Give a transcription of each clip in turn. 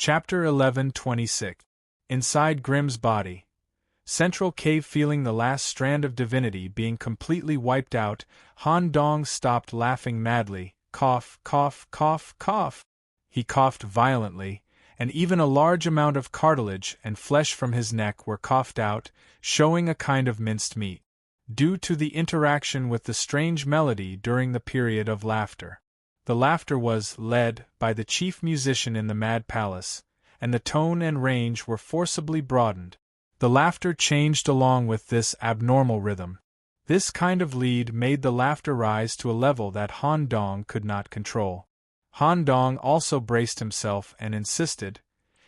Chapter 11:26. Inside Grimm's body. Central cave. Feeling the last strand of divinity being completely wiped out, Han Dong stopped laughing madly. Cough, cough, cough, cough. He coughed violently, and even a large amount of cartilage and flesh from his neck were coughed out, showing a kind of minced meat, due to the interaction with the strange melody during the period of laughter. The laughter was led by the chief musician in the Mad Palace, and the tone and range were forcibly broadened. The laughter changed along with this abnormal rhythm. This kind of lead made the laughter rise to a level that Han Dong could not control. Han Dong also braced himself and insisted.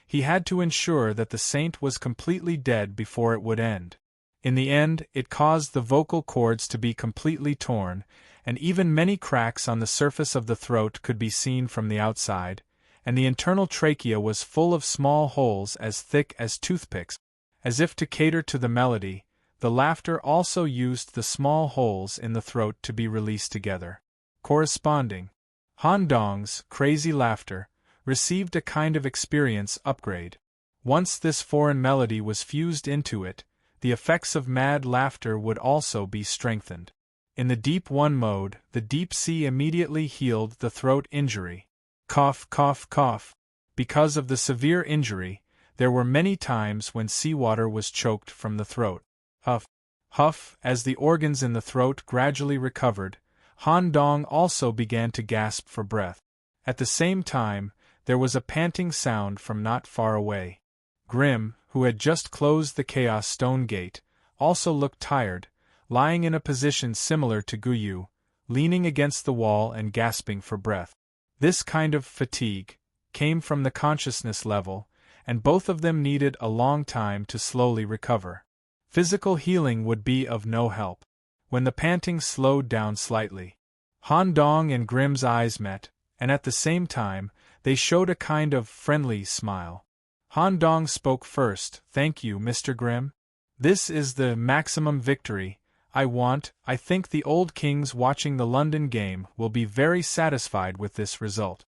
He had to ensure that the saint was completely dead before it would end. In the end, it caused the vocal cords to be completely torn, and even many cracks on the surface of the throat could be seen from the outside, and the internal trachea was full of small holes as thick as toothpicks. As if to cater to the melody, the laughter also used the small holes in the throat to be released together. Corresponding. Han Dong's crazy laughter received a kind of experience upgrade. Once this foreign melody was fused into it, the effects of mad laughter would also be strengthened. In the Deep One mode, the Deep Sea immediately healed the throat injury. Cough, cough, cough. Because of the severe injury, there were many times when seawater was choked from the throat. Huff, huff. As the organs in the throat gradually recovered, Han Dong also began to gasp for breath. At the same time, there was a panting sound from not far away. Grimm, who had just closed the Chaos Stone Gate, also looked tired, lying in a position similar to Guyu, leaning against the wall and gasping for breath. This kind of fatigue came from the consciousness level, and both of them needed a long time to slowly recover. Physical healing would be of no help. When the panting slowed down slightly, Han Dong and Grimm's eyes met, and at the same time, they showed a kind of friendly smile. Han Dong spoke first. "Thank you, Mr. Grimm. This is the maximum victory I want. I think the old kings watching the London game will be very satisfied with this result."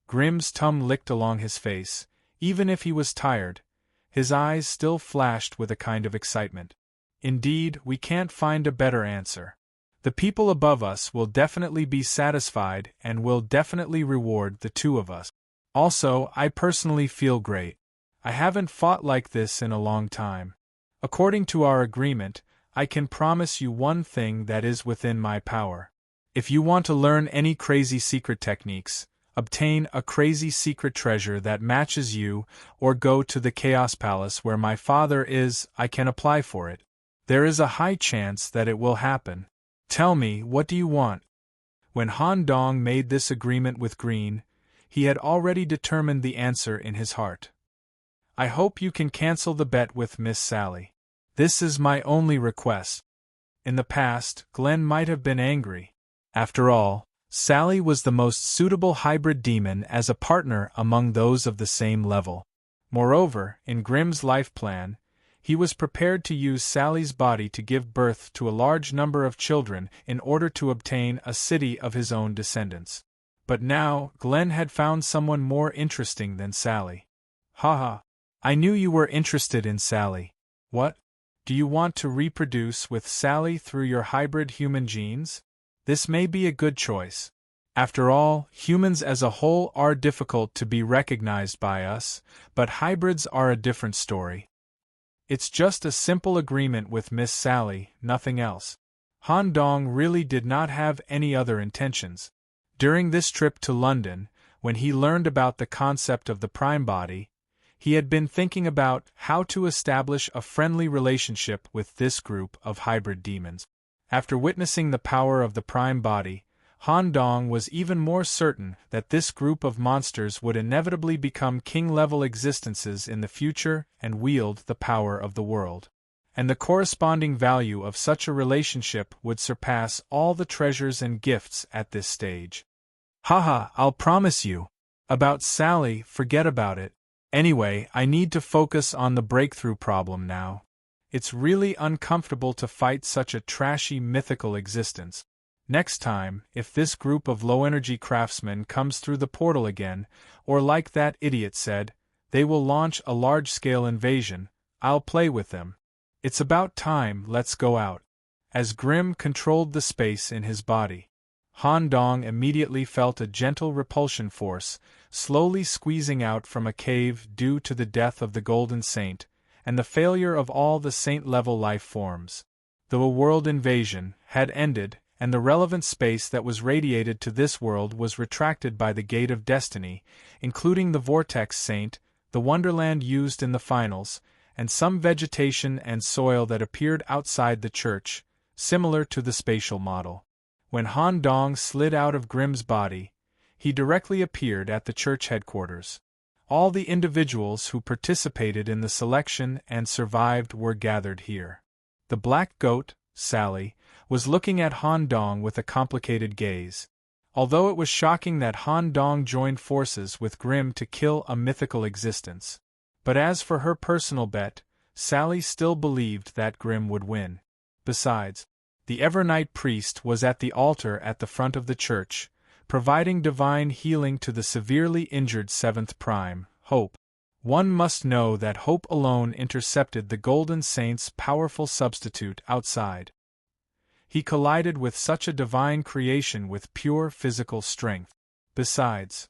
Grimm's tongue licked along his face. Even if he was tired, his eyes still flashed with a kind of excitement. "Indeed, we can't find a better answer. The people above us will definitely be satisfied and will definitely reward the two of us. Also, I personally feel great. I haven't fought like this in a long time. According to our agreement, I can promise you one thing that is within my power. If you want to learn any crazy secret techniques, obtain a crazy secret treasure that matches you, or go to the Chaos Palace where my father is, I can apply for it. There is a high chance that it will happen. Tell me, what do you want?" When Han Dong made this agreement with Green, he had already determined the answer in his heart. "I hope you can cancel the bet with Miss Sally. This is my only request." In the past, Glenn might have been angry. After all, Sally was the most suitable hybrid demon as a partner among those of the same level. Moreover, in Grimm's life plan, he was prepared to use Sally's body to give birth to a large number of children in order to obtain a city of his own descendants. But now, Glenn had found someone more interesting than Sally. "Haha. I knew you were interested in Sally. What? Do you want to reproduce with Sally through your hybrid human genes? This may be a good choice. After all, humans as a whole are difficult to be recognized by us, but hybrids are a different story. It's just a simple agreement with Miss Sally, nothing else." Han Dong really did not have any other intentions. During this trip to London, when he learned about the concept of the prime body, he had been thinking about how to establish a friendly relationship with this group of hybrid demons. After witnessing the power of the prime body, Han Dong was even more certain that this group of monsters would inevitably become king-level existences in the future and wield the power of the world. And the corresponding value of such a relationship would surpass all the treasures and gifts at this stage. "Haha, I'll promise you. About Sally, forget about it. Anyway, I need to focus on the breakthrough problem now. It's really uncomfortable to fight such a trashy mythical existence. Next time, if this group of low-energy craftsmen comes through the portal again, or like that idiot said, They will launch a large-scale invasion. I'll play with them. It's about time, let's go out. As Grimm controlled the space in his body, Han Dong immediately felt a gentle repulsion force, slowly squeezing out from a cave due to the death of the Golden Saint, and the failure of all the Saint-level life forms. The world invasion had ended, and the relevant space that was radiated to this world was retracted by the Gate of Destiny, including the Vortex Saint, the Wonderland used in the finals, and some vegetation and soil that appeared outside the church, similar to the spatial model. When Han Dong slid out of Grimm's body, he directly appeared at the church headquarters. All the individuals who participated in the selection and survived were gathered here. The black goat, Sally, was looking at Han Dong with a complicated gaze. Although it was shocking that Han Dong joined forces with Grimm to kill a mythical existence. But as for her personal bet, Sally still believed that Grimm would win. Besides, the Evernight priest was at the altar at the front of the church, providing divine healing to the severely injured Seventh Prime, Hope. One must know that Hope alone intercepted the Golden Saint's powerful substitute outside. He collided with such a divine creation with pure physical strength. Besides,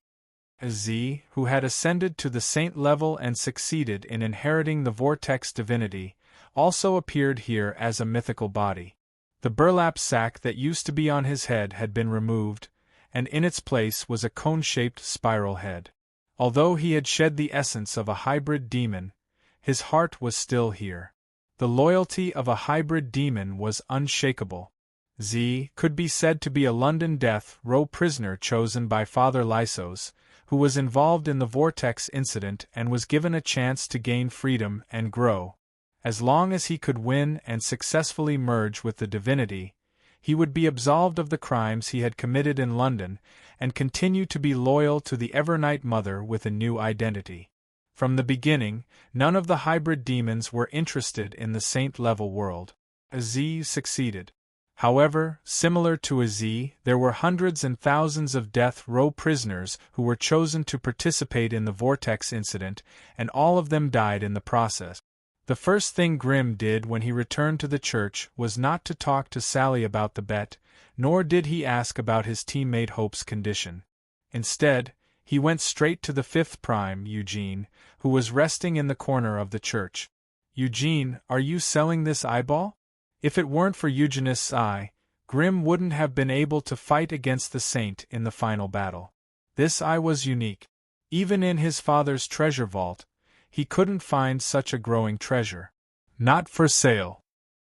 Z, who had ascended to the saint level and succeeded in inheriting the vortex divinity, also appeared here as a mythical body. The burlap sack that used to be on his head had been removed, and in its place was a cone-shaped spiral head. Although he had shed the essence of a hybrid demon, his heart was still here. The loyalty of a hybrid demon was unshakable. Z could be said to be a London death row prisoner chosen by Father Lysos, who was involved in the Vortex incident and was given a chance to gain freedom and grow. As long as he could win and successfully merge with the divinity, he would be absolved of the crimes he had committed in London and continue to be loyal to the Evernight Mother with a new identity. From the beginning, none of the hybrid demons were interested in the saint-level world. Aziz succeeded. However, similar to Aziz, there were hundreds and thousands of death row prisoners who were chosen to participate in the Vortex incident, and all of them died in the process. The first thing Grimm did when he returned to the church was not to talk to Sally about the bet, nor did he ask about his teammate Hope's condition. Instead, he went straight to the fifth prime, Eugene, who was resting in the corner of the church. "Eugene, are you selling this eyeball?" If it weren't for Eugene's eye, Grimm wouldn't have been able to fight against the saint in the final battle. This eye was unique. Even in his father's treasure vault, he couldn't find such a growing treasure. Not for sale.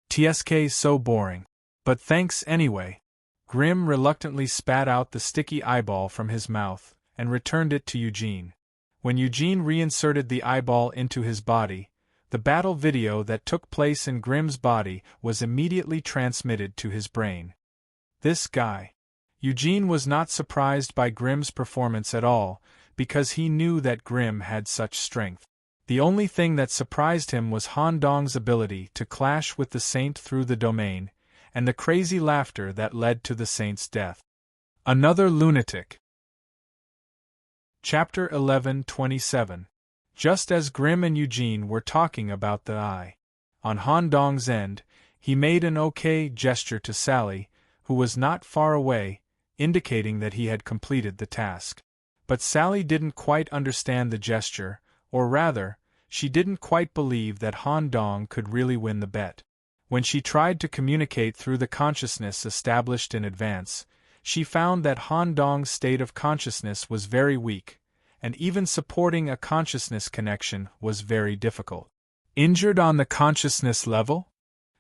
TSK so boring. But thanks anyway. Grimm reluctantly spat out the sticky eyeball from his mouth and returned it to Eugene. When Eugene reinserted the eyeball into his body, the battle video that took place in Grimm's body was immediately transmitted to his brain. This guy. Eugene was not surprised by Grimm's performance at all, because he knew that Grimm had such strength. The only thing that surprised him was Han Dong's ability to clash with the saint through the domain, and the crazy laughter that led to the saint's death. Another lunatic. Chapter 11:27. Just as Grimm and Eugene were talking about the eye, on Han Dong's end, he made an okay gesture to Sally, who was not far away, indicating that he had completed the task. But Sally didn't quite understand the gesture, or rather, she didn't quite believe that Han Dong could really win the bet. When she tried to communicate through the consciousness established in advance, she found that Han Dong's state of consciousness was very weak, and even supporting a consciousness connection was very difficult. Injured on the consciousness level?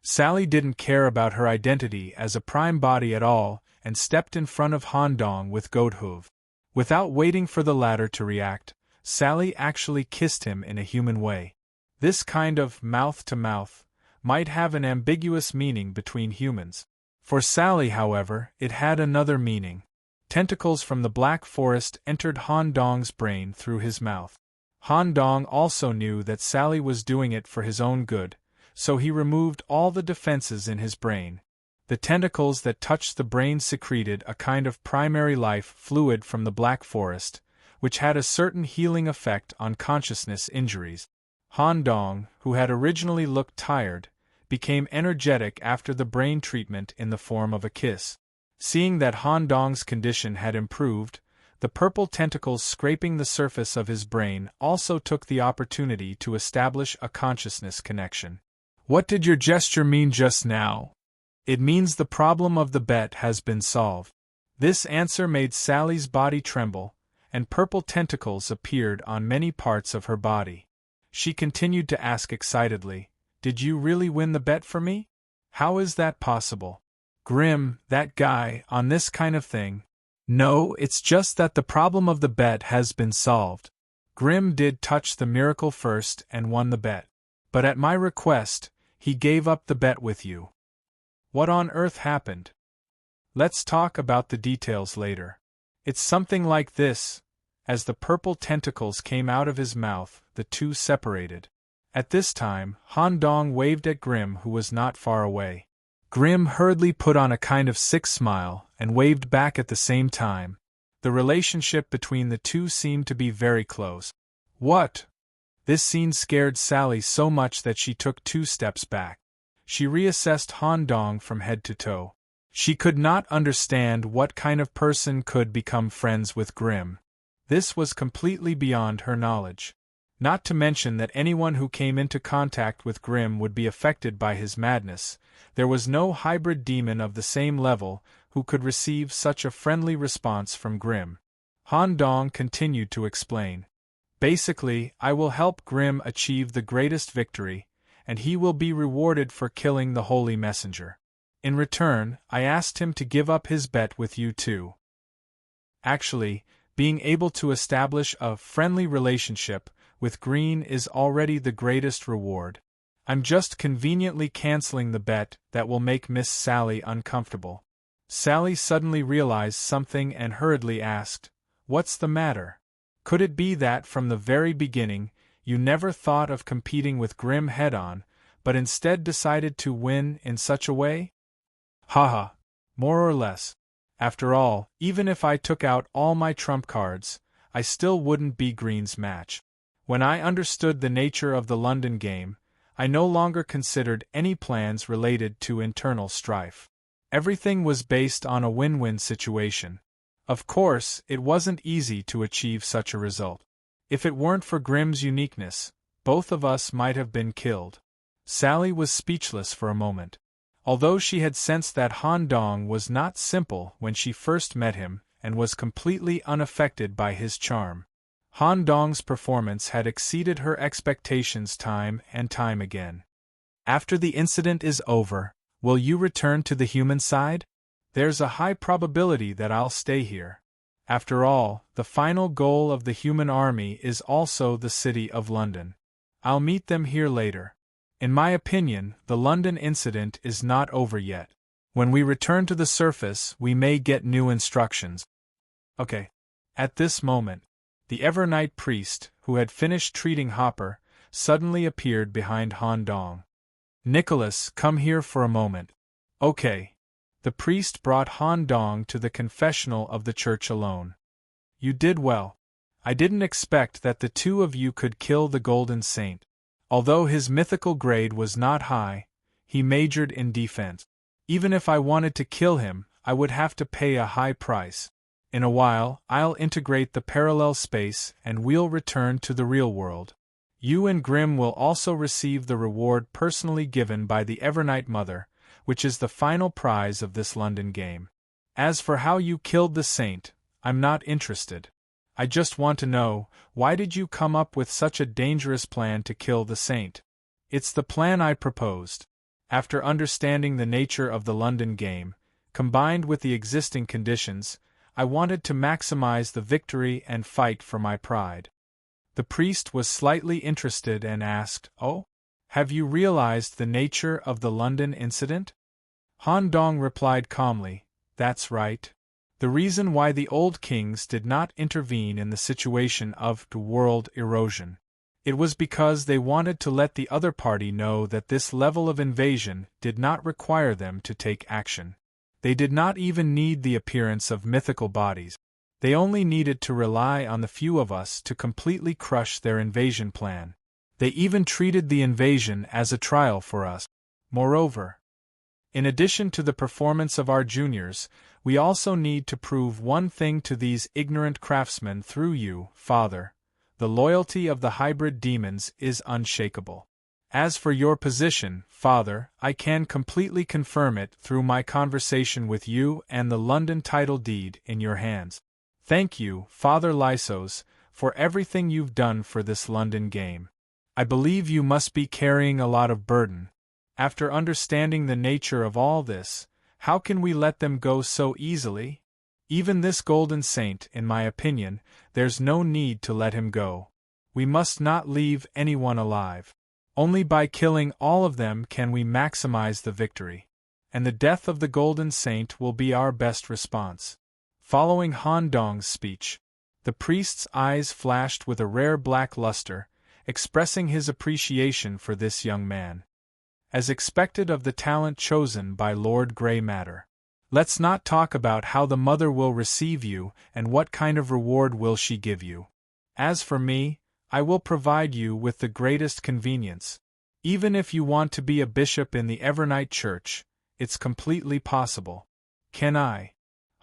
Sally didn't care about her identity as a prime body at all, and stepped in front of Han Dong with goat hoof. Without waiting for the latter to react, Sally actually kissed him in a human way. This kind of mouth-to-mouth might have an ambiguous meaning between humans. For Sally, however, it had another meaning. Tentacles from the Black Forest entered Han Dong's brain through his mouth. Han Dong also knew that Sally was doing it for his own good, so he removed all the defenses in his brain. The tentacles that touched the brain secreted a kind of primary life fluid from the Black Forest, which had a certain healing effect on consciousness injuries. Han Dong, who had originally looked tired, became energetic after the brain treatment in the form of a kiss. Seeing that Han Dong's condition had improved, the purple tentacles scraping the surface of his brain also took the opportunity to establish a consciousness connection. "What did your gesture mean just now?" "It means the problem of the bet has been solved." This answer made Sally's body tremble, and purple tentacles appeared on many parts of her body. She continued to ask excitedly, "Did you really win the bet for me? How is that possible? Grim, that guy, on this kind of thing." "No, it's just that the problem of the bet has been solved. Grim did touch the miracle first and won the bet. But at my request, he gave up the bet with you." "What on earth happened?" "Let's talk about the details later. It's something like this." As the purple tentacles came out of his mouth, the two separated. At this time, Han Dong waved at Grim, who was not far away. Grim hurriedly put on a kind of sick smile and waved back at the same time. The relationship between the two seemed to be very close. "What?" This scene scared Sally so much that she took 2 steps back. She reassessed Han Dong from head to toe. She could not understand what kind of person could become friends with Grim. This was completely beyond her knowledge. Not to mention that anyone who came into contact with Grim would be affected by his madness. There was no hybrid demon of the same level who could receive such a friendly response from Grim. Han Dong continued to explain. "Basically, I will help Grim achieve the greatest victory, and he will be rewarded for killing the Holy Messenger. In return, I asked him to give up his bet with you too." Actually, being able to establish a friendly relationship with Green is already the greatest reward. I'm just conveniently canceling the bet that will make Miss Sally uncomfortable. Sally suddenly realized something and hurriedly asked, "What's the matter? Could it be that from the very beginning you never thought of competing with Grim head-on, but instead decided to win in such a way?" "Haha. More or less. After all, even if I took out all my trump cards, I still wouldn't be Green's match. When I understood the nature of the London game, I no longer considered any plans related to internal strife. Everything was based on a win-win situation. Of course, it wasn't easy to achieve such a result. If it weren't for Grim's uniqueness, both of us might have been killed." Sally was speechless for a moment. Although she had sensed that Han Dong was not simple when she first met him and was completely unaffected by his charm, Han Dong's performance had exceeded her expectations time and time again. "After the incident is over, will you return to the human side?" "There's a high probability that I'll stay here. After all, the final goal of the human army is also the city of London. I'll meet them here later. In my opinion, the London incident is not over yet. When we return to the surface, we may get new instructions." "Okay." At this moment, the Evernight priest, who had finished treating Hopper, suddenly appeared behind Han Dong. "Nicholas, come here for a moment." "Okay." The priest brought Han Dong to the confessional of the church alone. "You did well. I didn't expect that the two of you could kill the Golden Saint. Although his mythical grade was not high, he majored in defense. Even if I wanted to kill him, I would have to pay a high price. In a while, I'll integrate the parallel space and we'll return to the real world. You and Grim will also receive the reward personally given by the Evernight Mother, which is the final prize of this London game. As for how you killed the Saint, I'm not interested. I just want to know, why did you come up with such a dangerous plan to kill the Saint?" "It's the plan I proposed. After understanding the nature of the London game, combined with the existing conditions, I wanted to maximize the victory and fight for my pride." The priest was slightly interested and asked, "Oh? Have you realized the nature of the London incident?" Han Dong replied calmly, "That's right. The reason why the old kings did not intervene in the situation of world erosion. It was because they wanted to let the other party know that this level of invasion did not require them to take action. They did not even need the appearance of mythical bodies. They only needed to rely on the few of us to completely crush their invasion plan. They even treated the invasion as a trial for us. Moreover, in addition to the performance of our juniors, we also need to prove one thing to these ignorant craftsmen through you, Father. The loyalty of the hybrid demons is unshakable. As for your position, Father, I can completely confirm it through my conversation with you and the London title deed in your hands. Thank you, Father Lysos, for everything you've done for this London game. I believe you must be carrying a lot of burden. After understanding the nature of all this, how can we let them go so easily? Even this golden saint, in my opinion, there's no need to let him go. We must not leave anyone alive. Only by killing all of them can we maximize the victory. And the death of the golden saint will be our best response. Following Han Dong's speech, the priest's eyes flashed with a rare black luster, expressing his appreciation for this young man. As expected of the talent chosen by Lord Grey Matter. Let's not talk about how the mother will receive you and what kind of reward will she give you. As for me, I will provide you with the greatest convenience. Even if you want to be a bishop in the Evernight Church, it's completely possible. Can I?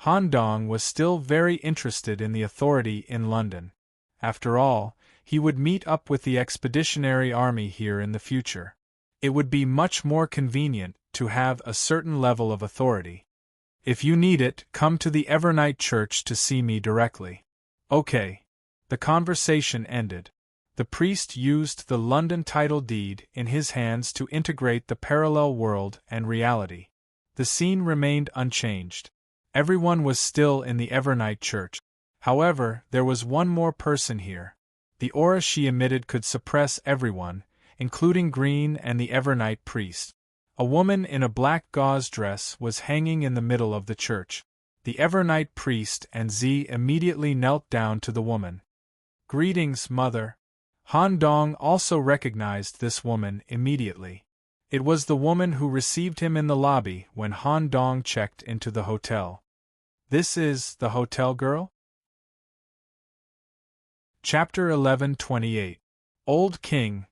Han Dong was still very interested in the authority in London. After all, he would meet up with the expeditionary army here in the future. It would be much more convenient to have a certain level of authority. If you need it, come to the Evernight Church to see me directly. Okay. The conversation ended. The priest used the London title deed in his hands to integrate the parallel world and reality. The scene remained unchanged. Everyone was still in the Evernight Church. However, there was one more person here. The aura she emitted could suppress everyone, including Green and the Evernight priest. A woman in a black gauze dress was hanging in the middle of the church. The Evernight priest and Z immediately knelt down to the woman. Greetings, Mother. Han Dong also recognized this woman immediately. It was the woman who received him in the lobby when Han Dong checked into the hotel. This is the hotel girl? Chapter 11:28. Old King.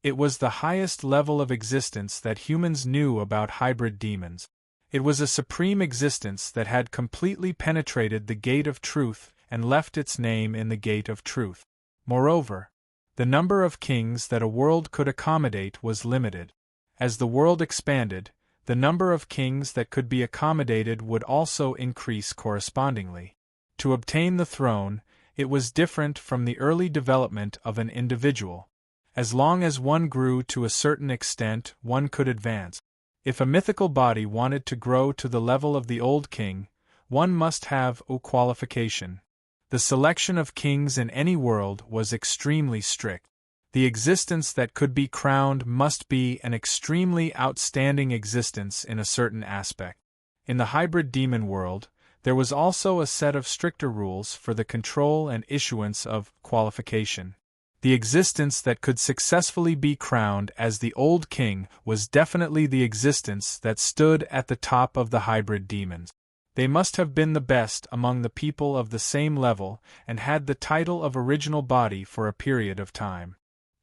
It was the highest level of existence that humans knew about hybrid demons. It was a supreme existence that had completely penetrated the gate of truth and left its name in the gate of truth. Moreover, the number of kings that a world could accommodate was limited. As the world expanded, the number of kings that could be accommodated would also increase correspondingly. To obtain the throne, it was different from the early development of an individual. As long as one grew to a certain extent, one could advance. If a mythical body wanted to grow to the level of the old king, one must have a qualification. The selection of kings in any world was extremely strict. The existence that could be crowned must be an extremely outstanding existence in a certain aspect. In the hybrid demon world, there was also a set of stricter rules for the control and issuance of qualification. The existence that could successfully be crowned as the old king was definitely the existence that stood at the top of the hybrid demons. They must have been the best among the people of the same level and had the title of original body for a period of time.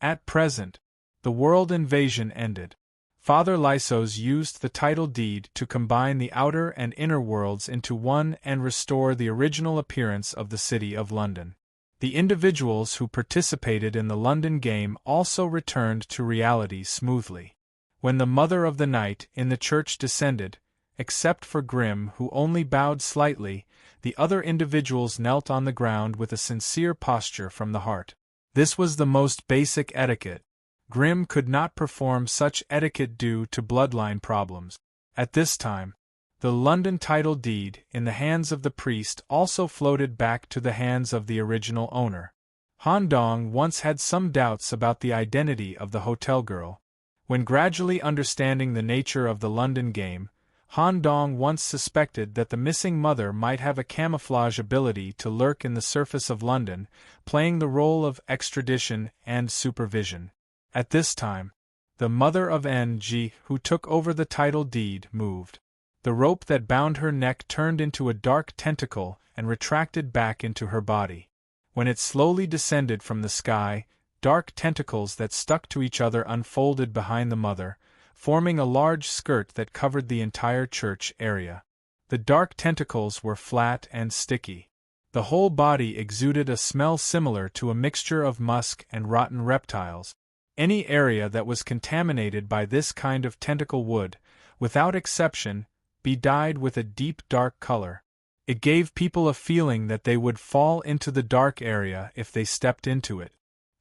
At present, the world invasion ended. Father Lysos used the title deed to combine the outer and inner worlds into one and restore the original appearance of the City of London. The individuals who participated in the London game also returned to reality smoothly. When the Mother of the Night in the church descended, except for Grimm who only bowed slightly, the other individuals knelt on the ground with a sincere posture from the heart. This was the most basic etiquette. Grimm could not perform such etiquette due to bloodline problems. At this time, the London title deed, in the hands of the priest, also floated back to the hands of the original owner. Han Dong once had some doubts about the identity of the hotel girl. When gradually understanding the nature of the London game, Han Dong once suspected that the missing mother might have a camouflage ability to lurk in the surface of London, playing the role of extradition and supervision. At this time, the mother of Ng, who took over the title deed, moved. The rope that bound her neck turned into a dark tentacle and retracted back into her body. When it slowly descended from the sky, dark tentacles that stuck to each other unfolded behind the mother, forming a large skirt that covered the entire church area. The dark tentacles were flat and sticky. The whole body exuded a smell similar to a mixture of musk and rotten reptiles. Any area that was contaminated by this kind of tentacle would, without exception, be dyed with a deep dark color. It gave people a feeling that they would fall into the dark area if they stepped into it.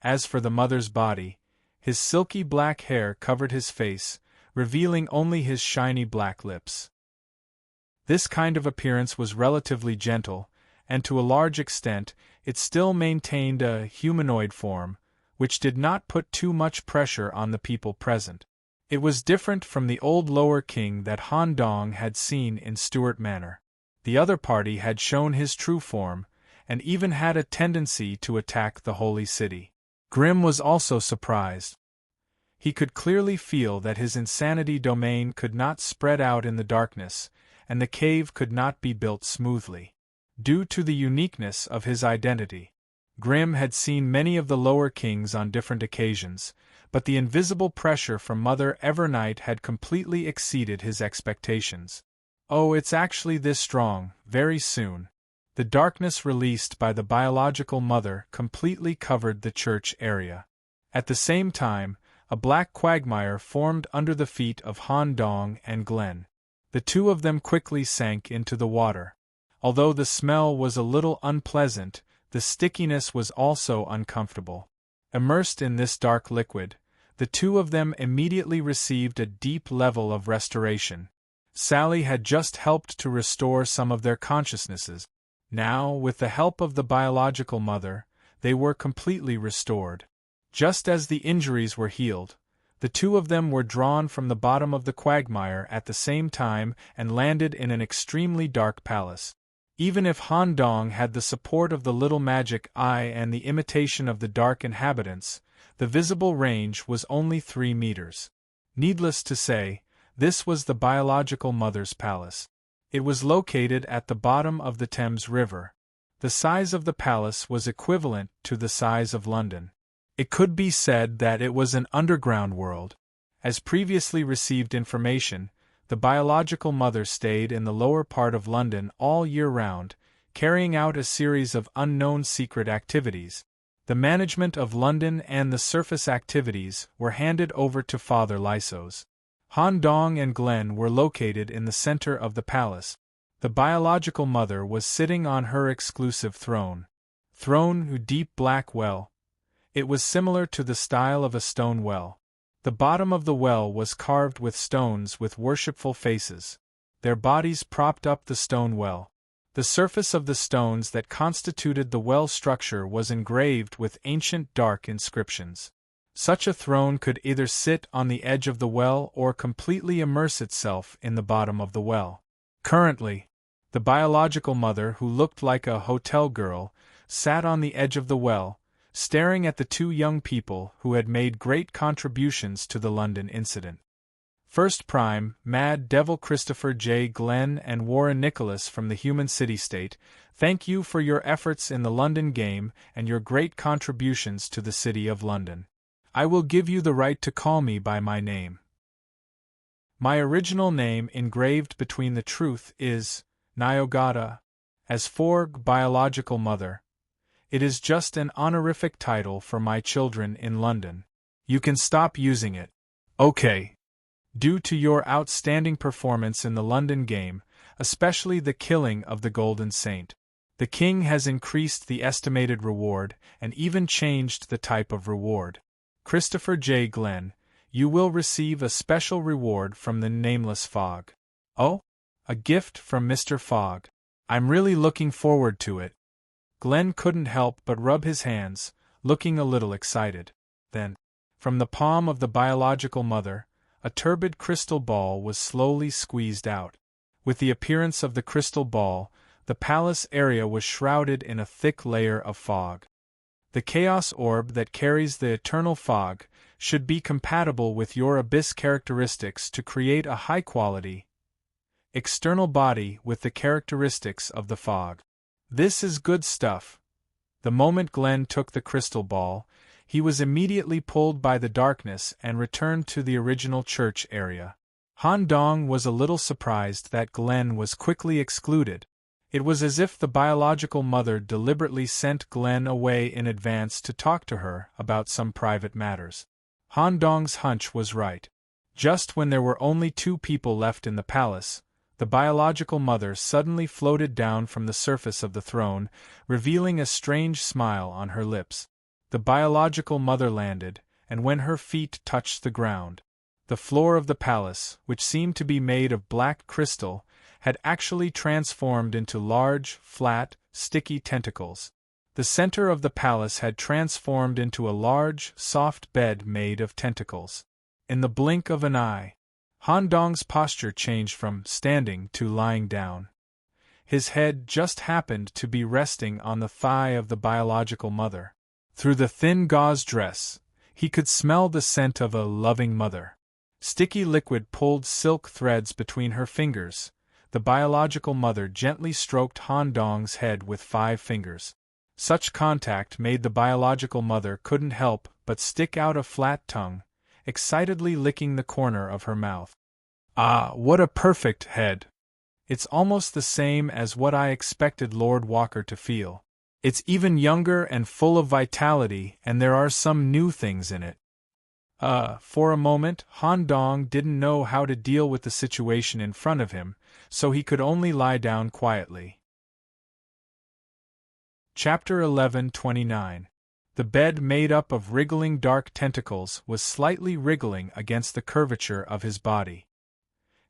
As for the mother's body, his silky black hair covered his face, revealing only his shiny black lips. This kind of appearance was relatively gentle, and to a large extent, it still maintained a humanoid form, which did not put too much pressure on the people present. It was different from the old lower king that Han Dong had seen in Stuart Manor. The other party had shown his true form, and even had a tendency to attack the holy city. Grim was also surprised. He could clearly feel that his insanity domain could not spread out in the darkness, and the cave could not be built smoothly. Due to the uniqueness of his identity, Grim had seen many of the lower kings on different occasions, but the invisible pressure from Mother Evernight had completely exceeded his expectations. Oh, it's actually this strong, very soon. The darkness released by the biological mother completely covered the church area. At the same time, a black quagmire formed under the feet of Han Dong and Glen. The two of them quickly sank into the water. Although the smell was a little unpleasant, the stickiness was also uncomfortable. Immersed in this dark liquid, the two of them immediately received a deep level of restoration. Sally had just helped to restore some of their consciousnesses. Now, with the help of the biological mother, they were completely restored. Just as the injuries were healed, the two of them were drawn from the bottom of the quagmire at the same time and landed in an extremely dark palace. Even if Han Dong had the support of the little magic eye and the imitation of the dark inhabitants, the visible range was only 3 meters. Needless to say, this was the biological mother's palace. It was located at the bottom of the Thames River. The size of the palace was equivalent to the size of London. It could be said that it was an underground world. As previously received information, the biological mother stayed in the lower part of London all year round, carrying out a series of unknown secret activities. The management of London and the surface activities were handed over to Father Lysos. Han Dong and Glen were located in the center of the palace. The biological mother was sitting on her exclusive throne. Deep black well. It was similar to the style of a stone well. The bottom of the well was carved with stones with worshipful faces. Their bodies propped up the stone well. The surface of the stones that constituted the well structure was engraved with ancient dark inscriptions. Such a throne could either sit on the edge of the well or completely immerse itself in the bottom of the well. Currently, the biological mother, who looked like a hotel girl, sat on the edge of the well, staring at the two young people who had made great contributions to the London incident. First Prime, Mad Devil Christopher J. Glenn and Warren Nicholas from the Human City-State, thank you for your efforts in the London game and your great contributions to the City of London. I will give you the right to call me by my name. My original name engraved between the truth is Nyogata. As for biological mother, it is just an honorific title for my children in London. You can stop using it. Okay. Due to your outstanding performance in the London game, especially the killing of the Golden Saint, the King has increased the estimated reward and even changed the type of reward. Christopher J. Glenn, you will receive a special reward from the Nameless Fogg. Oh? A gift from Mr. Fogg. I'm really looking forward to it. Glenn couldn't help but rub his hands, looking a little excited. Then, from the palm of the biological mother, a turbid crystal ball was slowly squeezed out. With the appearance of the crystal ball, the palace area was shrouded in a thick layer of fog. The chaos orb that carries the eternal fog should be compatible with your abyss characteristics to create a high-quality, external body with the characteristics of the fog. This is good stuff. The moment Glenn took the crystal ball, he was immediately pulled by the darkness and returned to the original church area. Han Dong was a little surprised that Glenn was quickly excluded. It was as if the biological mother deliberately sent Glenn away in advance to talk to her about some private matters. Han Dong's hunch was right. Just when there were only 2 people left in the palace, the biological mother suddenly floated down from the surface of the throne, revealing a strange smile on her lips. The biological mother landed, and when her feet touched the ground, the floor of the palace, which seemed to be made of black crystal, had actually transformed into large, flat, sticky tentacles. The center of the palace had transformed into a large, soft bed made of tentacles. In the blink of an eye, Han Dong's posture changed from standing to lying down. His head just happened to be resting on the thigh of the biological mother. Through the thin gauze dress, he could smell the scent of a loving mother. Sticky liquid pulled silk threads between her fingers. The biological mother gently stroked Han Dong's head with 5 fingers. Such contact made the biological mother couldn't help but stick out a flat tongue, excitedly licking the corner of her mouth. Ah, what a perfect head! It's almost the same as what I expected Lord Walker to feel. It's even younger and full of vitality, and there are some new things in it. For a moment, Han Dong didn't know how to deal with the situation in front of him, so he could only lie down quietly. Chapter 11:29. The bed made up of wriggling dark tentacles was slightly wriggling against the curvature of his body.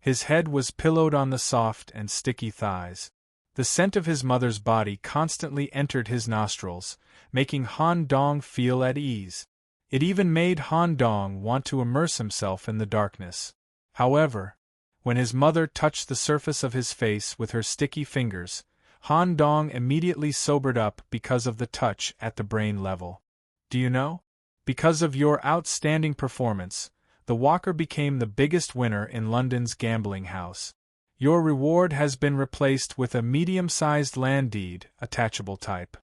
His head was pillowed on the soft and sticky thighs. The scent of his mother's body constantly entered his nostrils, making Han Dong feel at ease. It even made Han Dong want to immerse himself in the darkness. However, when his mother touched the surface of his face with her sticky fingers, Han Dong immediately sobered up because of the touch at the brain level. Do you know? Because of your outstanding performance, the Walker became the biggest winner in London's gambling house. Your reward has been replaced with a medium-sized land deed, attachable type.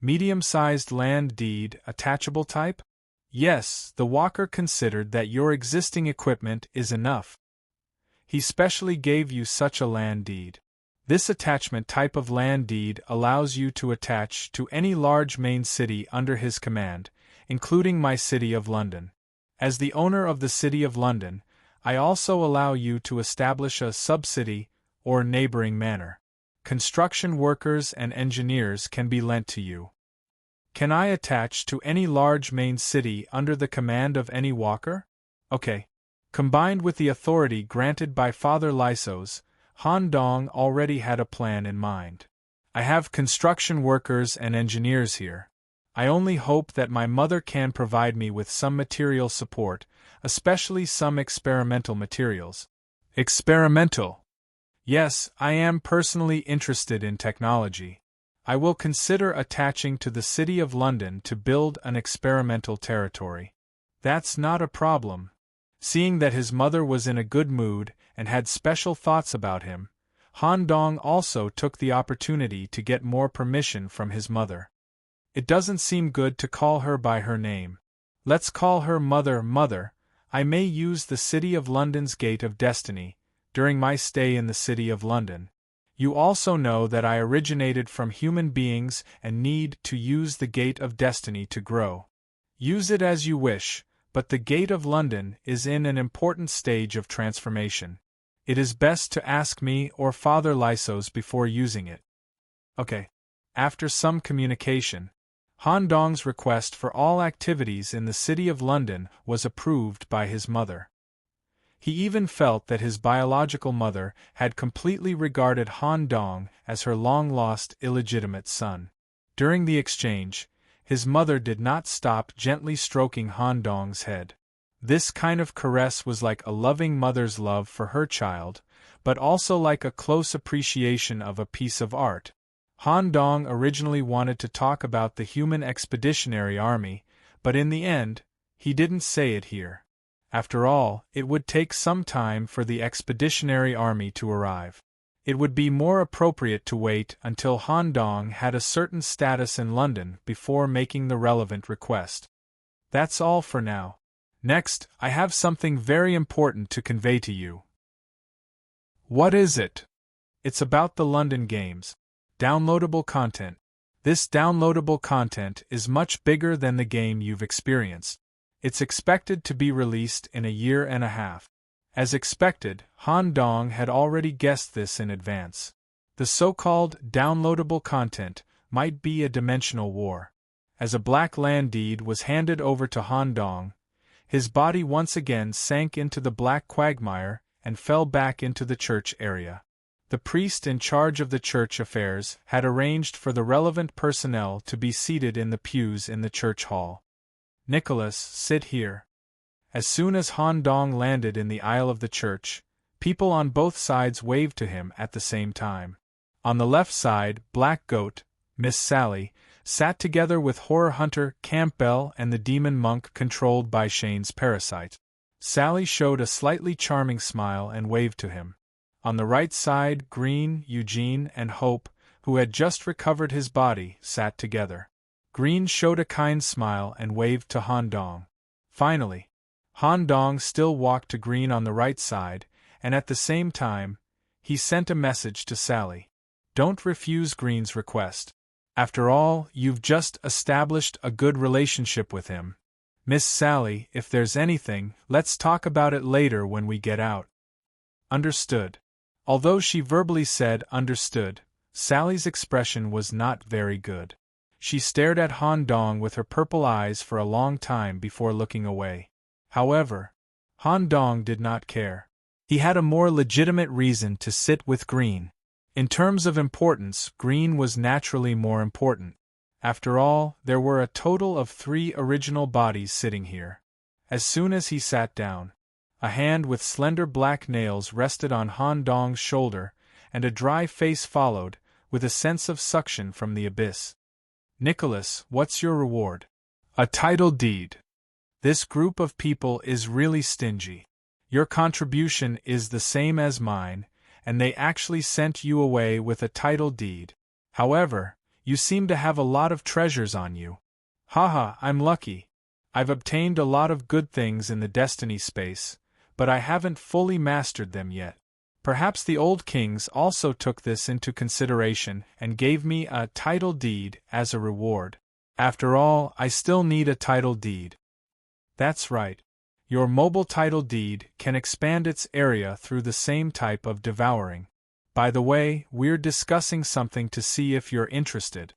Medium-sized land deed, attachable type? Yes, the Walker considered that your existing equipment is enough. He specially gave you such a land deed. This attachment type of land deed allows you to attach to any large main city under his command, including my city of London. As the owner of the City of London, I also allow you to establish a subcity or neighboring manor. Construction workers and engineers can be lent to you. Can I attach to any large main city under the command of any Walker? Okay. Combined with the authority granted by Father Lysos, Han Dong already had a plan in mind. I have construction workers and engineers here. I only hope that my mother can provide me with some material support, especially some experimental materials. Experimental? Yes, I am personally interested in technology. I will consider attaching to the City of London to build an experimental territory. That's not a problem. Seeing that his mother was in a good mood and had special thoughts about him, Han Dong also took the opportunity to get more permission from his mother. It doesn't seem good to call her by her name. Let's call her Mother. Mother, I may use the City of London's Gate of Destiny during my stay in the City of London. You also know that I originated from human beings and need to use the Gate of Destiny to grow. Use it as you wish, but the Gate of London is in an important stage of transformation. It is best to ask me or Father Lysos before using it. Okay. After some communication, Han Dong's request for all activities in the City of London was approved by his mother. He even felt that his biological mother had completely regarded Han Dong as her long-lost illegitimate son. During the exchange, his mother did not stop gently stroking Han Dong's head. This kind of caress was like a loving mother's love for her child, but also like a close appreciation of a piece of art. Han Dong originally wanted to talk about the Human Expeditionary Army, but in the end, he didn't say it here. After all, it would take some time for the expeditionary army to arrive. It would be more appropriate to wait until Han Dong had a certain status in London before making the relevant request. That's all for now. Next, I have something very important to convey to you. What is it? It's about the London Games. Downloadable content. This downloadable content is much bigger than the game you've experienced. It's expected to be released in a year and a half. As expected, Han Dong had already guessed this in advance. The so-called downloadable content might be a dimensional war. As a black land deed was handed over to Han Dong, his body once again sank into the black quagmire and fell back into the church area. The priest in charge of the church affairs had arranged for the relevant personnel to be seated in the pews in the church hall. Nicholas, sit here. As soon as Han Dong landed in the aisle of the church, people on both sides waved to him at the same time. On the left side, Black Goat, Miss Sally, sat together with horror hunter Campbell and the demon monk controlled by Shane's parasite. Sally showed a slightly charming smile and waved to him. On the right side, Green, Eugene, and Hope, who had just recovered his body, sat together. Green showed a kind smile and waved to Han Dong. Finally, Han Dong still walked to Green on the right side, and at the same time, he sent a message to Sally. Don't refuse Green's request. After all, you've just established a good relationship with him. Miss Sally, if there's anything, let's talk about it later when we get out. Understood. Although she verbally said understood, Sally's expression was not very good. She stared at Han Dong with her purple eyes for a long time before looking away. However, Han Dong did not care. He had a more legitimate reason to sit with Green. In terms of importance, Green was naturally more important. After all, there were a total of 3 original bodies sitting here. As soon as he sat down, a hand with slender black nails rested on Han Dong's shoulder, and a dry face followed, with a sense of suction from the abyss. Nicholas, what's your reward? A title deed. This group of people is really stingy. Your contribution is the same as mine, and they actually sent you away with a title deed. However, you seem to have a lot of treasures on you. Haha, I'm lucky. I've obtained a lot of good things in the destiny space, but I haven't fully mastered them yet. Perhaps the old kings also took this into consideration and gave me a title deed as a reward. After all, I still need a title deed. That's right. Your mobile title deed can expand its area through the same type of devouring. By the way, we're discussing something to see if you're interested.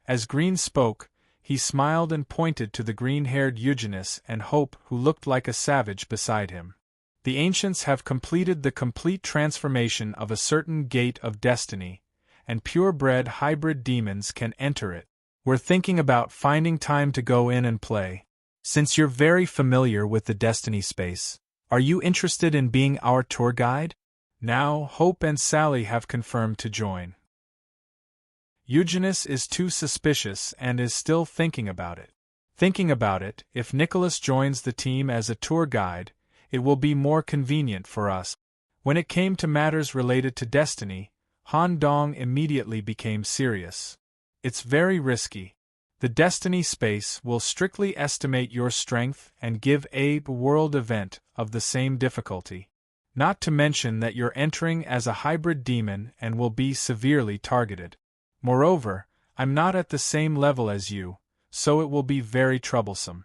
As Green spoke, he smiled and pointed to the green-haired Eugenius and Hope, who looked like a savage beside him. The ancients have completed the complete transformation of a certain gate of destiny, and purebred hybrid demons can enter it. We're thinking about finding time to go in and play. Since you're very familiar with the destiny space, are you interested in being our tour guide? Now, Hope and Sally have confirmed to join. Eugenius is too suspicious and is still thinking about it. If Nicholas joins the team as a tour guide, it will be more convenient for us. When it came to matters related to destiny, Han Dong immediately became serious. It's very risky. The destiny space will strictly estimate your strength and give a world event of the same difficulty. Not to mention that you're entering as a hybrid demon and will be severely targeted. Moreover, I'm not at the same level as you, so it will be very troublesome.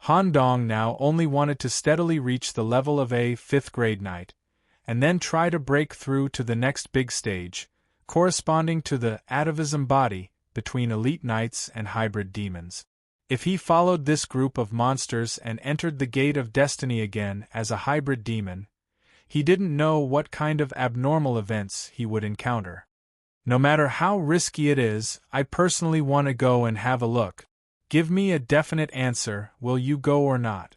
Han Dong now only wanted to steadily reach the level of a 5th grade knight, and then try to break through to the next big stage, corresponding to the atavism body between elite knights and hybrid demons. If he followed this group of monsters and entered the gate of destiny again as a hybrid demon, he didn't know what kind of abnormal events he would encounter. No matter how risky it is, I personally want to go and have a look. Give me a definite answer, will you go or not?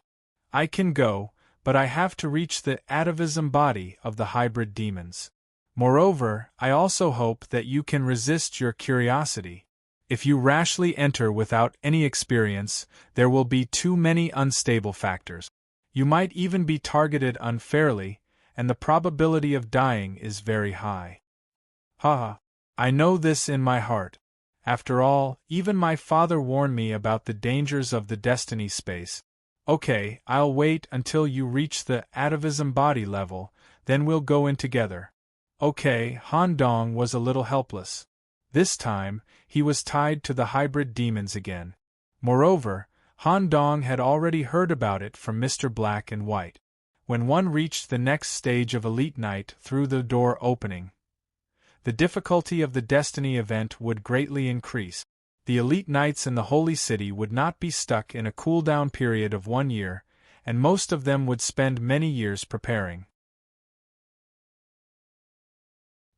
I can go, but I have to reach the atavism body of the hybrid demons. Moreover, I also hope that you can resist your curiosity. If you rashly enter without any experience, there will be too many unstable factors. You might even be targeted unfairly, and the probability of dying is very high. Haha. I know this in my heart. After all, even my father warned me about the dangers of the destiny space. Okay, I'll wait until you reach the atavism body level, then we'll go in together. Okay, Han Dong was a little helpless. This time, he was tied to the hybrid demons again. Moreover, Han Dong had already heard about it from Mr. Black and White. When one reached the next stage of Elite Night through the door opening, the difficulty of the Destiny event would greatly increase. The Elite Knights in the Holy City would not be stuck in a cooldown period of 1 year, and most of them would spend many years preparing.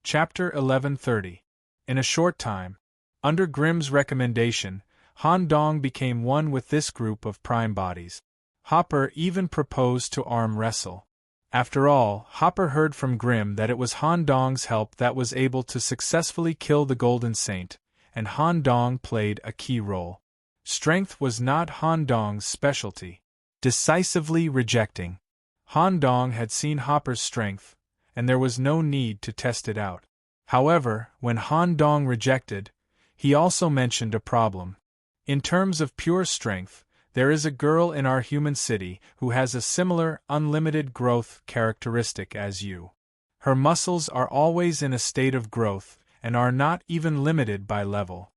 Chapter 1130. In a short time, under Grimm's recommendation, Han Dong became one with this group of prime bodies. Hopper even proposed to arm wrestle. After all, Hopper heard from Grimm that it was Han Dong's help that was able to successfully kill the Golden Saint, and Han Dong played a key role. Strength was not Han Dong's specialty. Decisively rejecting. Han Dong had seen Hopper's strength, and there was no need to test it out. However, when Han Dong rejected, he also mentioned a problem. In terms of pure strength, there is a girl in our human city who has a similar unlimited growth characteristic as you. Her muscles are always in a state of growth and are not even limited by level.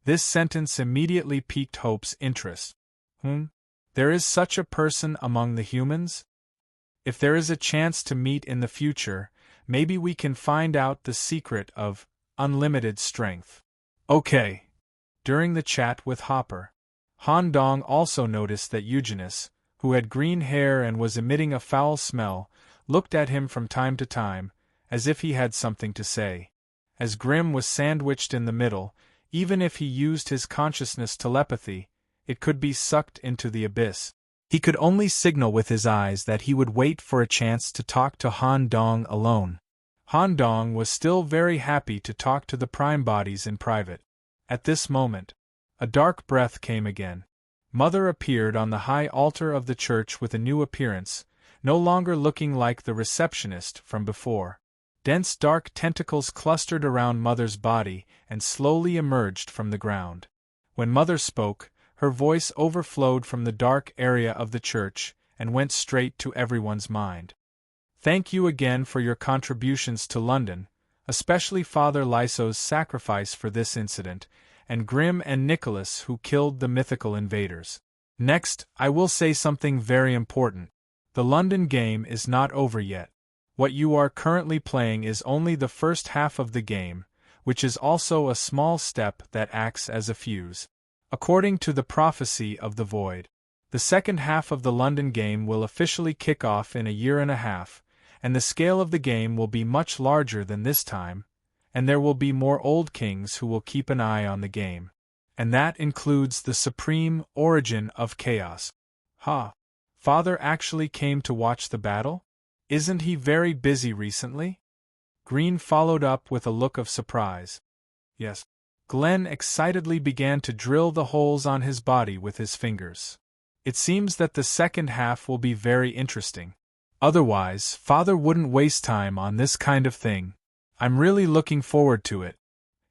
This sentence immediately piqued Hope's interest. There is such a person among the humans? If there is a chance to meet in the future, maybe we can find out the secret of unlimited strength. Okay. During the chat with Hopper, Han Dong also noticed that Eugenius, who had green hair and was emitting a foul smell, looked at him from time to time, as if he had something to say. As Grimm was sandwiched in the middle, even if he used his consciousness telepathy, it could be sucked into the abyss. He could only signal with his eyes that he would wait for a chance to talk to Han Dong alone. Han Dong was still very happy to talk to the prime bodies in private. At this moment, a dark breath came again. Mother appeared on the high altar of the church with a new appearance, no longer looking like the receptionist from before. Dense dark tentacles clustered around Mother's body and slowly emerged from the ground. When Mother spoke, her voice overflowed from the dark area of the church and went straight to everyone's mind. Thank you again for your contributions to London, especially Father Lyso's sacrifice for this incident, and Grimm and Nicholas who killed the mythical invaders. Next, I will say something very important. The London game is not over yet. What you are currently playing is only the first half of the game, which is also a small step that acts as a fuse. According to the prophecy of the Void, the second half of the London game will officially kick off in a year and a half, and the scale of the game will be much larger than this time, and there will be more old kings who will keep an eye on the game. And that includes the supreme origin of chaos. Father actually came to watch the battle? Isn't he very busy recently? Green followed up with a look of surprise. Yes. Glenn excitedly began to drill the holes on his body with his fingers. It seems that the second half will be very interesting. Otherwise, Father wouldn't waste time on this kind of thing. I'm really looking forward to it.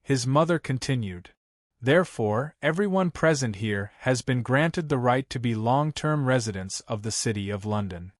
His mother continued. Therefore, everyone present here has been granted the right to be long-term residents of the City of London.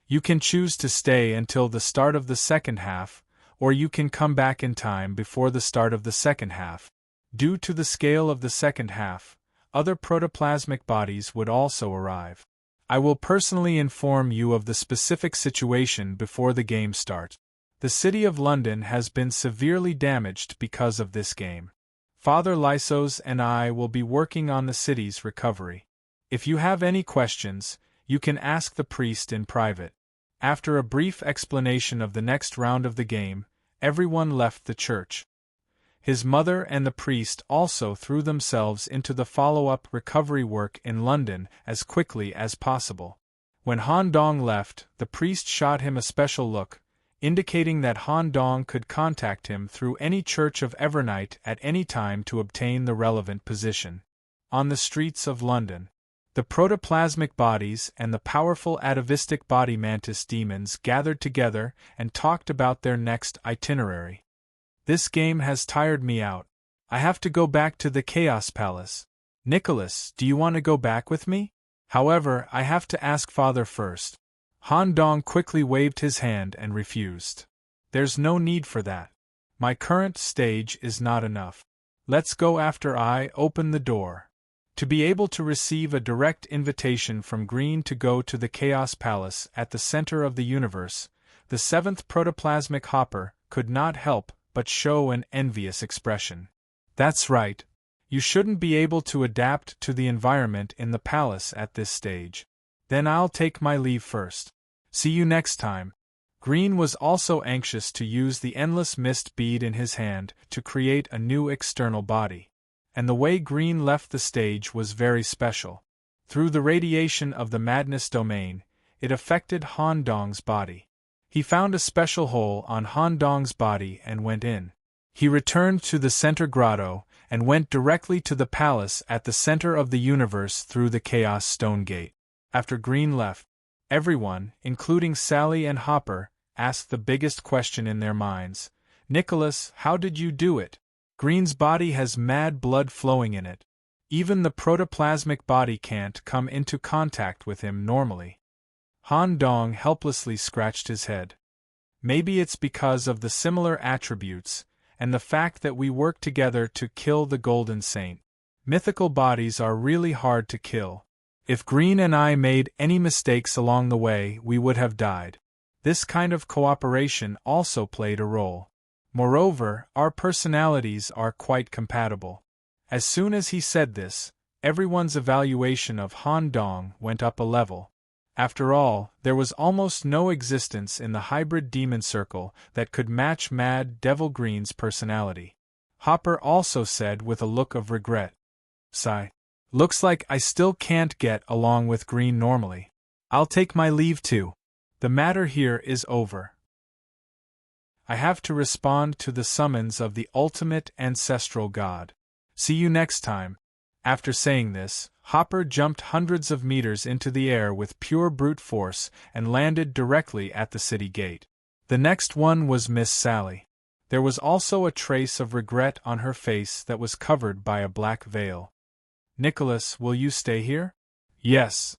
You can choose to stay until the start of the second half, or you can come back in time before the start of the second half. Due to the scale of the second half, other protoplasmic bodies would also arrive. I will personally inform you of the specific situation before the game starts. The City of London has been severely damaged because of this game. Father Lysos and I will be working on the city's recovery. If you have any questions, you can ask the priest in private. After a brief explanation of the next round of the game, everyone left the church. His mother and the priest also threw themselves into the follow-up recovery work in London as quickly as possible. When Han Dong left, the priest shot him a special look, indicating that Han Dong could contact him through any church of Evernight at any time to obtain the relevant position. On the streets of London, The protoplasmic bodies and the powerful atavistic body mantis demons gathered together and talked about their next itinerary. This game has tired me out. I have to go back to the Chaos Palace. Nicholas, do you want to go back with me? However, I have to ask Father first. Han Dong quickly waved his hand and refused. There's no need for that. My current stage is not enough. Let's go after I open the door. To be able to receive a direct invitation from Green to go to the Chaos Palace at the center of the universe, the seventh protoplasmic hopper could not help but show an envious expression. That's right. You shouldn't be able to adapt to the environment in the palace at this stage. Then I'll take my leave first. See you next time. Green was also anxious to use the endless mist bead in his hand to create a new external body. And the way Green left the stage was very special. Through the radiation of the madness domain, it affected Han Dong's body. He found a special hole on Han Dong's body and went in. He returned to the center grotto and went directly to the palace at the center of the universe through the Chaos Stone Gate. After Green left, everyone, including Sally and Hopper, asked the biggest question in their minds. Nicholas, how did you do it? Green's body has mad blood flowing in it. Even the protoplasmic body can't come into contact with him normally. Han Dong helplessly scratched his head. Maybe it's because of the similar attributes, and the fact that we work together to kill the Golden Saint. Mythical bodies are really hard to kill. If Green and I made any mistakes along the way, we would have died. This kind of cooperation also played a role. Moreover, our personalities are quite compatible. As soon as he said this, everyone's evaluation of Han Dong went up a level. After all, there was almost no existence in the hybrid demon circle that could match Mad Devil Green's personality. Hopper also said with a look of regret. Sigh. Looks like I still can't get along with Green normally. I'll take my leave too. The matter here is over. I have to respond to the summons of the ultimate ancestral god. See you next time. After saying this, Hopper jumped hundreds of meters into the air with pure brute force and landed directly at the city gate. The next one was Miss Sally. There was also a trace of regret on her face that was covered by a black veil. Nicholas, will you stay here? Yes.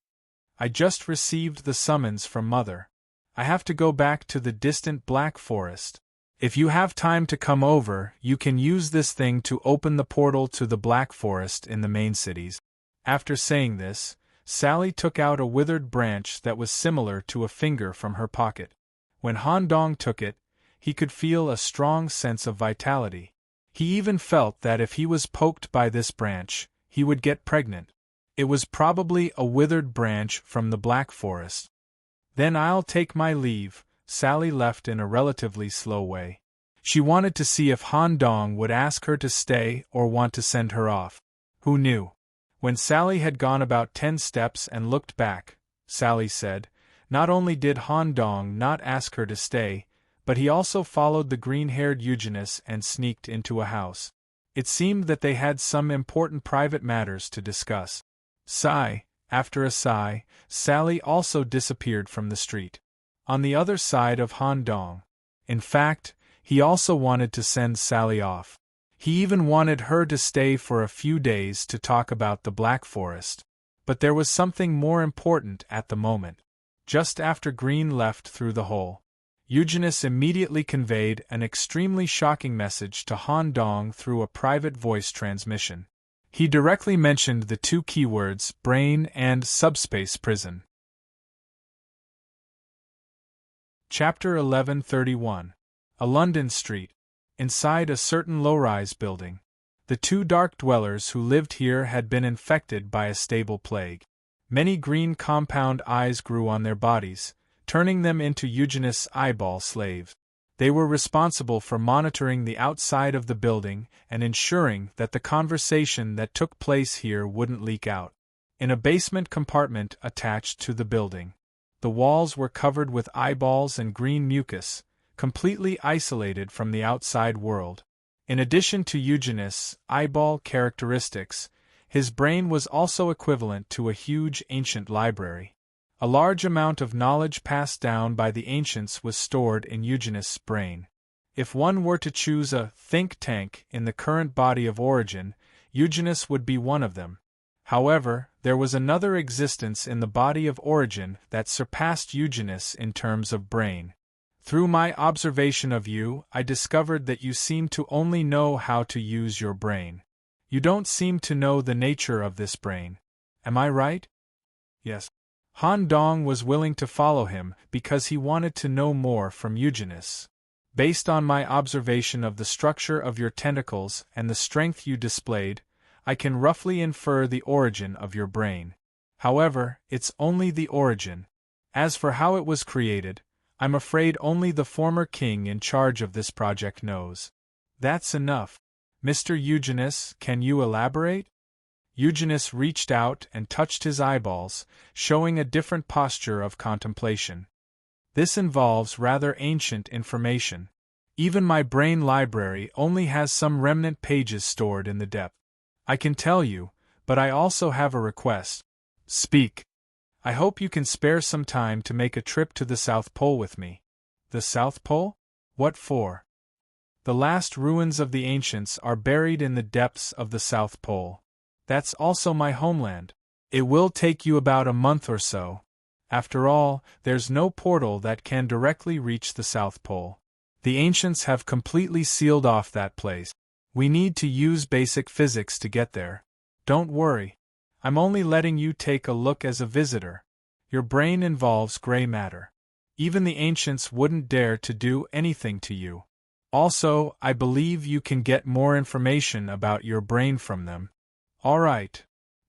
I just received the summons from Mother. I have to go back to the distant Black Forest. If you have time to come over, you can use this thing to open the portal to the Black Forest in the main cities. After saying this, Sally took out a withered branch that was similar to a finger from her pocket. When Han Dong took it, he could feel a strong sense of vitality. He even felt that if he was poked by this branch, he would get pregnant. It was probably a withered branch from the Black Forest. Then I'll take my leave. Sally left in a relatively slow way. She wanted to see if Han Dong would ask her to stay or want to send her off. Who knew? When Sally had gone about 10 steps and looked back, Sally said, not only did Han Dong not ask her to stay, but he also followed the green-haired eugenist and sneaked into a house. It seemed that they had some important private matters to discuss. Sigh. After a sigh, Sally also disappeared from the street. On the other side of Han Dong. In fact, he also wanted to send Sally off. He even wanted her to stay for a few days to talk about the Black Forest. But there was something more important at the moment. Just after Green left through the hole, Eugenist immediately conveyed an extremely shocking message to Han Dong through a private voice transmission. He directly mentioned the two keywords brain and subspace prison. Chapter 1131. A London street. Inside a certain low-rise building. The two dark dwellers who lived here had been infected by a stable plague. Many green compound eyes grew on their bodies, turning them into Eugenist's eyeball slaves. They were responsible for monitoring the outside of the building and ensuring that the conversation that took place here wouldn't leak out. In a basement compartment attached to the building, the walls were covered with eyeballs and green mucus, completely isolated from the outside world. In addition to Eugenist's eyeball characteristics, His brain was also equivalent to a huge ancient library. A large amount of knowledge passed down by the ancients was stored in Eugenus' brain. If one were to choose a think tank in the current body of origin, Eugenus would be one of them. However, there was another existence in the body of origin that surpassed Eugenus in terms of brain. Through my observation of you, I discovered that you seem to only know how to use your brain. You don't seem to know the nature of this brain. Am I right? Yes. Han Dong was willing to follow him because he wanted to know more from Eugenus. Based on my observation of the structure of your tentacles and the strength you displayed, I can roughly infer the origin of your brain. However, it's only the origin. As for how it was created, I'm afraid only the former king in charge of this project knows. That's enough. Mr. Eugenus, can you elaborate? Eugenus reached out and touched his eyeballs, showing a different posture of contemplation. This involves rather ancient information. Even my brain library only has some remnant pages stored in the depth. I can tell you, but I also have a request. Speak. I hope you can spare some time to make a trip to the South Pole with me. The South Pole? What for? The last ruins of the ancients are buried in the depths of the South Pole. That's also my homeland. It will take you about a month or so. After all, there's no portal that can directly reach the South Pole. The ancients have completely sealed off that place. We need to use basic physics to get there. Don't worry. I'm only letting you take a look as a visitor. Your brain involves gray matter. Even the ancients wouldn't dare to do anything to you. Also, I believe you can get more information about your brain from them. All right.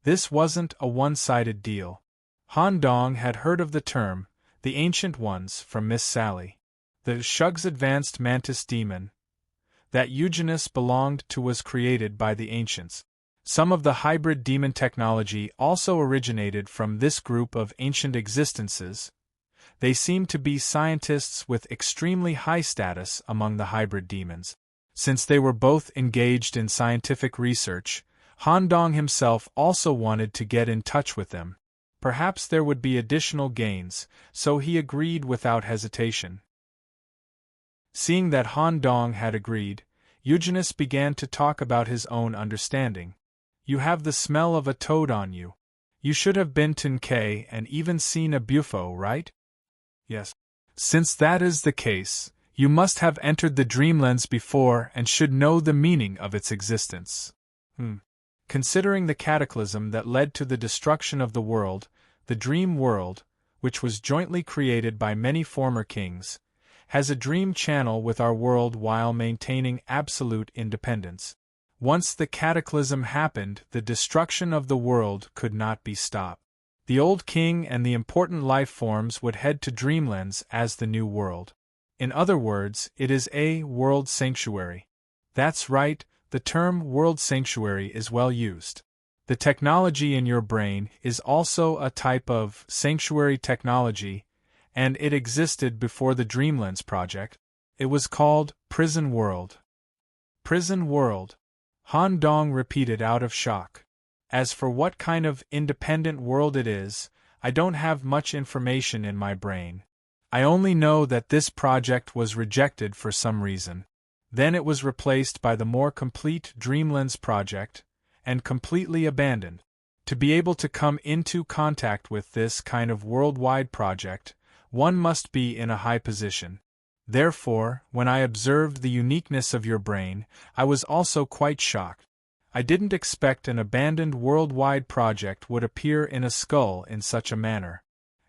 This wasn't a one-sided deal. Han Dong had heard of the term, the Ancient Ones, from Miss Sally. The Shug's advanced mantis demon that Eugenus belonged to was created by the ancients. Some of the hybrid demon technology also originated from this group of ancient existences. They seem to be scientists with extremely high status among the hybrid demons. Since they were both engaged in scientific research, Han Dong himself also wanted to get in touch with them. Perhaps there would be additional gains, so he agreed without hesitation. Seeing that Han Dong had agreed, Eugenus began to talk about his own understanding. You have the smell of a toad on you. You should have been to Nkei and even seen a bufo, right? Yes. Since that is the case, you must have entered the dreamlands before and should know the meaning of its existence. Considering the cataclysm that led to the destruction of the dream world, which was jointly created by many former kings, has a dream channel with our world while maintaining absolute independence. Once the cataclysm happened, the destruction of the world could not be stopped. The old king and the important life forms would head to Dreamlands as the new world. In other words, it is a world sanctuary. That's right, the term world sanctuary is well used. The technology in your brain is also a type of sanctuary technology, and it existed before the Dreamlands project. It was called Prison World. Prison World. Han Dong repeated out of shock. As for what kind of independent world it is, I don't have much information in my brain. I only know that this project was rejected for some reason. Then it was replaced by the more complete Dreamlands project, and completely abandoned. To be able to come into contact with this kind of worldwide project, one must be in a high position. Therefore, when I observed the uniqueness of your brain, I was also quite shocked. I didn't expect an abandoned worldwide project would appear in a skull in such a manner.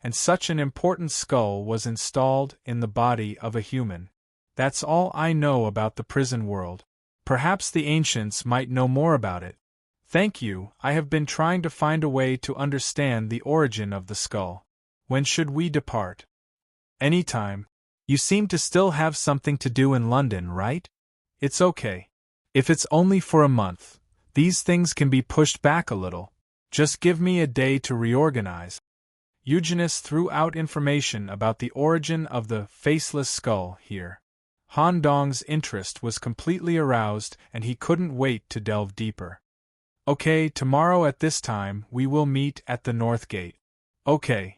And such an important skull was installed in the body of a human. That's all I know about the prison world. Perhaps the ancients might know more about it. Thank you, I have been trying to find a way to understand the origin of the skull. When should we depart? Anytime. You seem to still have something to do in London, right? It's okay. If it's only for a month, these things can be pushed back a little. Just give me a day to reorganize. Eugenus threw out information about the origin of the faceless skull here. Han Dong's interest was completely aroused and he couldn't wait to delve deeper. Okay, tomorrow at this time we will meet at the North Gate. Okay.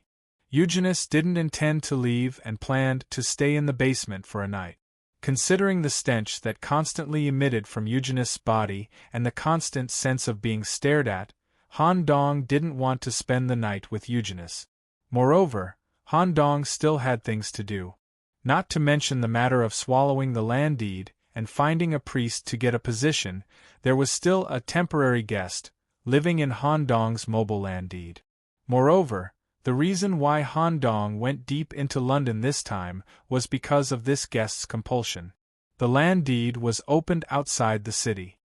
Eugenius didn't intend to leave and planned to stay in the basement for a night. Considering the stench that constantly emitted from Eugenius' body and the constant sense of being stared at, Han Dong didn't want to spend the night with Eugenius. Moreover, Han Dong still had things to do. Not to mention the matter of swallowing the land deed and finding a priest to get a position, there was still a temporary guest, living in Han Dong's mobile land deed. Moreover, the reason why Han Dong went deep into London this time was because of this guest's compulsion. The land deed was opened outside the city.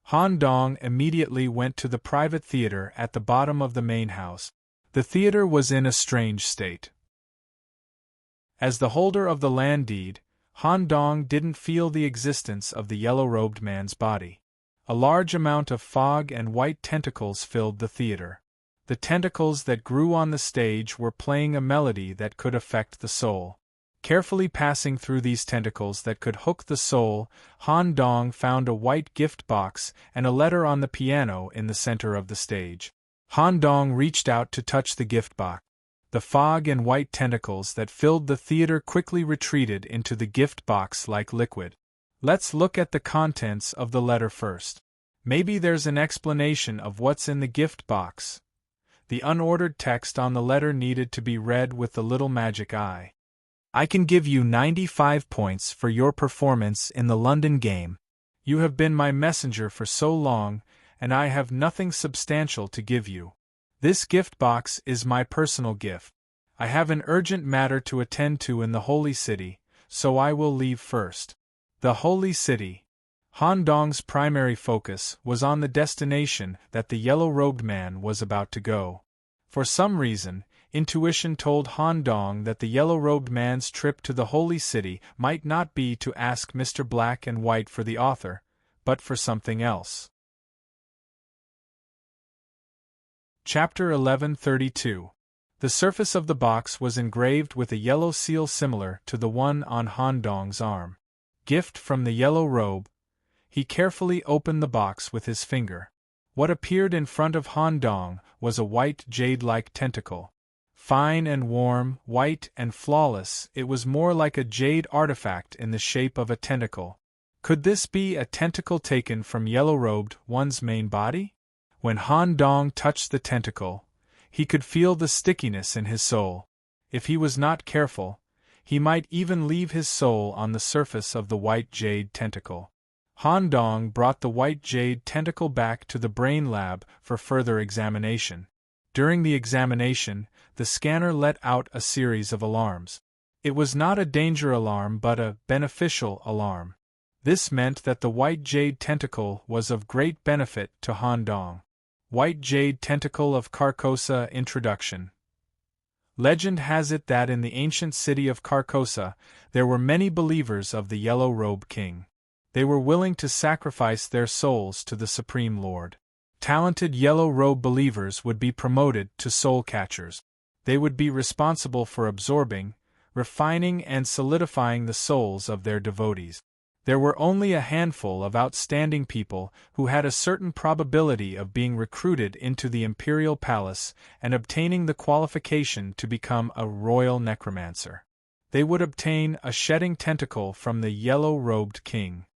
Han Dong immediately went to the private theater at the bottom of the main house. The theater was in a strange state. As the holder of the land deed, Han Dong didn't feel the existence of the yellow-robed man's body. A large amount of fog and white tentacles filled the theater. The tentacles that grew on the stage were playing a melody that could affect the soul. Carefully passing through these tentacles that could hook the soul, Han Dong found a white gift box and a letter on the piano in the center of the stage. Han Dong reached out to touch the gift box. The fog and white tentacles that filled the theater quickly retreated into the gift box like liquid. Let's look at the contents of the letter first. Maybe there's an explanation of what's in the gift box. The unordered text on the letter needed to be read with the little magic eye. I can give you 95 points for your performance in the London game. You have been my messenger for so long, and I have nothing substantial to give you. This gift box is my personal gift. I have an urgent matter to attend to in the Holy City, so I will leave first. The Holy City. Han Dong's primary focus was on the destination that the yellow-robed man was about to go. For some reason, intuition told Han Dong that the yellow-robed man's trip to the Holy City might not be to ask Mr. Black and White for the author, but for something else. Chapter 1132. The surface of the box was engraved with a yellow seal similar to the one on Han Dong's arm. Gift from the yellow robe. He carefully opened the box with his finger. What appeared in front of Han Dong was a white jade-like tentacle. Fine and warm, white and flawless, it was more like a jade artifact in the shape of a tentacle. Could this be a tentacle taken from yellow-robed one's main body? When Han Dong touched the tentacle, he could feel the stickiness in his soul. If he was not careful, he might even leave his soul on the surface of the white jade tentacle. Han Dong brought the white jade tentacle back to the brain lab for further examination. During the examination, the scanner let out a series of alarms. It was not a danger alarm but a beneficial alarm. This meant that the white jade tentacle was of great benefit to Han Dong. White Jade Tentacle of Carcosa Introduction. Legend has it that in the ancient city of Carcosa, there were many believers of the Yellow-Robe King. They were willing to sacrifice their souls to the Supreme Lord. Talented Yellow-Robe believers would be promoted to soul catchers. They would be responsible for absorbing, refining and solidifying the souls of their devotees. There were only a handful of outstanding people who had a certain probability of being recruited into the imperial palace and obtaining the qualification to become a royal necromancer. They would obtain a shedding tentacle from the yellow-robed king.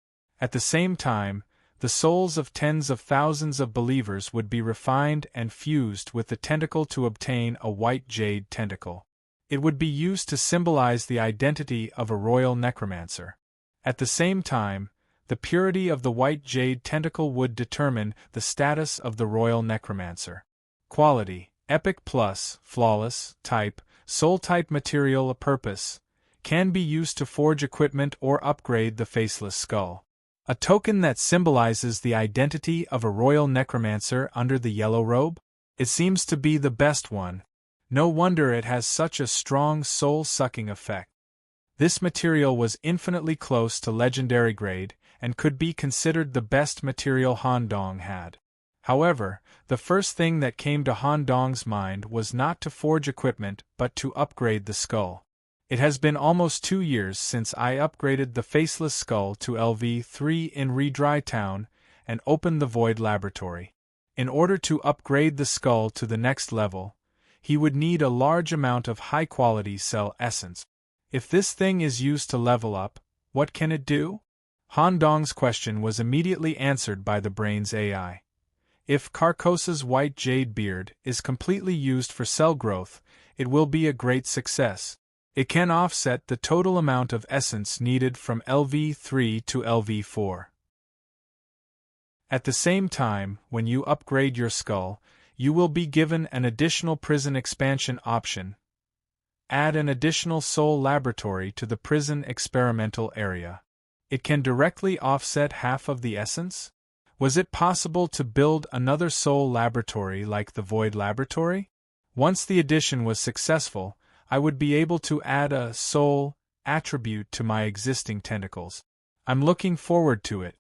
At the same time, the souls of tens of thousands of believers would be refined and fused with the tentacle to obtain a white jade tentacle. It would be used to symbolize the identity of a royal necromancer. At the same time, the purity of the white jade tentacle would determine the status of the royal necromancer. Quality: Epic Plus, Flawless, Type, Soul Type Material. A purpose: can be used to forge equipment or upgrade the faceless skull. A token that symbolizes the identity of a royal necromancer under the yellow robe? It seems to be the best one. No wonder it has such a strong soul-sucking effect. This material was infinitely close to legendary grade, and could be considered the best material Han Dong had. However, the first thing that came to Han Dong's mind was not to forge equipment but to upgrade the skull. It has been almost 2 years since I upgraded the faceless skull to LV3 in Redry Town and opened the Void Laboratory. In order to upgrade the skull to the next level, he would need a large amount of high-quality cell essence. If this thing is used to level up, what can it do? Han Dong's question was immediately answered by the brain's AI. If Carcosa's white jade beard is completely used for cell growth, it will be a great success. It can offset the total amount of essence needed from LV3 to LV4. At the same time, when you upgrade your skull, you will be given an additional prison expansion option. Add an additional soul laboratory to the prison experimental area. It can directly offset half of the essence? Was it possible to build another soul laboratory like the Void Laboratory? Once the addition was successful, I would be able to add a soul attribute to my existing tentacles. I'm looking forward to it.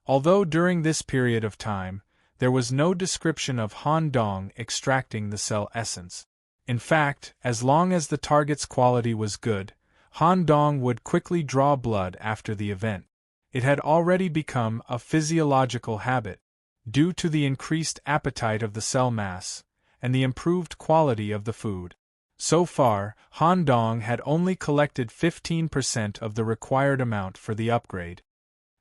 Although during this period of time, there was no description of Han Dong extracting the cell essence. In fact, as long as the target's quality was good, Han Dong would quickly draw blood after the event. It had already become a physiological habit, due to the increased appetite of the cell mass, and the improved quality of the food. So far, Han Dong had only collected 15% of the required amount for the upgrade.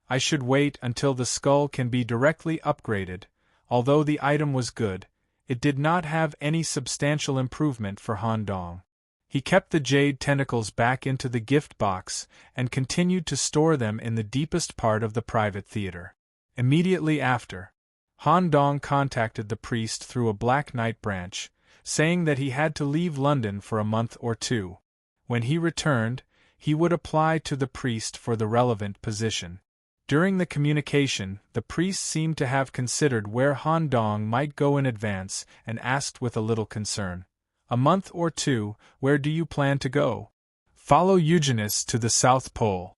I should wait until the skull can be directly upgraded. Although the item was good, it did not have any substantial improvement for Han Dong. He kept the jade tentacles back into the gift box and continued to store them in the deepest part of the private theater. Immediately after, Han Dong contacted the priest through a Black Knight branch, saying that he had to leave London for a month or two. When he returned, he would apply to the priest for the relevant position. During the communication, the priest seemed to have considered where Han Dong might go in advance and asked with a little concern, "A month or two, where do you plan to go?" "Follow Eugenus to the South Pole."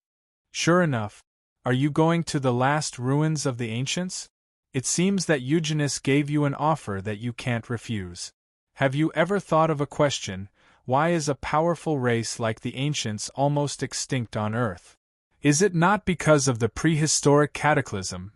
"Sure enough. Are you going to the last ruins of the ancients? It seems that Eugenus gave you an offer that you can't refuse. Have you ever thought of a question, why is a powerful race like the ancients almost extinct on Earth? Is it not because of the prehistoric cataclysm?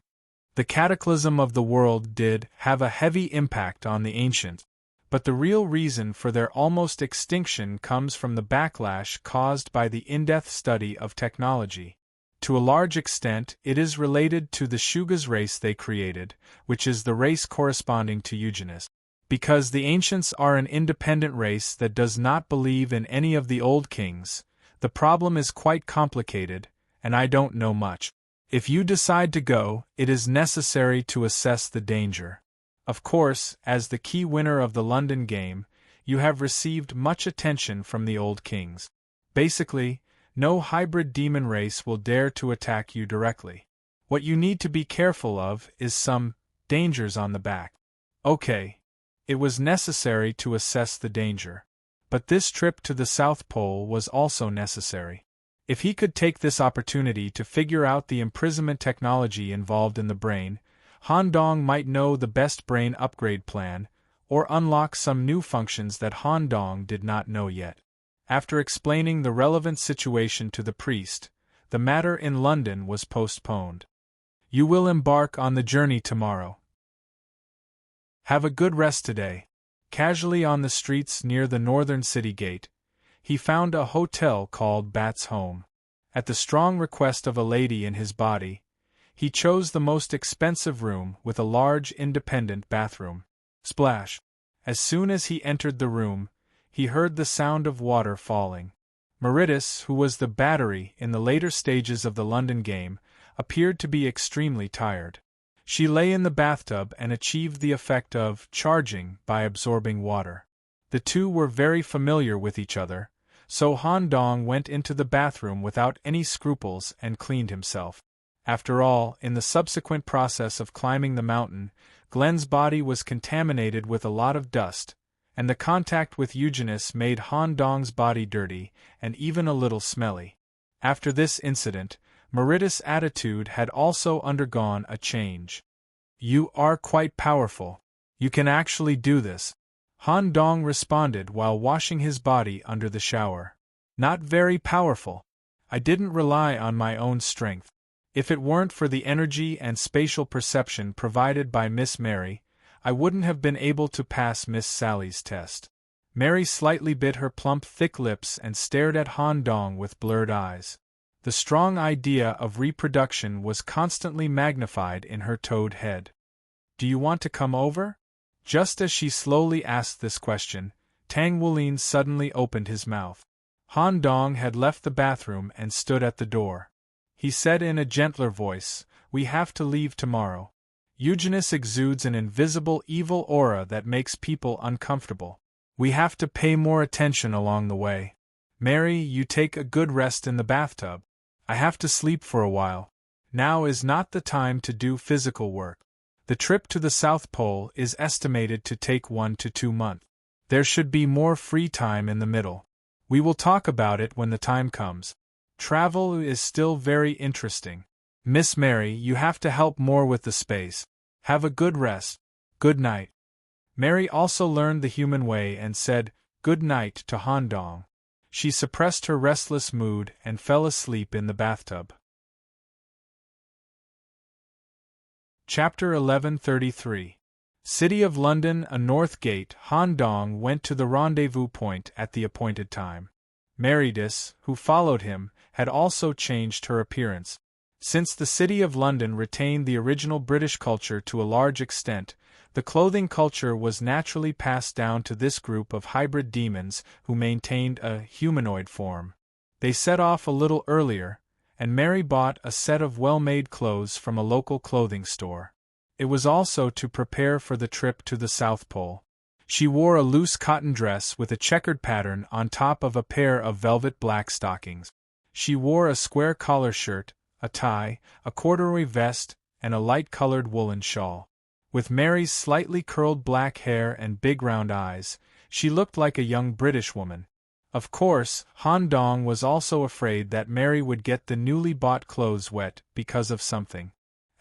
The cataclysm of the world did have a heavy impact on the ancients, but the real reason for their almost extinction comes from the backlash caused by the in-depth study of technology. To a large extent, it is related to the Shuga's race they created, which is the race corresponding to Eugenus. Because the ancients are an independent race that does not believe in any of the old kings, the problem is quite complicated, and I don't know much. If you decide to go, it is necessary to assess the danger. Of course, as the key winner of the London game, you have received much attention from the old kings. Basically, no hybrid demon race will dare to attack you directly. What you need to be careful of is some dangers on the back. Okay. It was necessary to assess the danger. But this trip to the South Pole was also necessary. If he could take this opportunity to figure out the imprisonment technology involved in the brain, Han Dong might know the best brain upgrade plan, or unlock some new functions that Han Dong did not know yet. After explaining the relevant situation to the priest, the matter in London was postponed. You will embark on the journey tomorrow. Have a good rest today. Casually on the streets near the northern city gate, he found a hotel called Bat's Home. At the strong request of a lady in his body, he chose the most expensive room with a large independent bathroom. Splash! As soon as he entered the room, he heard the sound of water falling. Meritus, who was the battery in the later stages of the London game, appeared to be extremely tired. She lay in the bathtub and achieved the effect of charging by absorbing water. The two were very familiar with each other, so Han Dong went into the bathroom without any scruples and cleaned himself. After all, in the subsequent process of climbing the mountain, Glenn's body was contaminated with a lot of dust, and the contact with Eugenus made Han Dong's body dirty and even a little smelly. After this incident, Meritus' attitude had also undergone a change. "You are quite powerful. You can actually do this," Han Dong responded while washing his body under the shower. "Not very powerful. I didn't rely on my own strength. If it weren't for the energy and spatial perception provided by Miss Mary, I wouldn't have been able to pass Miss Sally's test. Mary slightly bit her plump, thick lips and stared at Han Dong with blurred eyes. The strong idea of reproduction was constantly magnified in her toad head. Do you want to come over? Just as she slowly asked this question, Tang Wulin suddenly opened his mouth. Han Dong had left the bathroom and stood at the door. He said in a gentler voice, "We have to leave tomorrow. Eugenics exudes an invisible evil aura that makes people uncomfortable. We have to pay more attention along the way. Mary, you take a good rest in the bathtub. I have to sleep for a while. Now is not the time to do physical work. The trip to the South Pole is estimated to take 1 to 2 months. There should be more free time in the middle. We will talk about it when the time comes. Travel is still very interesting. Miss Mary, you have to help more with the space. Have a good rest. Good night." Mary also learned the human way and said, "Good night" to Han Dong. She suppressed her restless mood and fell asleep in the bathtub. Chapter 1133. City of London, a north gate. Han Dong went to the rendezvous point at the appointed time. Meridis, who followed him, had also changed her appearance. Since the City of London retained the original British culture to a large extent, the clothing culture was naturally passed down to this group of hybrid demons who maintained a humanoid form. They set off a little earlier, and Mary bought a set of well-made clothes from a local clothing store. It was also to prepare for the trip to the South Pole. She wore a loose cotton dress with a checkered pattern on top of a pair of velvet black stockings. She wore a square collar shirt, a tie, a corduroy vest, and a light-colored woolen shawl. With Mary's slightly curled black hair and big round eyes, she looked like a young British woman. Of course, Han Dong was also afraid that Mary would get the newly bought clothes wet because of something.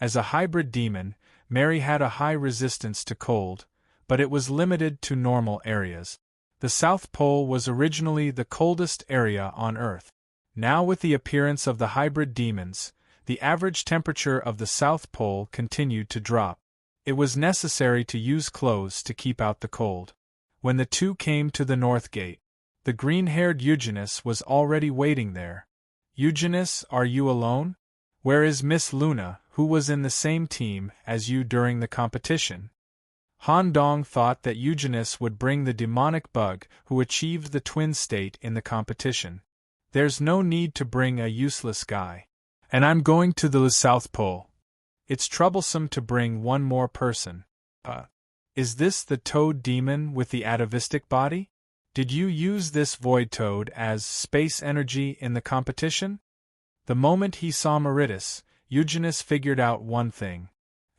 As a hybrid demon, Mary had a high resistance to cold, but it was limited to normal areas. The South Pole was originally the coldest area on Earth. Now, with the appearance of the hybrid demons, the average temperature of the South Pole continued to drop. It was necessary to use clothes to keep out the cold. When the two came to the North Gate, the green-haired Eugenics was already waiting there. "Eugenics, are you alone? Where is Miss Luna, who was in the same team as you during the competition?" Han Dong thought that Eugenics would bring the demonic bug who achieved the twin state in the competition. "There's no need to bring a useless guy. And I'm going to the South Pole. It's troublesome to bring one more person." Is this the toad demon with the atavistic body? Did you use this void toad as space energy in the competition? The moment he saw Meridis, Eugenics figured out one thing.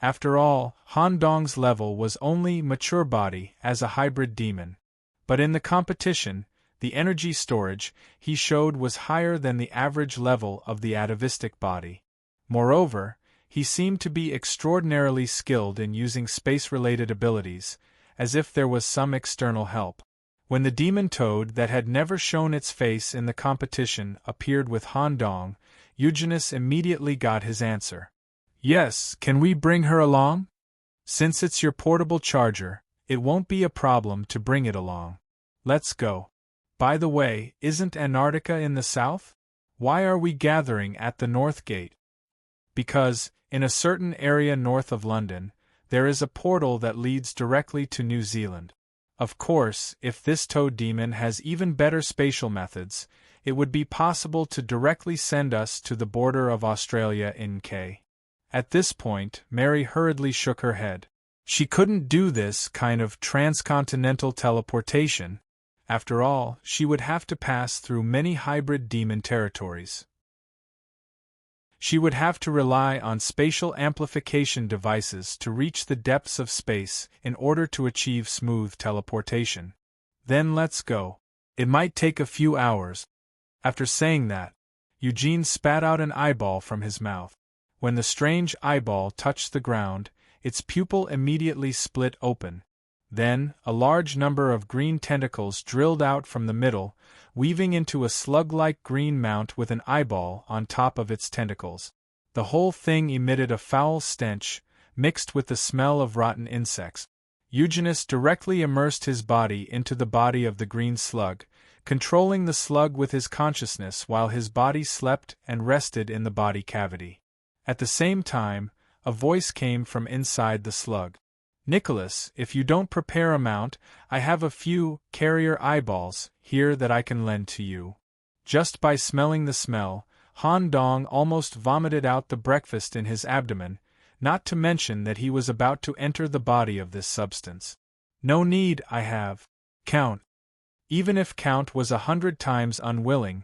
After all, Han Dong's level was only mature body as a hybrid demon. But in the competition, the energy storage he showed was higher than the average level of the atavistic body. Moreover, he seemed to be extraordinarily skilled in using space-related abilities, as if there was some external help. When the demon toad that had never shown its face in the competition appeared with Han Dong, Eugenics immediately got his answer. "Yes, can we bring her along? Since it's your portable charger, it won't be a problem to bring it along. Let's go. By the way, isn't Antarctica in the south? Why are we gathering at the North Gate?" "Because, in a certain area north of London, there is a portal that leads directly to New Zealand. Of course, if this toad demon has even better spatial methods, it would be possible to directly send us to the border of Australia in K." At this point, Mary hurriedly shook her head. She couldn't do this kind of transcontinental teleportation. After all, she would have to pass through many hybrid demon territories. She would have to rely on spatial amplification devices to reach the depths of space in order to achieve smooth teleportation. Then let's go. It might take a few hours. After saying that, Eugene spat out an eyeball from his mouth. When the strange eyeball touched the ground, its pupil immediately split open. Then, a large number of green tentacles drilled out from the middle, weaving into a slug-like green mount with an eyeball on top of its tentacles. The whole thing emitted a foul stench, mixed with the smell of rotten insects. Eugenus directly immersed his body into the body of the green slug, controlling the slug with his consciousness while his body slept and rested in the body cavity. At the same time, a voice came from inside the slug. "Nicholas, if you don't prepare a mount, I have a few carrier eyeballs here that I can lend to you." Just by smelling the smell, Han Dong almost vomited out the breakfast in his abdomen, not to mention that he was about to enter the body of this substance. "No need, I have. Count." Even if Count was 100 times unwilling,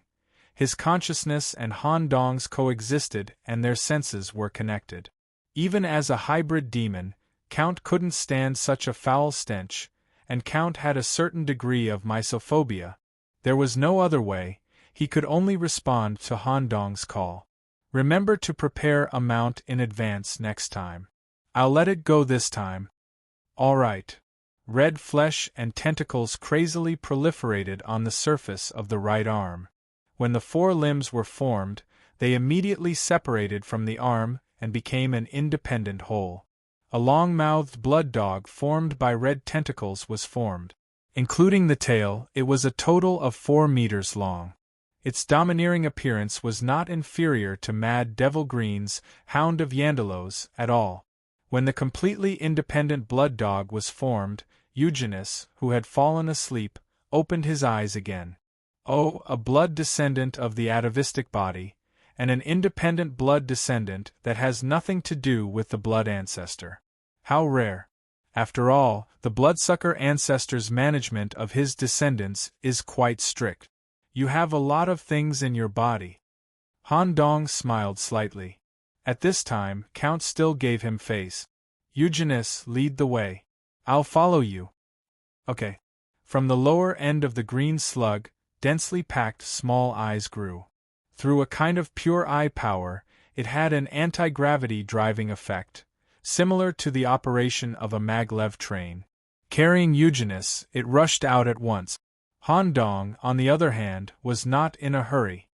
his consciousness and Han Dong's coexisted and their senses were connected. Even as a hybrid demon, Count couldn't stand such a foul stench, and Count had a certain degree of mysophobia. There was no other way, he could only respond to Han Dong's call. "Remember to prepare a mount in advance next time. I'll let it go this time." "All right." Red flesh and tentacles crazily proliferated on the surface of the right arm. When the 4 limbs were formed, they immediately separated from the arm and became an independent whole. A long-mouthed blood dog formed by red tentacles was formed. Including the tail, it was a total of 4 meters long. Its domineering appearance was not inferior to Mad Devil Green's Hound of Yandelos at all. When the completely independent blood dog was formed, Eugenus, who had fallen asleep, opened his eyes again. Oh, a blood descendant of the atavistic body, and an independent blood descendant that has nothing to do with the blood ancestor. How rare. After all, the bloodsucker ancestor's management of his descendants is quite strict. "You have a lot of things in your body." Han Dong smiled slightly. At this time, Count still gave him face. "Eugenus, lead the way. I'll follow you." "Okay." From the lower end of the green slug, densely packed small eyes grew. Through a kind of pure eye power, it had an anti-gravity driving effect, similar to the operation of a maglev train. Carrying Eugenus, it rushed out at once. Han Dong, on the other hand, was not in a hurry.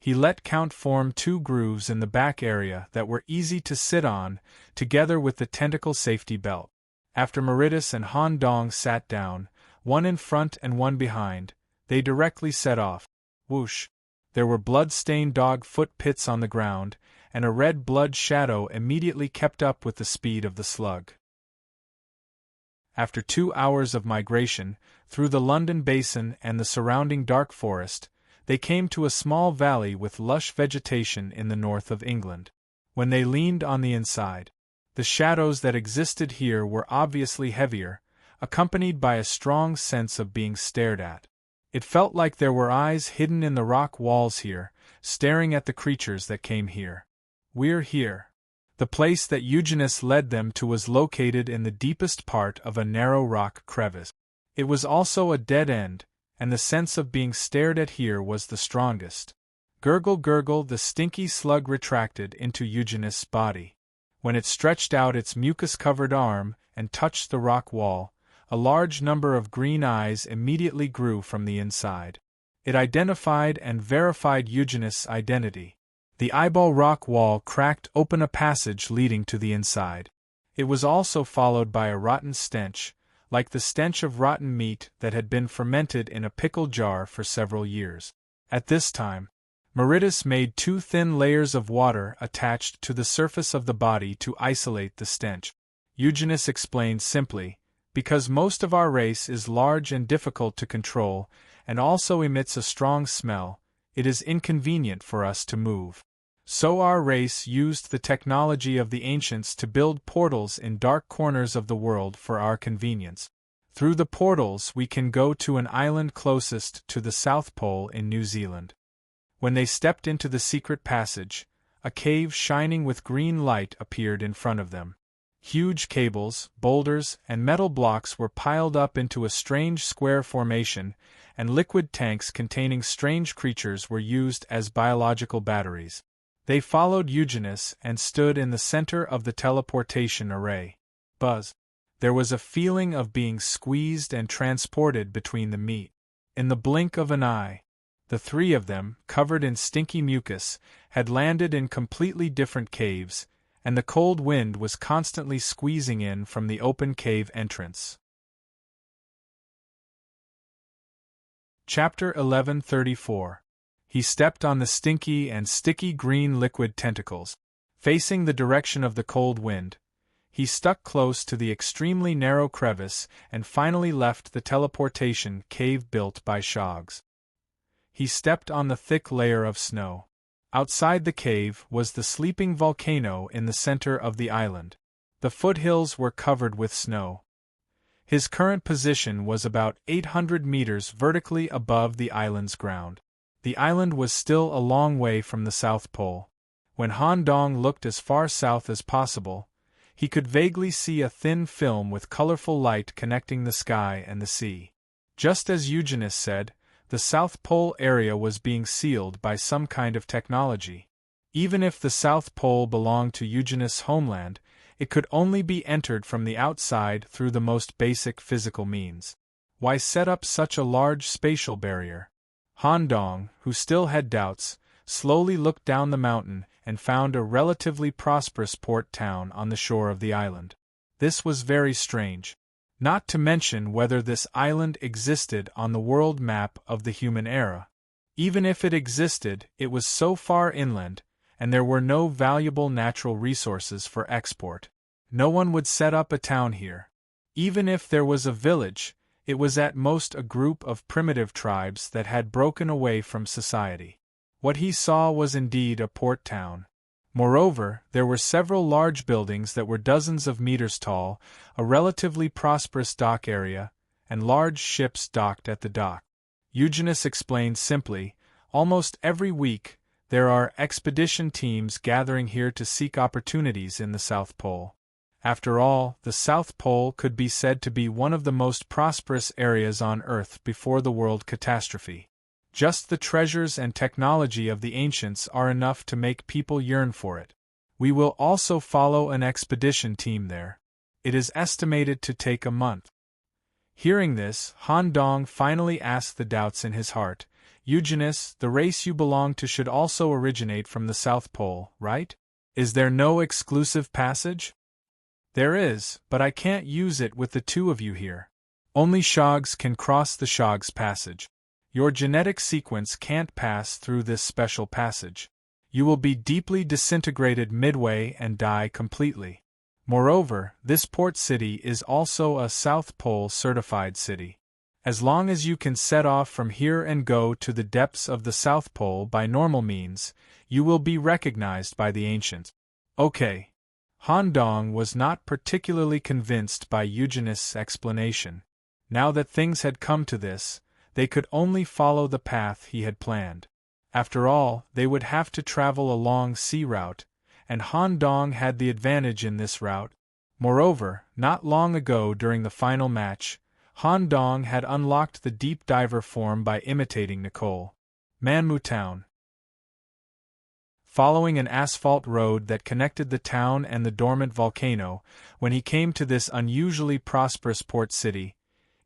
He let Count form 2 grooves in the back area that were easy to sit on, together with the tentacle safety belt. After Meritus and Han Dong sat down, one in front and one behind, they directly set off. Whoosh! There were blood-stained dog foot pits on the ground, and a red blood shadow immediately kept up with the speed of the slug. After 2 hours of migration, through the London Basin and the surrounding dark forest, they came to a small valley with lush vegetation in the north of England. When they leaned on the inside, the shadows that existed here were obviously heavier, accompanied by a strong sense of being stared at. It felt like there were eyes hidden in the rock walls here, staring at the creatures that came here. "We're here." The place that Eugenus led them to was located in the deepest part of a narrow rock crevice. It was also a dead end, and the sense of being stared at here was the strongest. Gurgle gurgle, the stinky slug retracted into Eugenus' body. When it stretched out its mucus-covered arm and touched the rock wall, a large number of green eyes immediately grew from the inside. It identified and verified Eugenus' identity. The eyeball rock wall cracked open a passage leading to the inside. It was also followed by a rotten stench, like the stench of rotten meat that had been fermented in a pickle jar for several years. At this time, Meritus made 2 thin layers of water attached to the surface of the body to isolate the stench. Eugenus explained simply, "Because most of our race is large and difficult to control, and also emits a strong smell, it is inconvenient for us to move. So our race used the technology of the ancients to build portals in dark corners of the world for our convenience. Through the portals we can go to an island closest to the South Pole in New Zealand." When they stepped into the secret passage, a cave shining with green light appeared in front of them. Huge cables, boulders, and metal blocks were piled up into a strange square formation, and liquid tanks containing strange creatures were used as biological batteries. They followed Eugenus and stood in the center of the teleportation array. Buzz. There was a feeling of being squeezed and transported between the meat. In the blink of an eye, the 3 of them, covered in stinky mucus, had landed in completely different caves, and the cold wind was constantly squeezing in from the open cave entrance. Chapter 1134. He stepped on the stinky and sticky green liquid tentacles. Facing the direction of the cold wind, he stuck close to the extremely narrow crevice and finally left the teleportation cave built by Shogs. He stepped on the thick layer of snow. Outside the cave was the sleeping volcano in the center of the island. The foothills were covered with snow. His current position was about 800 meters vertically above the island's ground. The island was still a long way from the South Pole. When Han Dong looked as far south as possible, he could vaguely see a thin film with colorful light connecting the sky and the sea. Just as Eugenius said, the South Pole area was being sealed by some kind of technology. Even if the South Pole belonged to Eugenius' homeland, it could only be entered from the outside through the most basic physical means. Why set up such a large spatial barrier? Han Dong, who still had doubts, slowly looked down the mountain and found a relatively prosperous port town on the shore of the island. This was very strange. Not to mention whether this island existed on the world map of the human era. Even if it existed, it was so far inland, and there were no valuable natural resources for export. No one would set up a town here. Even if there was a village, it was at most a group of primitive tribes that had broken away from society. What he saw was indeed a port town. Moreover, there were several large buildings that were dozens of meters tall, a relatively prosperous dock area, and large ships docked at the dock. Eugenius explained simply, almost every week, there are expedition teams gathering here to seek opportunities in the South Pole. After all, the South Pole could be said to be one of the most prosperous areas on Earth before the world catastrophe. Just the treasures and technology of the ancients are enough to make people yearn for it. We will also follow an expedition team there. It is estimated to take a month. Hearing this, Han Dong finally asked the doubts in his heart. Eugenius, the race you belong to should also originate from the South Pole, right? Is there no exclusive passage? There is, but I can't use it with the two of you here. Only Shogs can cross the Shogs passage. Your genetic sequence can't pass through this special passage. You will be deeply disintegrated midway and die completely. Moreover, this port city is also a South Pole certified city. As long as you can set off from here and go to the depths of the South Pole by normal means, you will be recognized by the ancients. Okay. Han Dong was not particularly convinced by Eugenius' explanation. Now that things had come to this, they could only follow the path he had planned. After all, they would have to travel a long sea route, and Han Dong had the advantage in this route. Moreover, not long ago during the final match, Han Dong had unlocked the deep diver form by imitating Nicole. Manmu Town. Following an asphalt road that connected the town and the dormant volcano, when he came to this unusually prosperous port city,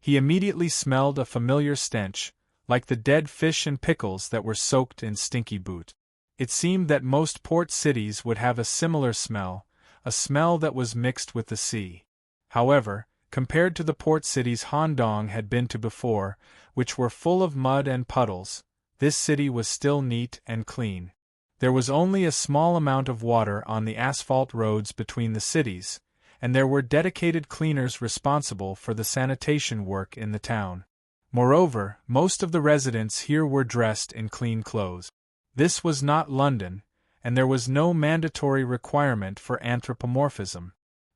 he immediately smelled a familiar stench, like the dead fish and pickles that were soaked in stinky boot. It seemed that most port cities would have a similar smell, a smell that was mixed with the sea. However, compared to the port cities Han Dong had been to before, which were full of mud and puddles, this city was still neat and clean. There was only a small amount of water on the asphalt roads between the cities, and there were dedicated cleaners responsible for the sanitation work in the town. Moreover, most of the residents here were dressed in clean clothes. This was not London, and there was no mandatory requirement for anthropomorphism.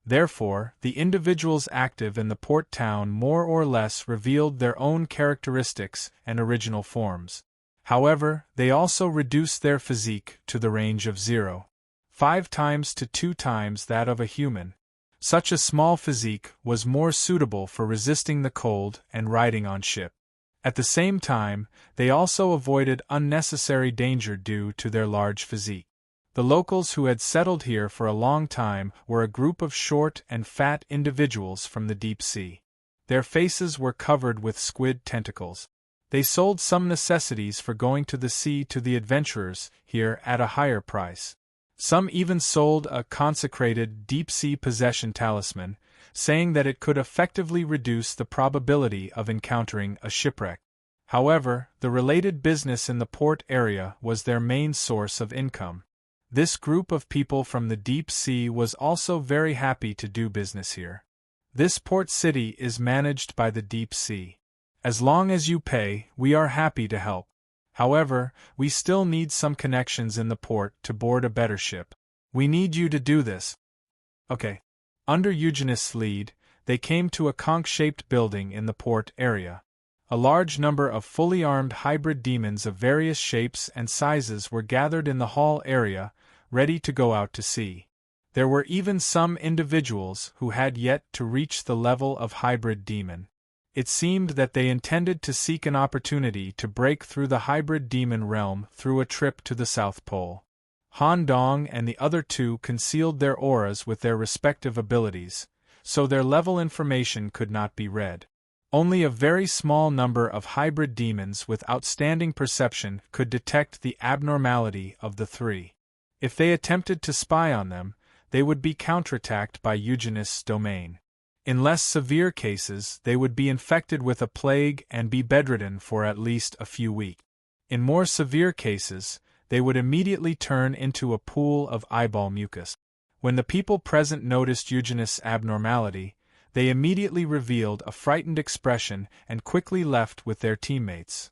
Therefore, the individuals active in the port town more or less revealed their own characteristics and original forms. However, they also reduced their physique to the range of 0.5 times to 2 times that of a human. Such a small physique was more suitable for resisting the cold and riding on ship. At the same time, they also avoided unnecessary danger due to their large physique. The locals who had settled here for a long time were a group of short and fat individuals from the deep sea. Their faces were covered with squid tentacles. They sold some necessities for going to the sea to the adventurers here at a higher price. Some even sold a consecrated deep-sea possession talisman, saying that it could effectively reduce the probability of encountering a shipwreck. However, the related business in the port area was their main source of income. This group of people from the deep sea was also very happy to do business here. This port city is managed by the deep sea. As long as you pay, we are happy to help. However, we still need some connections in the port to board a better ship. We need you to do this. Okay. Under Eugenist's lead, they came to a conch-shaped building in the port area. A large number of fully armed hybrid demons of various shapes and sizes were gathered in the hall area, ready to go out to sea. There were even some individuals who had yet to reach the level of hybrid demon. It seemed that they intended to seek an opportunity to break through the hybrid demon realm through a trip to the South Pole. Han Dong and the other two concealed their auras with their respective abilities, so their level information could not be read. Only a very small number of hybrid demons with outstanding perception could detect the abnormality of the three. If they attempted to spy on them, they would be counterattacked by Eugenist's domain. In less severe cases, they would be infected with a plague and be bedridden for at least a few weeks. In more severe cases, they would immediately turn into a pool of eyeball mucus. When the people present noticed Eugenist's abnormality, they immediately revealed a frightened expression and quickly left with their teammates.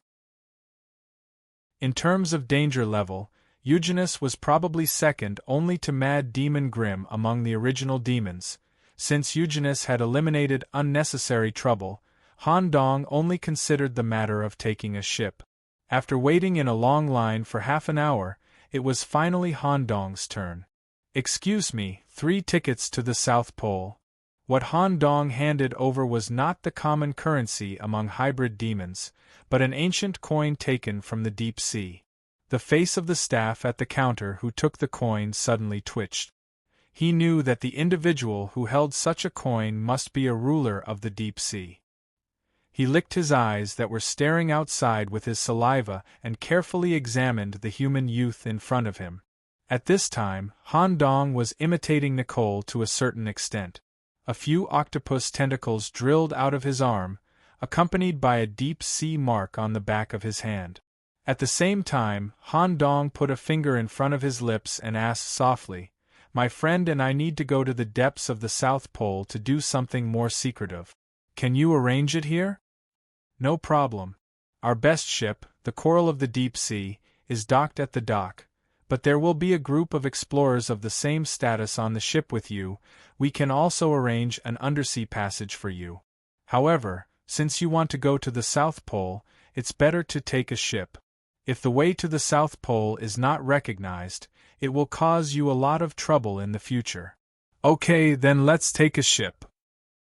In terms of danger level, Eugenist was probably second only to Mad Demon Grimm among the original demons. Since Eugenist had eliminated unnecessary trouble, Han Dong only considered the matter of taking a ship. After waiting in a long line for half an hour, it was finally Han Dong's turn. "Excuse me, 3 tickets to the South Pole." What Han Dong handed over was not the common currency among hybrid demons, but an ancient coin taken from the deep sea. The face of the staff at the counter who took the coin suddenly twitched. He knew that the individual who held such a coin must be a ruler of the deep sea. He licked his eyes that were staring outside with his saliva and carefully examined the human youth in front of him. At this time, Han Dong was imitating Nicole to a certain extent. A few octopus tentacles drilled out of his arm, accompanied by a deep-sea mark on the back of his hand. At the same time, Han Dong put a finger in front of his lips and asked softly, "My friend and I need to go to the depths of the South Pole to do something more secretive. Can you arrange it here?" "No problem. Our best ship, the Coral of the Deep Sea, is docked at the dock, but there will be a group of explorers of the same status on the ship with you. We can also arrange an undersea passage for you. However, since you want to go to the South Pole, it's better to take a ship. If the way to the South Pole is not recognized, it will cause you a lot of trouble in the future." "Okay, then let's take a ship.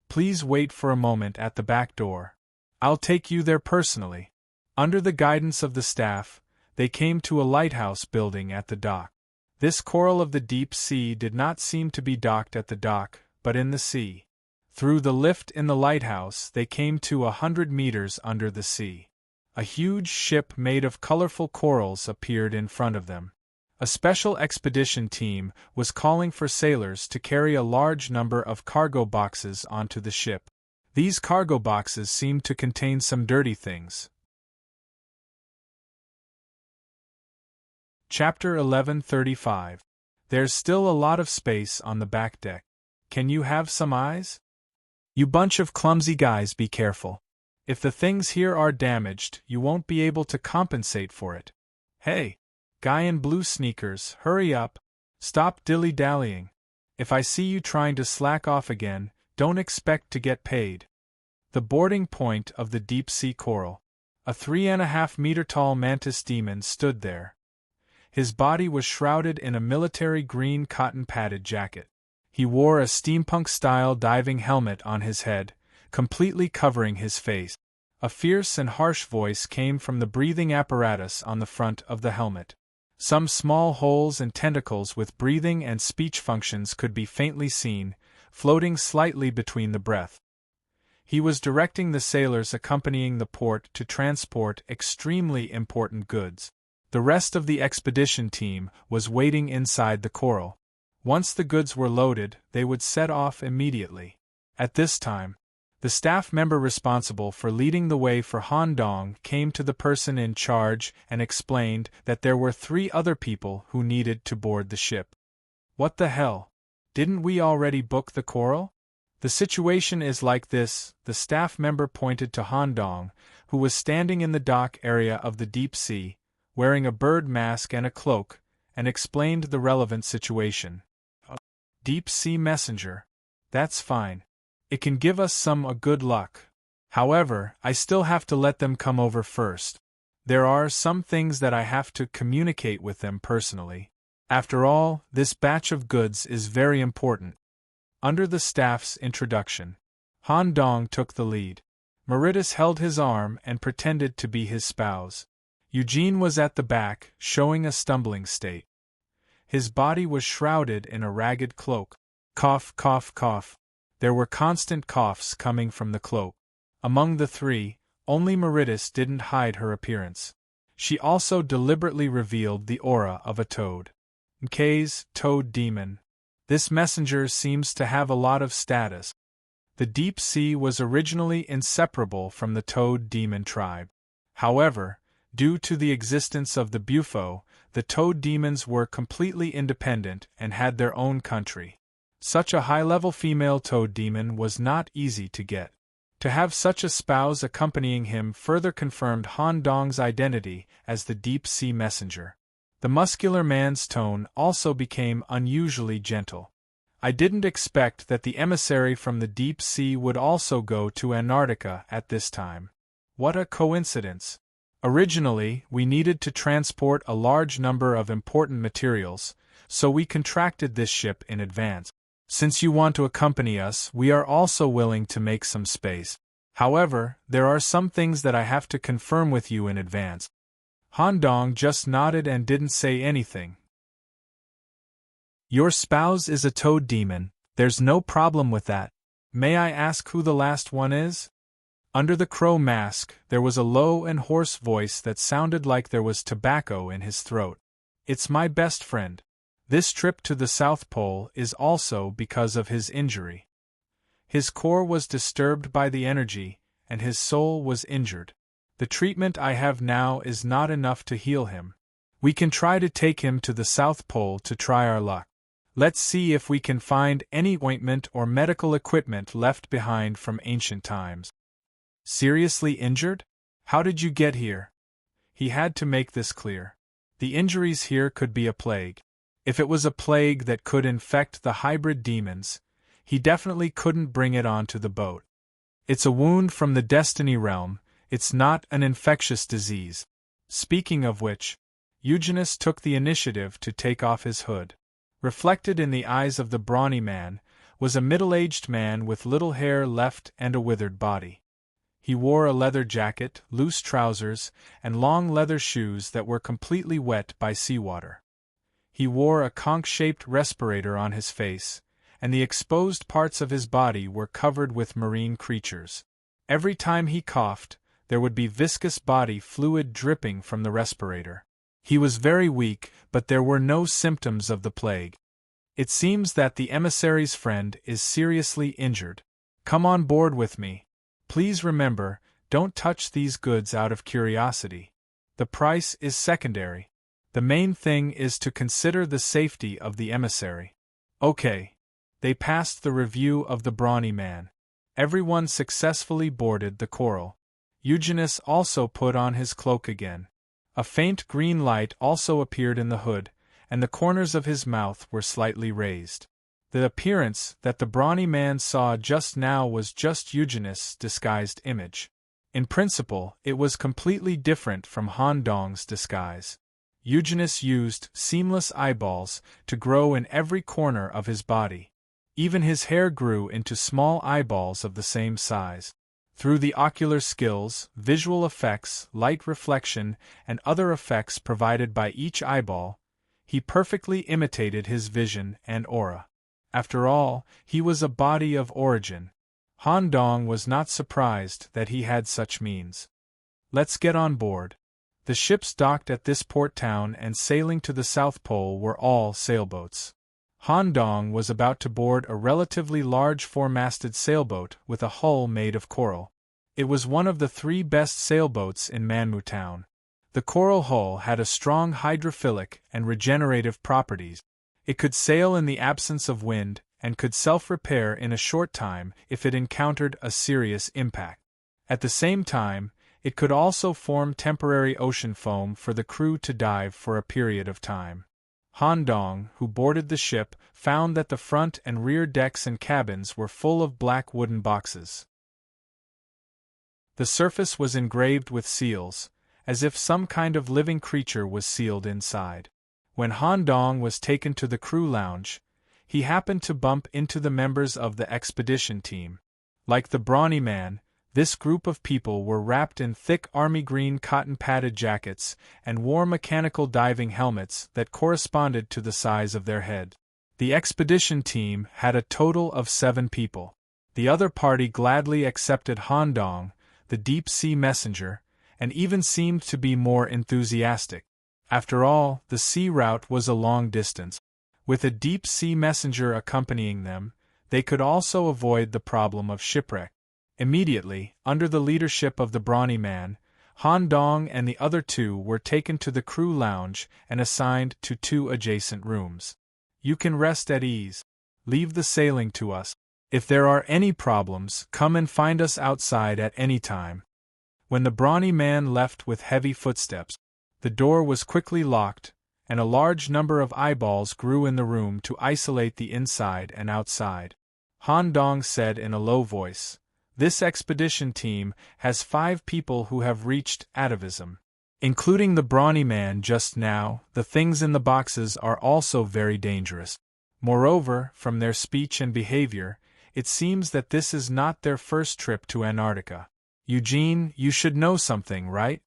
Please wait for a moment at the back door. I'll take you there personally." Under the guidance of the staff, they came to a lighthouse building at the dock. This coral of the deep sea did not seem to be docked at the dock, but in the sea. Through the lift in the lighthouse they came to 100 meters under the sea. A huge ship made of colorful corals appeared in front of them. A special expedition team was calling for sailors to carry a large number of cargo boxes onto the ship. These cargo boxes seemed to contain some dirty things. Chapter 1135. There's still a lot of space on the back deck. Can you have some eyes? You bunch of clumsy guys, be careful. If the things here are damaged, you won't be able to compensate for it. Hey! Guy in blue sneakers, hurry up. Stop dilly-dallying. If I see you trying to slack off again, don't expect to get paid. The boarding point of the deep-sea coral. A 3.5-meter-tall mantis demon stood there. His body was shrouded in a military green cotton-padded jacket. He wore a steampunk-style diving helmet on his head, completely covering his face. A fierce and harsh voice came from the breathing apparatus on the front of the helmet. Some small holes and tentacles with breathing and speech functions could be faintly seen, floating slightly between the breath. He was directing the sailors accompanying the port to transport extremely important goods. The rest of the expedition team was waiting inside the coral. Once the goods were loaded, they would set off immediately. At this time, the staff member responsible for leading the way for Han Dong came to the person in charge and explained that there were 3 other people who needed to board the ship. What the hell? Didn't we already book the coral? The situation is like this, the staff member pointed to Han Dong, who was standing in the dock area of the deep sea, wearing a bird mask and a cloak, and explained the relevant situation. A deep sea messenger. That's fine. It can give us some good luck. However, I still have to let them come over first. There are some things that I have to communicate with them personally. After all, this batch of goods is very important. Under the staff's introduction, Han Dong took the lead. Meritus held his arm and pretended to be his spouse. Eugene was at the back, showing a stumbling state. His body was shrouded in a ragged cloak. Cough, cough, cough. There were constant coughs coming from the cloak. Among the 3, only Meritus didn't hide her appearance. She also deliberately revealed the aura of a toad. Nk's toad demon. This messenger seems to have a lot of status. The deep sea was originally inseparable from the toad demon tribe. However, due to the existence of the Bufo, the toad demons were completely independent and had their own country. Such a high-level female toad demon was not easy to get. To have such a spouse accompanying him further confirmed Han Dong's identity as the deep sea messenger. The muscular man's tone also became unusually gentle. I didn't expect that the emissary from the deep sea would also go to Antarctica at this time. What a coincidence! Originally, we needed to transport a large number of important materials, so we contracted this ship in advance. Since you want to accompany us, we are also willing to make some space. However, there are some things that I have to confirm with you in advance. Han Dong just nodded and didn't say anything. Your spouse is a toad demon, there's no problem with that. May I ask who the last one is? Under the crow mask, there was a low and hoarse voice that sounded like there was tobacco in his throat. It's my best friend. This trip to the South Pole is also because of his injury. His core was disturbed by the energy, and his soul was injured. The treatment I have now is not enough to heal him. We can try to take him to the South Pole to try our luck. Let's see if we can find any ointment or medical equipment left behind from ancient times. Seriously injured? How did you get here? He had to make this clear. The injuries here could be a plague. If it was a plague that could infect the hybrid demons, he definitely couldn't bring it onto the boat. It's a wound from the Destiny realm, it's not an infectious disease. Speaking of which, Eugenius took the initiative to take off his hood. Reflected in the eyes of the brawny man was a middle-aged man with little hair left and a withered body. He wore a leather jacket, loose trousers, and long leather shoes that were completely wet by seawater. He wore a conch-shaped respirator on his face, and the exposed parts of his body were covered with marine creatures. Every time he coughed, there would be viscous body fluid dripping from the respirator. He was very weak, but there were no symptoms of the plague. It seems that the emissary's friend is seriously injured. Come on board with me. Please remember, don't touch these goods out of curiosity. The price is secondary. The main thing is to consider the safety of the emissary. Okay. They passed the review of the brawny man. Everyone successfully boarded the coral. Eugenius also put on his cloak again. A faint green light also appeared in the hood, and the corners of his mouth were slightly raised. The appearance that the brawny man saw just now was just Eugenius' disguised image. In principle, it was completely different from Han Dong's disguise. Eugenius used seamless eyeballs to grow in every corner of his body. Even his hair grew into small eyeballs of the same size. Through the ocular skills, visual effects, light reflection, and other effects provided by each eyeball, he perfectly imitated his vision and aura. After all, he was a body of origin. Han Dong was not surprised that he had such means. Let's get on board. The ships docked at this port town and sailing to the South Pole were all sailboats. Han Dong was about to board a relatively large four-masted sailboat with a hull made of coral. It was one of the 3 best sailboats in Manmu Town. The coral hull had a strong hydrophilic and regenerative properties. It could sail in the absence of wind and could self-repair in a short time if it encountered a serious impact. At the same time, it could also form temporary ocean foam for the crew to dive for a period of time. Han Dong, who boarded the ship, found that the front and rear decks and cabins were full of black wooden boxes. The surface was engraved with seals, as if some kind of living creature was sealed inside. When Han Dong was taken to the crew lounge, he happened to bump into the members of the expedition team. Like the brawny man, this group of people were wrapped in thick army green cotton-padded jackets and wore mechanical diving helmets that corresponded to the size of their head. The expedition team had a total of 7 people. The other party gladly accepted Han Dong, the deep-sea messenger, and even seemed to be more enthusiastic. After all, the sea route was a long distance. With a deep-sea messenger accompanying them, they could also avoid the problem of shipwreck. Immediately, under the leadership of the brawny man, Han Dong and the other 2 were taken to the crew lounge and assigned to 2 adjacent rooms. You can rest at ease. Leave the sailing to us. If there are any problems, come and find us outside at any time. When the brawny man left with heavy footsteps, the door was quickly locked, and a large number of eyeballs grew in the room to isolate the inside and outside. Han Dong said in a low voice, "This expedition team has 5 people who have reached atavism. Including the brawny man just now, the things in the boxes are also very dangerous. Moreover, from their speech and behavior, it seems that this is not their first trip to Antarctica. Eugene, you should know something, right?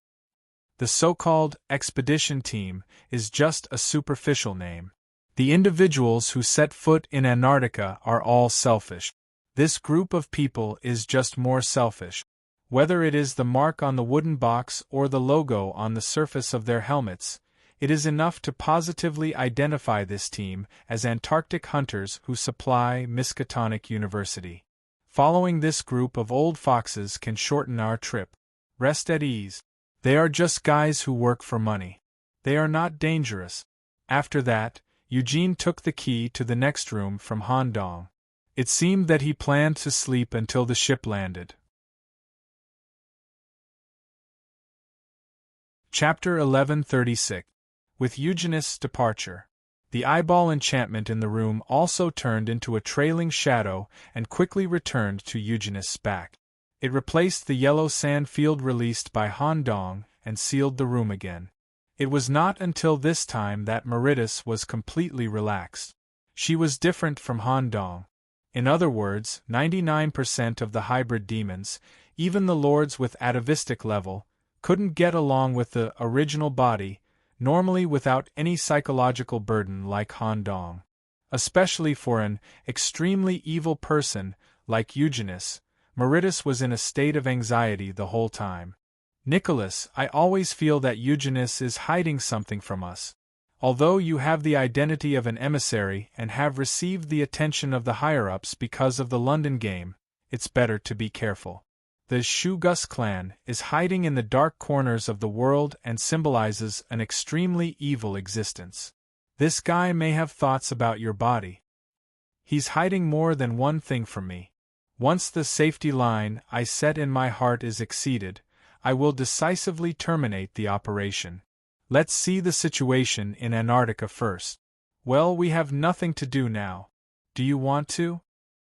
The so-called expedition team is just a superficial name. The individuals who set foot in Antarctica are all selfish. This group of people is just more selfish. Whether it is the mark on the wooden box or the logo on the surface of their helmets, it is enough to positively identify this team as Antarctic hunters who supply Miskatonic University. Following this group of old foxes can shorten our trip. Rest at ease. They are just guys who work for money. They are not dangerous." After that, Eugene took the key to the next room from Han Dong. It seemed that he planned to sleep until the ship landed. Chapter 1136. With Eugene's departure, the eyeball enchantment in the room also turned into a trailing shadow and quickly returned to Eugene's back. It replaced the yellow sand field released by Han Dong and sealed the room again. It was not until this time that Meritus was completely relaxed. She was different from Han Dong. In other words, 99% of the hybrid demons, even the lords with atavistic level, couldn't get along with the original body, normally without any psychological burden like Han Dong. Especially for an extremely evil person like Eugenus, Meritus was in a state of anxiety the whole time. "Nicholas, I always feel that Eugenus is hiding something from us. Although you have the identity of an emissary and have received the attention of the higher-ups because of the London game, it's better to be careful. The Shugus clan is hiding in the dark corners of the world and symbolizes an extremely evil existence. This guy may have thoughts about your body. He's hiding more than one thing from me. Once the safety line I set in my heart is exceeded, I will decisively terminate the operation. Let's see the situation in Antarctica first." "Well, we have nothing to do now. Do you want to?"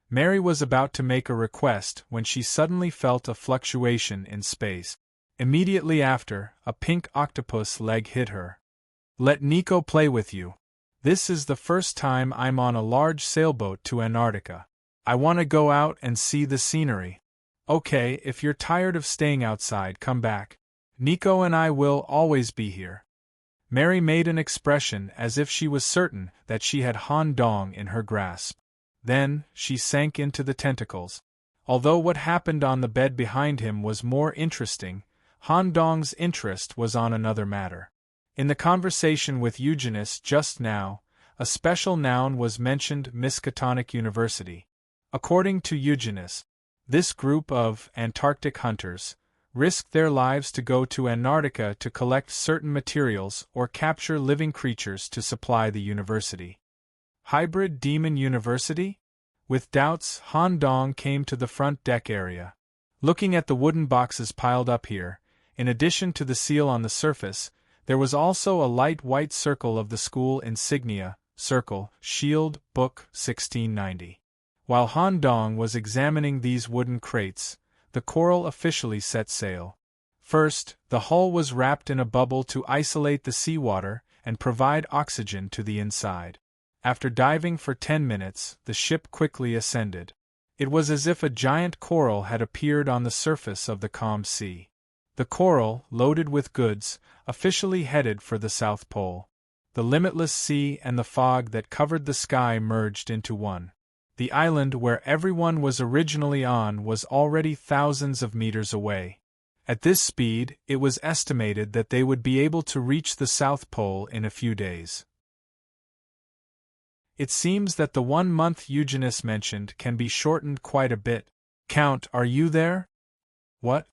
Mary was about to make a request when she suddenly felt a fluctuation in space. Immediately after, a pink octopus leg hit her. "Let Nico play with you. This is the first time I'm on a large sailboat to Antarctica. I want to go out and see the scenery." "Okay, if you're tired of staying outside, come back. Nico and I will always be here." Mary made an expression as if she was certain that she had Han Dong in her grasp. Then, she sank into the tentacles. Although what happened on the bed behind him was more interesting, Han Dong's interest was on another matter. In the conversation with Eugenius just now, a special noun was mentioned: Miskatonic University. According to Eugenius, this group of Antarctic hunters risked their lives to go to Antarctica to collect certain materials or capture living creatures to supply the university. Hybrid Demon University? With doubts, Han Dong came to the front deck area. Looking at the wooden boxes piled up here, in addition to the seal on the surface, there was also a light white circle of the school insignia, circle, shield, book, 1690. While Han Dong was examining these wooden crates, the Coral officially set sail. First, the hull was wrapped in a bubble to isolate the seawater and provide oxygen to the inside. After diving for 10 minutes, the ship quickly ascended. It was as if a giant coral had appeared on the surface of the calm sea. The Coral, loaded with goods, officially headed for the South Pole. The limitless sea and the fog that covered the sky merged into one. The island where everyone was originally on was already thousands of meters away. At this speed, it was estimated that they would be able to reach the South Pole in a few days. It seems that the 1 month Eugenius mentioned can be shortened quite a bit. Count, are you there? What?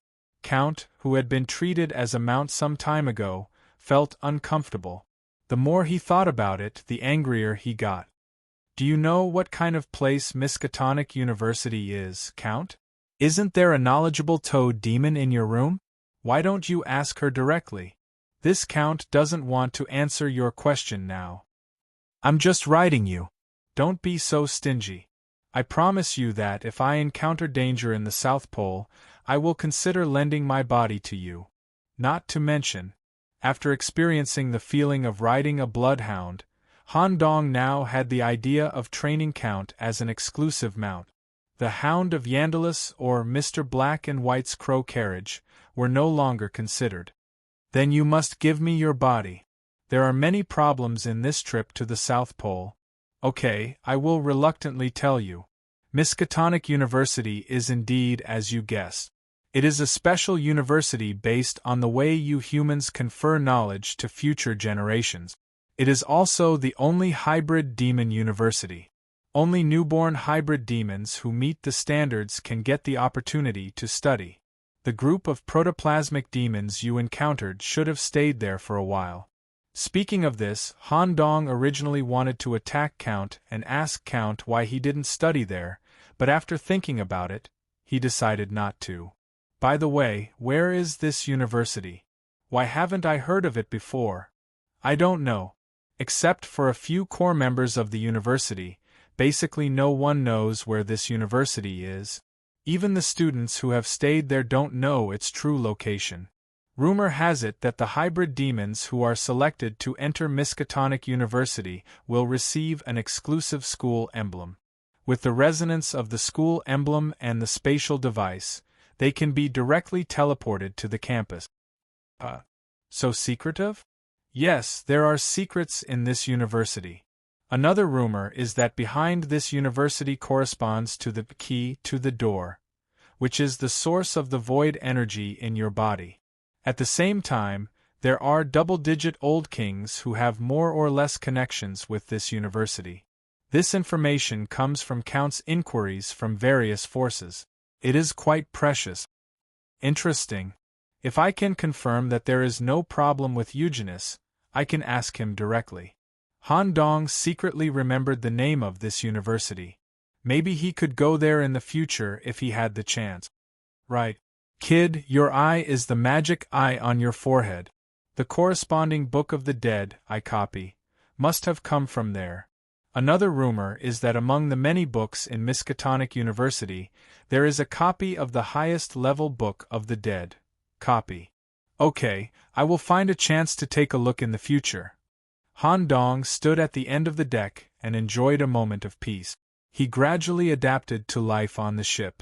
Count, who had been treated as a mount some time ago, felt uncomfortable. The more he thought about it, the angrier he got. Do you know what kind of place Miskatonic University is, Count? Isn't there a knowledgeable toad demon in your room? Why don't you ask her directly? This Count doesn't want to answer your question now. I'm just writing you. Don't be so stingy. I promise you that if I encounter danger in the South Pole, I will consider lending my body to you. Not to mention, after experiencing the feeling of riding a bloodhound, Han Dong now had the idea of training Count as an exclusive mount. The Hound of Yandalus or Mr. Black and White's crow carriage were no longer considered. Then you must give me your body. There are many problems in this trip to the South Pole. Okay, I will reluctantly tell you. Miskatonic University is indeed as you guessed. It is a special university based on the way you humans confer knowledge to future generations. It is also the only hybrid demon university. Only newborn hybrid demons who meet the standards can get the opportunity to study. The group of protoplasmic demons you encountered should have stayed there for a while. Speaking of this, Han Dong originally wanted to attack Count and ask Count why he didn't study there, but after thinking about it, he decided not to. By the way, where is this university? Why haven't I heard of it before? I don't know. Except for a few core members of the university, basically no one knows where this university is. Even the students who have stayed there don't know its true location. Rumor has it that the hybrid demons who are selected to enter Miskatonic University will receive an exclusive school emblem. With the resonance of the school emblem and the spatial device, they can be directly teleported to the campus. So secretive? Yes, there are secrets in this university. Another rumor is that behind this university corresponds to the key to the door, which is the source of the void energy in your body. At the same time, there are double-digit old kings who have more or less connections with this university. This information comes from Count's inquiries from various forces. It is quite precious. Interesting. If I can confirm that there is no problem with Eugenius, I can ask him directly. Han Dong secretly remembered the name of this university. Maybe he could go there in the future if he had the chance. Right. Kid, your eye is the magic eye on your forehead. The corresponding Book of the Dead I copy must have come from there. Another rumor is that among the many books in Miskatonic University, there is a copy of the highest level Book of the Dead. Copy. Okay, I will find a chance to take a look in the future. Han Dong stood at the end of the deck and enjoyed a moment of peace. He gradually adapted to life on the ship.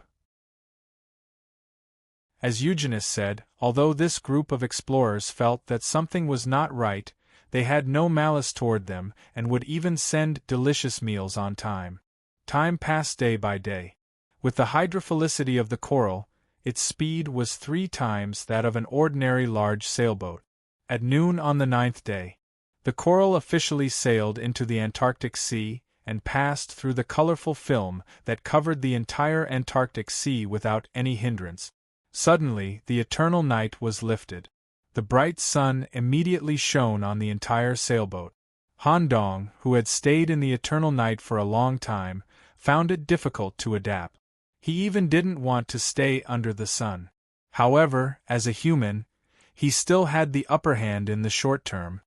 As Eugenius said, although this group of explorers felt that something was not right, they had no malice toward them and would even send delicious meals on time. Time passed day by day. With the hydrophilicity of the coral, Its speed was 3 times that of an ordinary large sailboat. At noon on the 9th day, the Coral officially sailed into the Antarctic Sea and passed through the colorful film that covered the entire Antarctic Sea without any hindrance. Suddenly, the eternal night was lifted. The bright sun immediately shone on the entire sailboat. Han Dong, who had stayed in the eternal night for a long time, found it difficult to adapt. He even didn't want to stay under the sun. However, as a human, he still had the upper hand in the short term.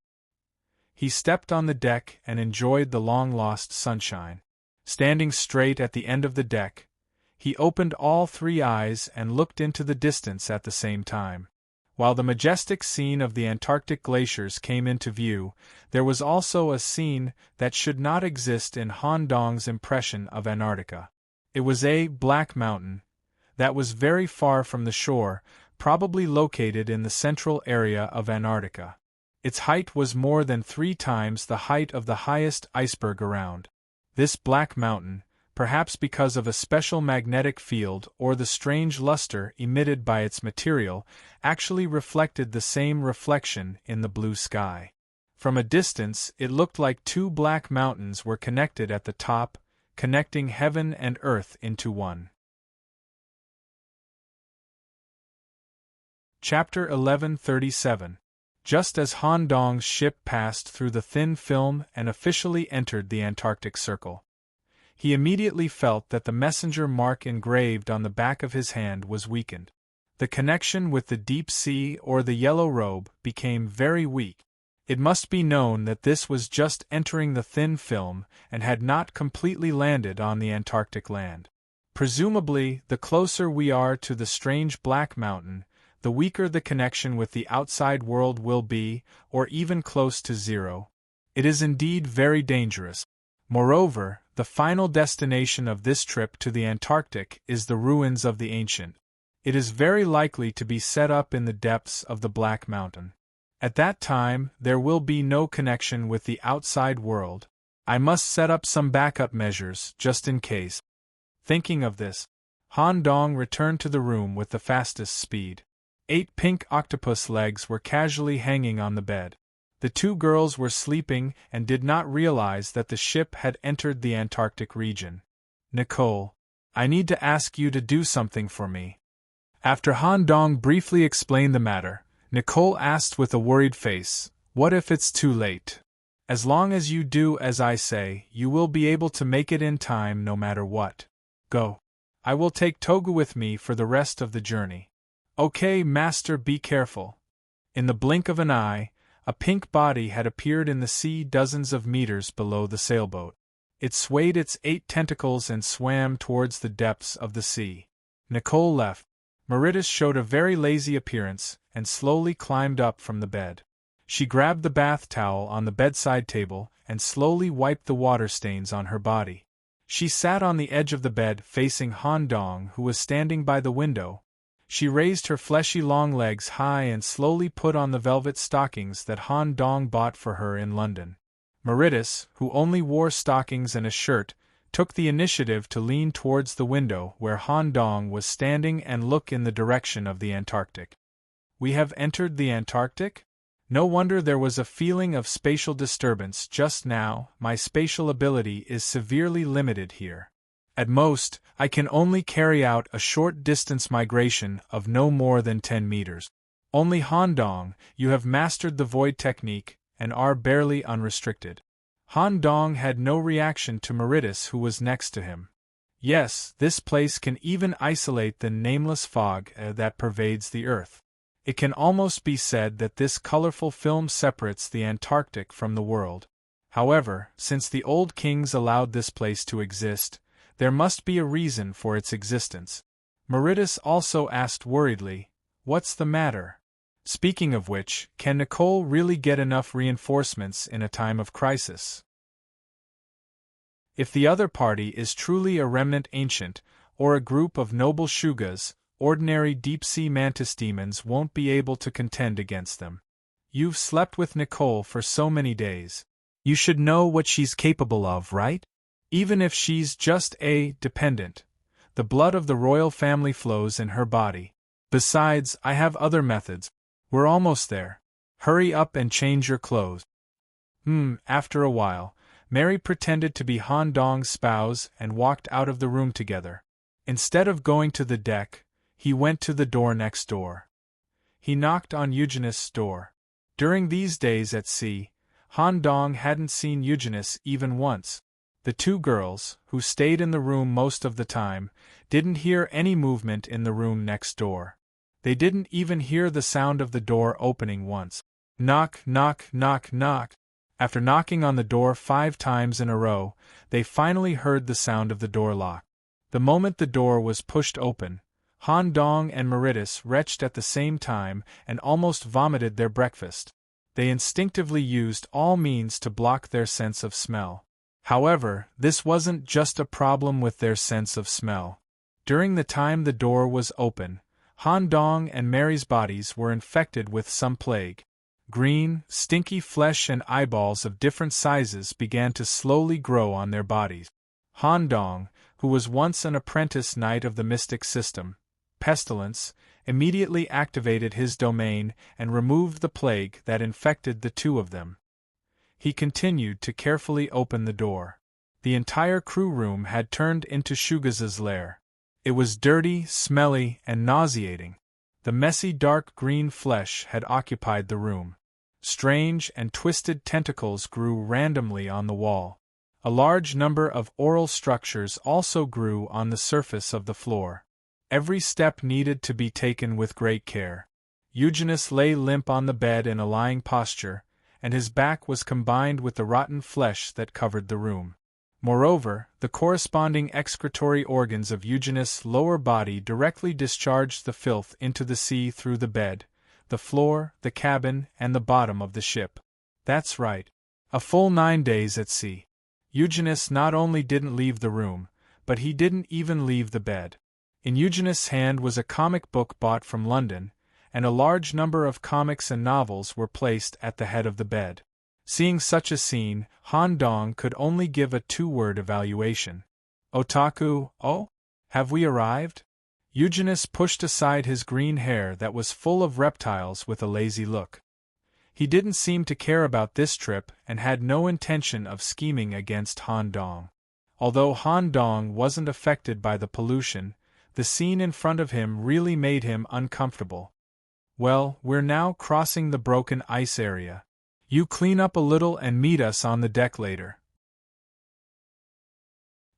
He stepped on the deck and enjoyed the long-lost sunshine. Standing straight at the end of the deck, he opened all 3 eyes and looked into the distance at the same time. While the majestic scene of the Antarctic glaciers came into view, there was also a scene that should not exist in Han Dong's impression of Antarctica. It was a black mountain that was very far from the shore, probably located in the central area of Antarctica. Its height was more than 3 times the height of the highest iceberg around. This black mountain, perhaps because of a special magnetic field or the strange luster emitted by its material, actually reflected the same reflection in the blue sky. From a distance, it looked like 2 black mountains were connected at the top, connecting heaven and earth into one. Chapter 1137. Just as Han Dong's ship passed through the thin film and officially entered the Antarctic Circle, he immediately felt that the messenger mark engraved on the back of his hand was weakened. The connection with the deep sea or the yellow robe became very weak. It must be known that this was just entering the thin film and had not completely landed on the Antarctic land. Presumably, the closer we are to the strange black mountain, the weaker the connection with the outside world will be, or even close to zero. It is indeed very dangerous. Moreover, the final destination of this trip to the Antarctic is the ruins of the ancient. It is very likely to be set up in the depths of the Black Mountain. At that time, there will be no connection with the outside world. I must set up some backup measures, just in case. Thinking of this, Han Dong returned to the room with the fastest speed. 8 pink octopus legs were casually hanging on the bed. The 2 girls were sleeping and did not realize that the ship had entered the Antarctic region. Nicole, I need to ask you to do something for me. After Han Dong briefly explained the matter, Nicole asked with a worried face, what if it's too late? As long as you do as I say, you will be able to make it in time no matter what. Go. I will take Togu with me for the rest of the journey. Okay, Master, be careful. In the blink of an eye, a pink body had appeared in the sea dozens of meters below the sailboat. It swayed its 8 tentacles and swam towards the depths of the sea. Nicole left. Mauritius showed a very lazy appearance and slowly climbed up from the bed. She grabbed the bath towel on the bedside table and slowly wiped the water stains on her body. She sat on the edge of the bed facing Han Dong, who was standing by the window. She raised her fleshy long legs high and slowly put on the velvet stockings that Han Dong bought for her in London. Mauritius, who only wore stockings and a shirt, took the initiative to lean towards the window where Han Dong was standing and look in the direction of the Antarctic. We have entered the Antarctic? No wonder there was a feeling of spatial disturbance just now. My spatial ability is severely limited here. At most, I can only carry out a short-distance migration of no more than 10 meters. Only Han Dong, you have mastered the void technique and are barely unrestricted. Han Dong had no reaction to Mauritius, who was next to him. Yes, this place can even isolate the nameless fog that pervades the earth. It can almost be said that this colorful film separates the Antarctic from the world. However, since the old kings allowed this place to exist, there must be a reason for its existence. Mauritius also asked worriedly, "What's the matter?" Speaking of which, can Nicole really get enough reinforcements in a time of crisis? If the other party is truly a remnant ancient, or a group of noble Shugas, ordinary deep-sea mantis demons won't be able to contend against them. You've slept with Nicole for so many days. You should know what she's capable of, right? Even if she's just a dependent, The blood of the royal family flows in her body. Besides, I have other methods. We're almost there. Hurry up and change your clothes. After a while, Mary pretended to be Han Dong's spouse and walked out of the room together. Instead of going to the deck, he went to the door next door. He knocked on Eugenist's door. During these days at sea, Han Dong hadn't seen Eugenist even once. The two girls, who stayed in the room most of the time, didn't hear any movement in the room next door. They didn't even hear the sound of the door opening once. Knock, knock, knock, knock. After knocking on the door 5 times in a row, they finally heard the sound of the door lock. The moment the door was pushed open, Han Dong and Meritus retched at the same time and almost vomited their breakfast. They instinctively used all means to block their sense of smell. However, this wasn't just a problem with their sense of smell. During the time the door was open, Han Dong and Mary's bodies were infected with some plague. Green, stinky flesh and eyeballs of different sizes began to slowly grow on their bodies. Han Dong, who was once an apprentice knight of the mystic system, Pestilence, immediately activated his domain and removed the plague that infected the two of them. He continued to carefully open the door. The entire crew room had turned into Shuga's lair. It was dirty, smelly, and nauseating. The messy dark green flesh had occupied the room. Strange and twisted tentacles grew randomly on the wall. A large number of oral structures also grew on the surface of the floor. Every step needed to be taken with great care. Eugenist lay limp on the bed in a lying posture, and his back was combined with the rotten flesh that covered the room. Moreover, the corresponding excretory organs of Eugenist's lower body directly discharged the filth into the sea through the bed, the floor, the cabin, and the bottom of the ship. That's right. A full 9 days at sea. Eugenist not only didn't leave the room, but he didn't even leave the bed. In Eugenist's hand was a comic book bought from London, and a large number of comics and novels were placed at the head of the bed. Seeing such a scene, Han Dong could only give a 2-word evaluation. Otaku, oh? Have we arrived? Eugenist pushed aside his green hair that was full of reptiles with a lazy look. He didn't seem to care about this trip and had no intention of scheming against Han Dong. Although Han Dong wasn't affected by the pollution, the scene in front of him really made him uncomfortable. Well, we're now crossing the broken ice area. You clean up a little and meet us on the deck later.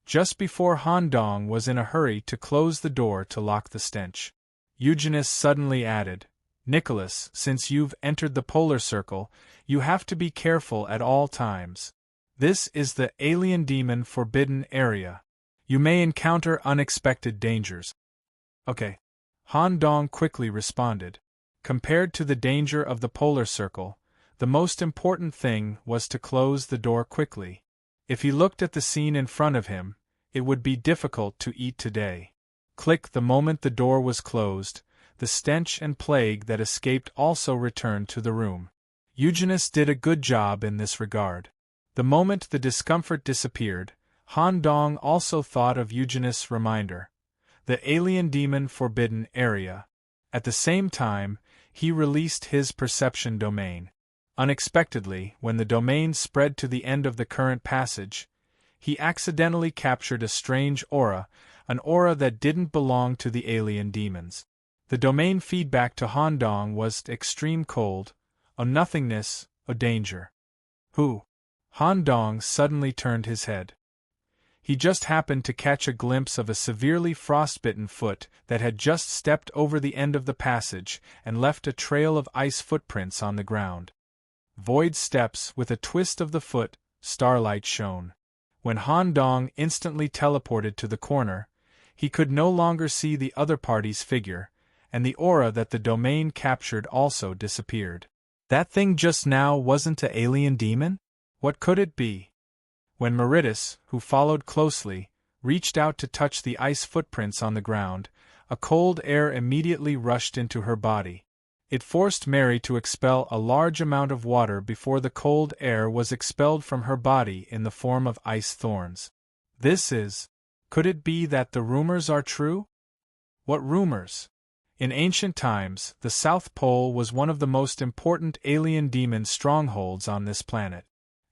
Just before Han Dong was in a hurry to close the door to lock the stench, Eugenist suddenly added, Nicholas, since you've entered the polar circle, you have to be careful at all times. This is the alien demon forbidden area. You may encounter unexpected dangers. Okay. Han Dong quickly responded. Compared to the danger of the polar circle, the most important thing was to close the door quickly. If he looked at the scene in front of him, it would be difficult to eat today. Click. The moment the door was closed, the stench and plague that escaped also returned to the room. Eugenist did a good job in this regard. The moment the discomfort disappeared, Han Dong also thought of Eugenist's reminder, the alien demon forbidden area. At the same time, he released his perception domain. Unexpectedly, when the domain spread to the end of the current passage, he accidentally captured a strange aura, an aura that didn't belong to the alien demons. The domain feedback to Han Dong was extreme cold, a nothingness, a danger. Who? Han Dong suddenly turned his head. He just happened to catch a glimpse of a severely frostbitten foot that had just stepped over the end of the passage and left a trail of ice footprints on the ground. Void steps with a twist of the foot, starlight shone. When Han Dong instantly teleported to the corner, he could no longer see the other party's figure, and the aura that the domain captured also disappeared. That thing just now wasn't an alien demon? What could it be? When Meritus, who followed closely, reached out to touch the ice footprints on the ground, a cold air immediately rushed into her body. It forced Mary to expel a large amount of water before the cold air was expelled from her body in the form of ice thorns. This is Could it be that the rumors are true? What rumors? In ancient times, the South Pole was one of the most important alien demon strongholds on this planet.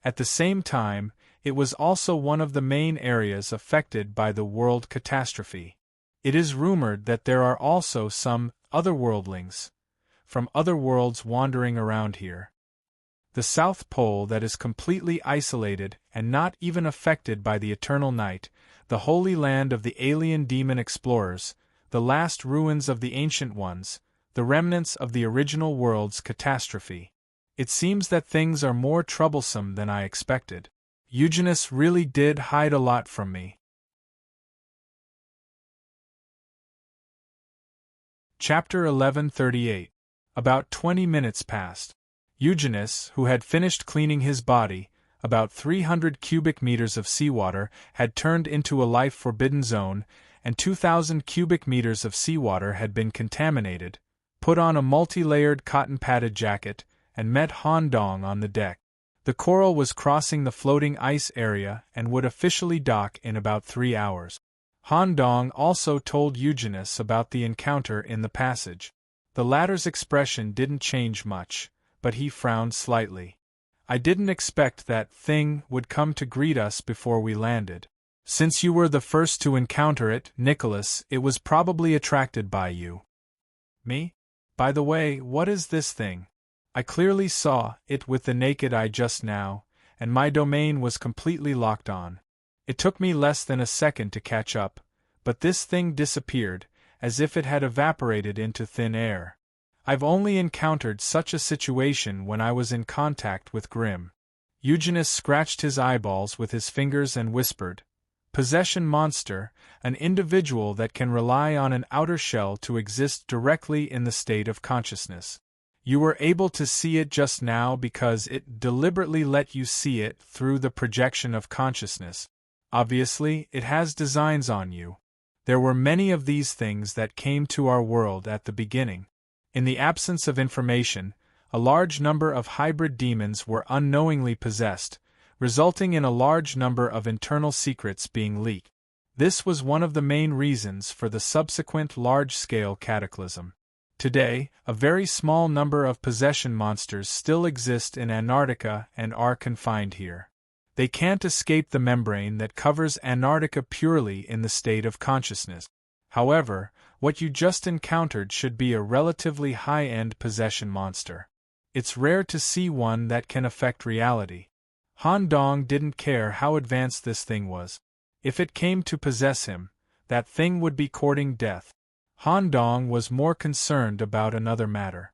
At the same time, it was also one of the main areas affected by the world catastrophe. It is rumored that there are also some otherworldlings from other worlds wandering around here. The South Pole that is completely isolated and not even affected by the eternal night, the holy land of the alien demon explorers, the last ruins of the ancient ones, the remnants of the original world's catastrophe. It seems that things are more troublesome than I expected. Eugenius really did hide a lot from me. Chapter 1138. About 20 minutes passed. Eugenius, who had finished cleaning his body, about 300 cubic meters of seawater had turned into a life-forbidden zone, and 2,000 cubic meters of seawater had been contaminated, put on a multi-layered cotton-padded jacket, and met Han Dong on the deck. The Coral was crossing the floating ice area and would officially dock in about 3 hours. Han Dong also told Eugenius about the encounter in the passage. The latter's expression didn't change much, but he frowned slightly. I didn't expect that thing would come to greet us before we landed. Since you were the first to encounter it, Nicholas, it was probably attracted by you. Me? By the way, what is this thing? I clearly saw it with the naked eye just now, and my domain was completely locked on. It took me less than a second to catch up, but this thing disappeared, as if it had evaporated into thin air. I've only encountered such a situation when I was in contact with Grimm. Eugenius scratched his eyeballs with his fingers and whispered, "Possession monster, an individual that can rely on an outer shell to exist directly in the state of consciousness. You were able to see it just now because it deliberately let you see it through the projection of consciousness. Obviously, it has designs on you. There were many of these things that came to our world at the beginning. In the absence of information, a large number of hybrid demons were unknowingly possessed, resulting in a large number of internal secrets being leaked. This was one of the main reasons for the subsequent large-scale cataclysm. Today, a very small number of possession monsters still exist in Antarctica and are confined here. They can't escape the membrane that covers Antarctica purely in the state of consciousness. However, what you just encountered should be a relatively high-end possession monster. It's rare to see one that can affect reality. Han Dong didn't care how advanced this thing was. If it came to possess him, that thing would be courting death. Han Dong was more concerned about another matter.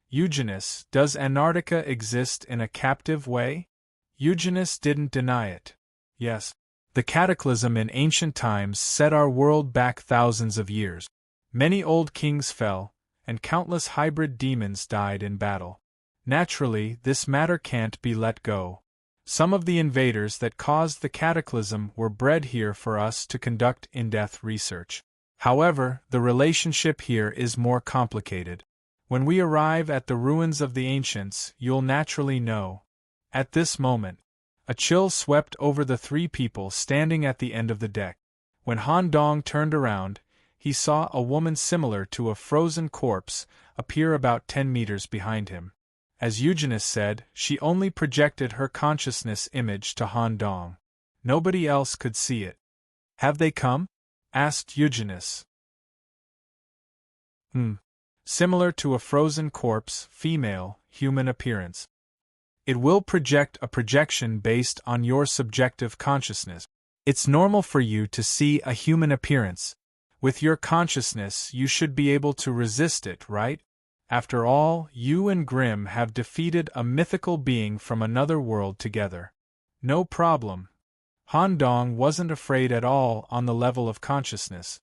Eugenius, does Antarctica exist in a captive way? Eugenius didn't deny it. Yes. The cataclysm in ancient times set our world back thousands of years. Many old kings fell, and countless hybrid demons died in battle. Naturally, this matter can't be let go. Some of the invaders that caused the cataclysm were bred here for us to conduct in-depth research. However, the relationship here is more complicated. When we arrive at the ruins of the ancients, you'll naturally know. At this moment, a chill swept over the three people standing at the end of the deck. When Han Dong turned around, he saw a woman similar to a frozen corpse appear about 10 meters behind him. As Eugenius said, she only projected her consciousness image to Han Dong. Nobody else could see it. "Have they come?" asked Eugenius. Similar to a frozen corpse, female, human appearance. It will project a projection based on your subjective consciousness. It's normal for you to see a human appearance. With your consciousness, you should be able to resist it, right? After all, you and Grimm have defeated a mythical being from another world together. No problem. Han Dong wasn't afraid at all on the level of consciousness.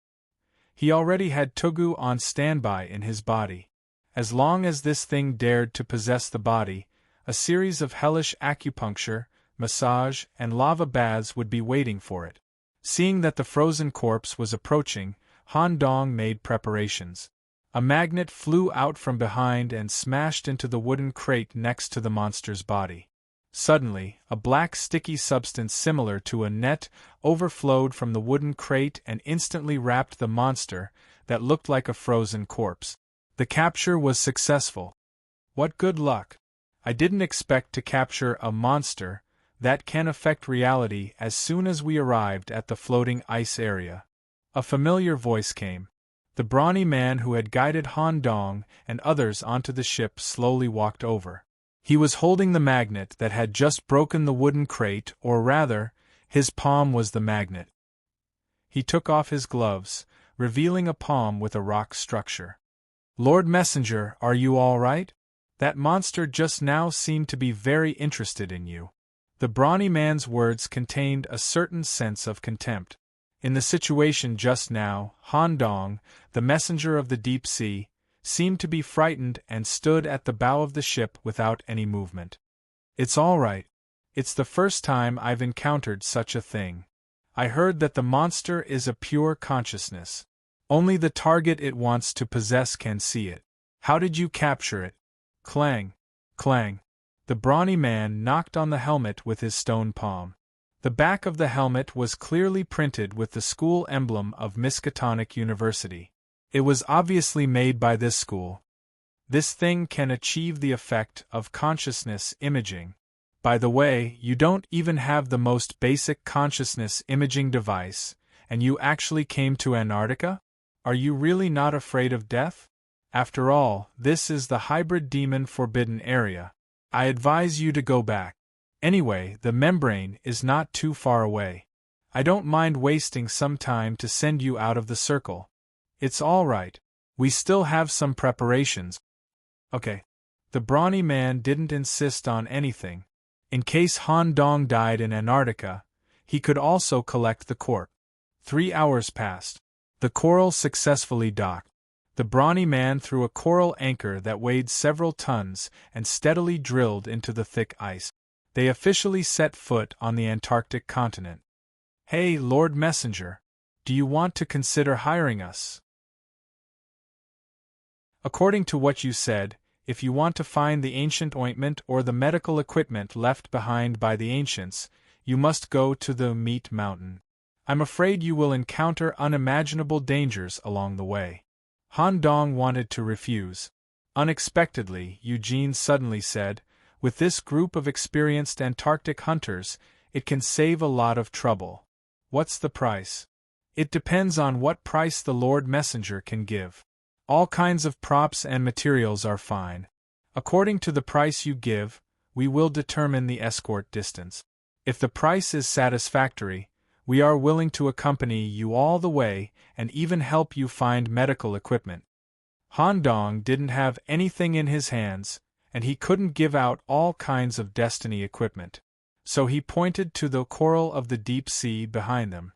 He already had Tugu on standby in his body. As long as this thing dared to possess the body, a series of hellish acupuncture, massage, and lava baths would be waiting for it. Seeing that the frozen corpse was approaching, Han Dong made preparations. A magnet flew out from behind and smashed into the wooden crate next to the monster's body. Suddenly, a black sticky substance similar to a net overflowed from the wooden crate and instantly wrapped the monster that looked like a frozen corpse. The capture was successful. What good luck! I didn't expect to capture a monster that can affect reality as soon as we arrived at the floating ice area. A familiar voice came. The brawny man who had guided Han Dong and others onto the ship slowly walked over. He was holding the magnet that had just broken the wooden crate, or rather, his palm was the magnet. He took off his gloves, revealing a palm with a rock structure. "Lord Messenger, are you all right? That monster just now seemed to be very interested in you." The brawny man's words contained a certain sense of contempt. In the situation just now, Han Dong, the messenger of the deep sea, seemed to be frightened and stood at the bow of the ship without any movement. "It's all right. It's the first time I've encountered such a thing. I heard that the monster is a pure consciousness. Only the target it wants to possess can see it. How did you capture it?" Clang! Clang! The brawny man knocked on the helmet with his stone palm. The back of the helmet was clearly printed with the school emblem of Miskatonic University. It was obviously made by this school. This thing can achieve the effect of consciousness imaging. By the way, you don't even have the most basic consciousness imaging device, and you actually came to Antarctica? Are you really not afraid of death? After all, this is the hybrid demon forbidden area. I advise you to go back. Anyway, the membrane is not too far away. I don't mind wasting some time to send you out of the circle. It's all right. We still have some preparations. Okay. The brawny man didn't insist on anything. In case Han Dong died in Antarctica, he could also collect the corpse. 3 hours passed. The coral successfully docked. The brawny man threw a coral anchor that weighed several tons and steadily drilled into the thick ice. They officially set foot on the Antarctic continent. "Hey, Lord Messenger, do you want to consider hiring us? According to what you said, if you want to find the ancient ointment or the medical equipment left behind by the ancients, you must go to the Meat Mountain. I'm afraid you will encounter unimaginable dangers along the way." Han Dong wanted to refuse. Unexpectedly, Eugene suddenly said, "With this group of experienced Antarctic hunters, it can save a lot of trouble." "What's the price?" "It depends on what price the Lord Messenger can give. All kinds of props and materials are fine. According to the price you give, we will determine the escort distance. If the price is satisfactory, we are willing to accompany you all the way and even help you find medical equipment." Han Dong didn't have anything in his hands, and he couldn't give out all kinds of destiny equipment. So he pointed to the coral of the deep sea behind them.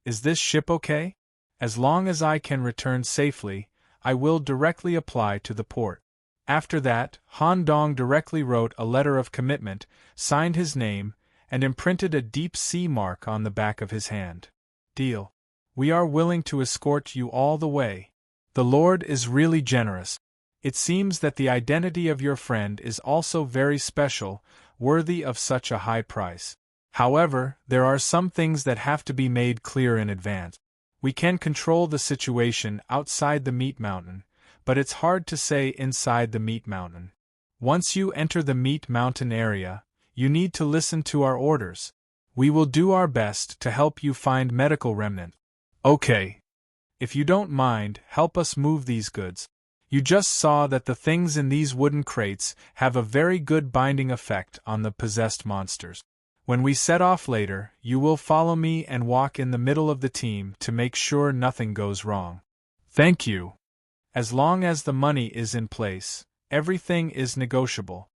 "Is this ship okay? As long as I can return safely, I will directly apply to the port." After that, Han Dong directly wrote a letter of commitment, signed his name, and imprinted a deep sea mark on the back of his hand. "Deal. We are willing to escort you all the way. The Lord is really generous. It seems that the identity of your friend is also very special, worthy of such a high price. However, there are some things that have to be made clear in advance. We can control the situation outside the Meat Mountain, but it's hard to say inside the Meat Mountain. Once you enter the Meat Mountain area, you need to listen to our orders. We will do our best to help you find medical remnant." "Okay. If you don't mind, help us move these goods. You just saw that the things in these wooden crates have a very good binding effect on the possessed monsters. When we set off later, you will follow me and walk in the middle of the team to make sure nothing goes wrong." "Thank you. As long as the money is in place, everything is negotiable."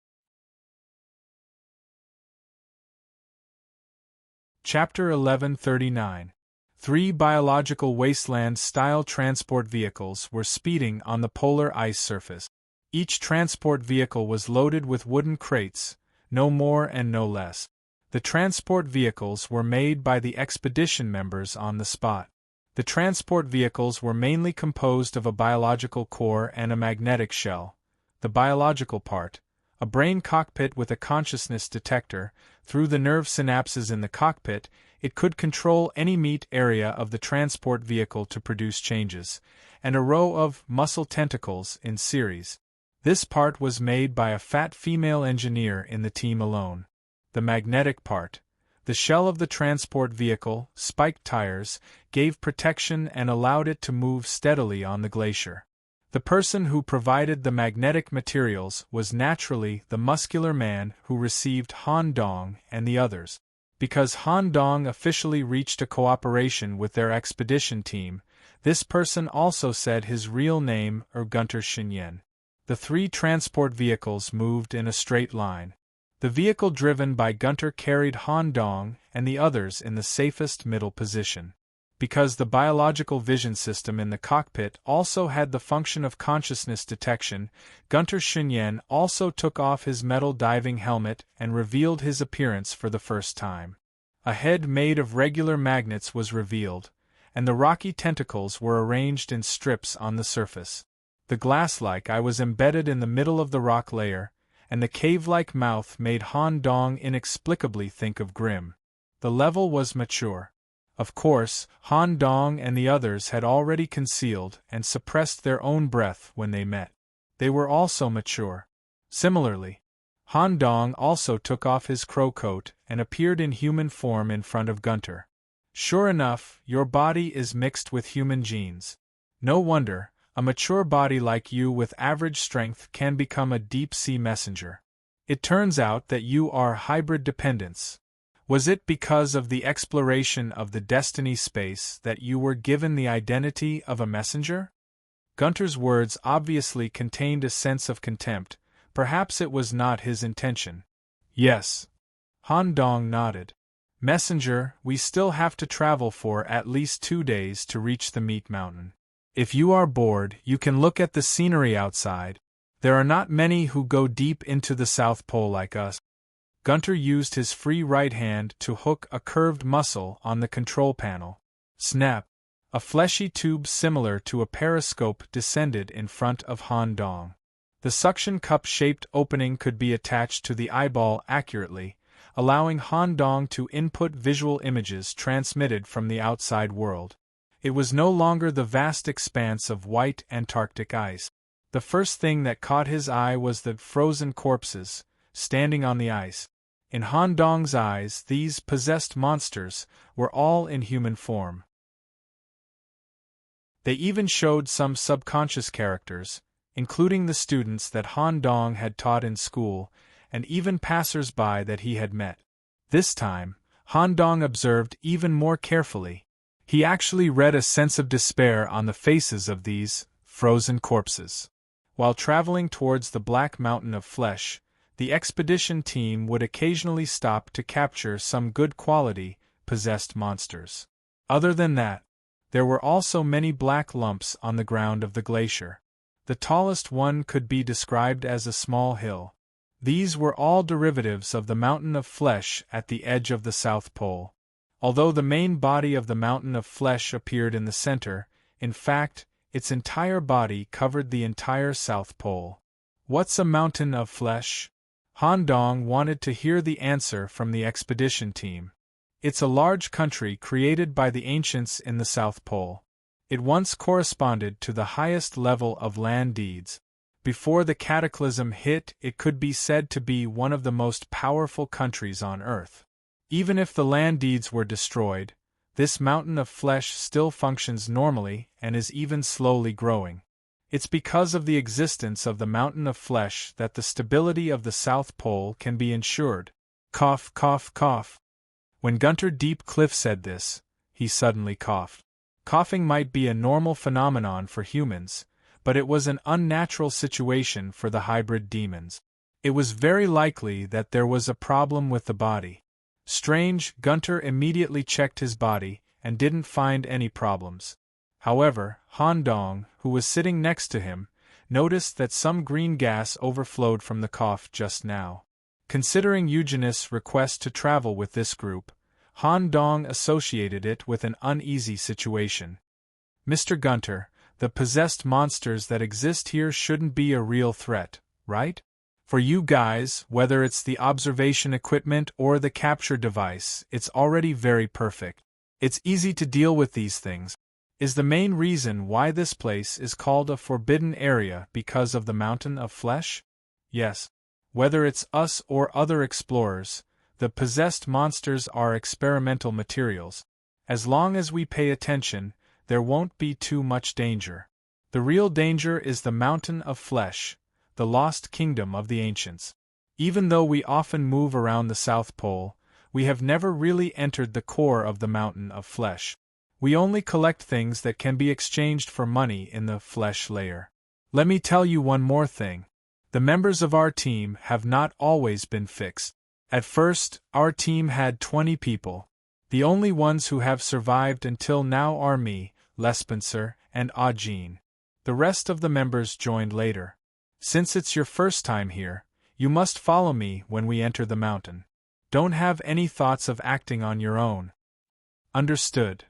Chapter 1139. 3 biological wasteland-style transport vehicles were speeding on the polar ice surface. Each transport vehicle was loaded with wooden crates, no more and no less. The transport vehicles were made by the expedition members on the spot. The transport vehicles were mainly composed of a biological core and a magnetic shell, the biological part, A brain cockpit with a consciousness detector. Through the nerve synapses in the cockpit, it could control any meat area of the transport vehicle to produce changes, and a row of muscle tentacles in series. This part was made by a fat female engineer in the team alone. The magnetic part, the shell of the transport vehicle, spiked tires, gave protection and allowed it to move steadily on the glacier. The person who provided the magnetic materials was naturally the muscular man who received Han Dong and the others. Because Han Dong officially reached a cooperation with their expedition team, this person also said his real name, Gunter Shinyen. The three transport vehicles moved in a straight line. The vehicle driven by Gunter carried Han Dong and the others in the safest middle position. Because the biological vision system in the cockpit also had the function of consciousness detection, Gunter Shinyen also took off his metal diving helmet and revealed his appearance for the first time. A head made of regular magnets was revealed, and the rocky tentacles were arranged in strips on the surface. The glass-like eye was embedded in the middle of the rock layer, and the cave-like mouth made Han Dong inexplicably think of Grimm. The level was mature. Of course, Han Dong and the others had already concealed and suppressed their own breath when they met. They were also mature. Similarly, Han Dong also took off his crow coat and appeared in human form in front of Gunter. Sure enough, your body is mixed with human genes. No wonder, a mature body like you with average strength can become a deep-sea messenger. It turns out that you are hybrid dependents. Was it because of the exploration of the destiny space that you were given the identity of a messenger? Gunter's words obviously contained a sense of contempt. Perhaps it was not his intention. Yes. Han Dong nodded. Messenger, we still have to travel for at least 2 days to reach the meat mountain. If you are bored, you can look at the scenery outside. There are not many who go deep into the South Pole like us. Gunter used his free right hand to hook a curved muscle on the control panel. Snap! A fleshy tube similar to a periscope descended in front of Han Dong. The suction cup-shaped opening could be attached to the eyeball accurately, allowing Han Dong to input visual images transmitted from the outside world. It was no longer the vast expanse of white Antarctic ice. The first thing that caught his eye was the frozen corpses, standing on the ice. In Han Dong's eyes, these possessed monsters were all in human form. They even showed some subconscious characters, including the students that Han Dong had taught in school, and even passers-by that he had met. This time, Han Dong observed even more carefully. He actually read a sense of despair on the faces of these frozen corpses. While traveling towards the Black Mountain of Flesh, the expedition team would occasionally stop to capture some good-quality, possessed monsters. Other than that, there were also many black lumps on the ground of the glacier. The tallest one could be described as a small hill. These were all derivatives of the Mountain of Flesh at the edge of the South Pole. Although the main body of the Mountain of Flesh appeared in the center, in fact, its entire body covered the entire South Pole. What's a mountain of flesh? Han Dong wanted to hear the answer from the expedition team. It's a large country created by the ancients in the South Pole. It once corresponded to the highest level of land deeds. Before the cataclysm hit, it could be said to be one of the most powerful countries on Earth. Even if the land deeds were destroyed, this mountain of flesh still functions normally and is even slowly growing. It's because of the existence of the Mountain of Flesh that the stability of the South Pole can be ensured. Cough, cough, cough. When Gunter Deep Cliff said this, he suddenly coughed. Coughing might be a normal phenomenon for humans, but it was an unnatural situation for the hybrid demons. It was very likely that there was a problem with the body. Strange, Gunter immediately checked his body and didn't find any problems. However, Han Dong, who was sitting next to him, noticed that some green gas overflowed from the cough just now. Considering Eugenis' request to travel with this group, Han Dong associated it with an uneasy situation. Mr. Gunter, the possessed monsters that exist here shouldn't be a real threat, right? For you guys, whether it's the observation equipment or the capture device, it's already very perfect. It's easy to deal with these things. Is the main reason why this place is called a forbidden area because of the mountain of flesh? Yes. Whether it's us or other explorers, the possessed monsters are experimental materials. As long as we pay attention, there won't be too much danger. The real danger is the mountain of flesh, the lost kingdom of the ancients. Even though we often move around the South Pole, we have never really entered the core of the mountain of flesh. We only collect things that can be exchanged for money in the flesh layer. Let me tell you one more thing. The members of our team have not always been fixed. At first, our team had 20 people. The only ones who have survived until now are me, Lespencer, and Audjean. The rest of the members joined later. Since it's your first time here, you must follow me when we enter the mountain. Don't have any thoughts of acting on your own. Understood.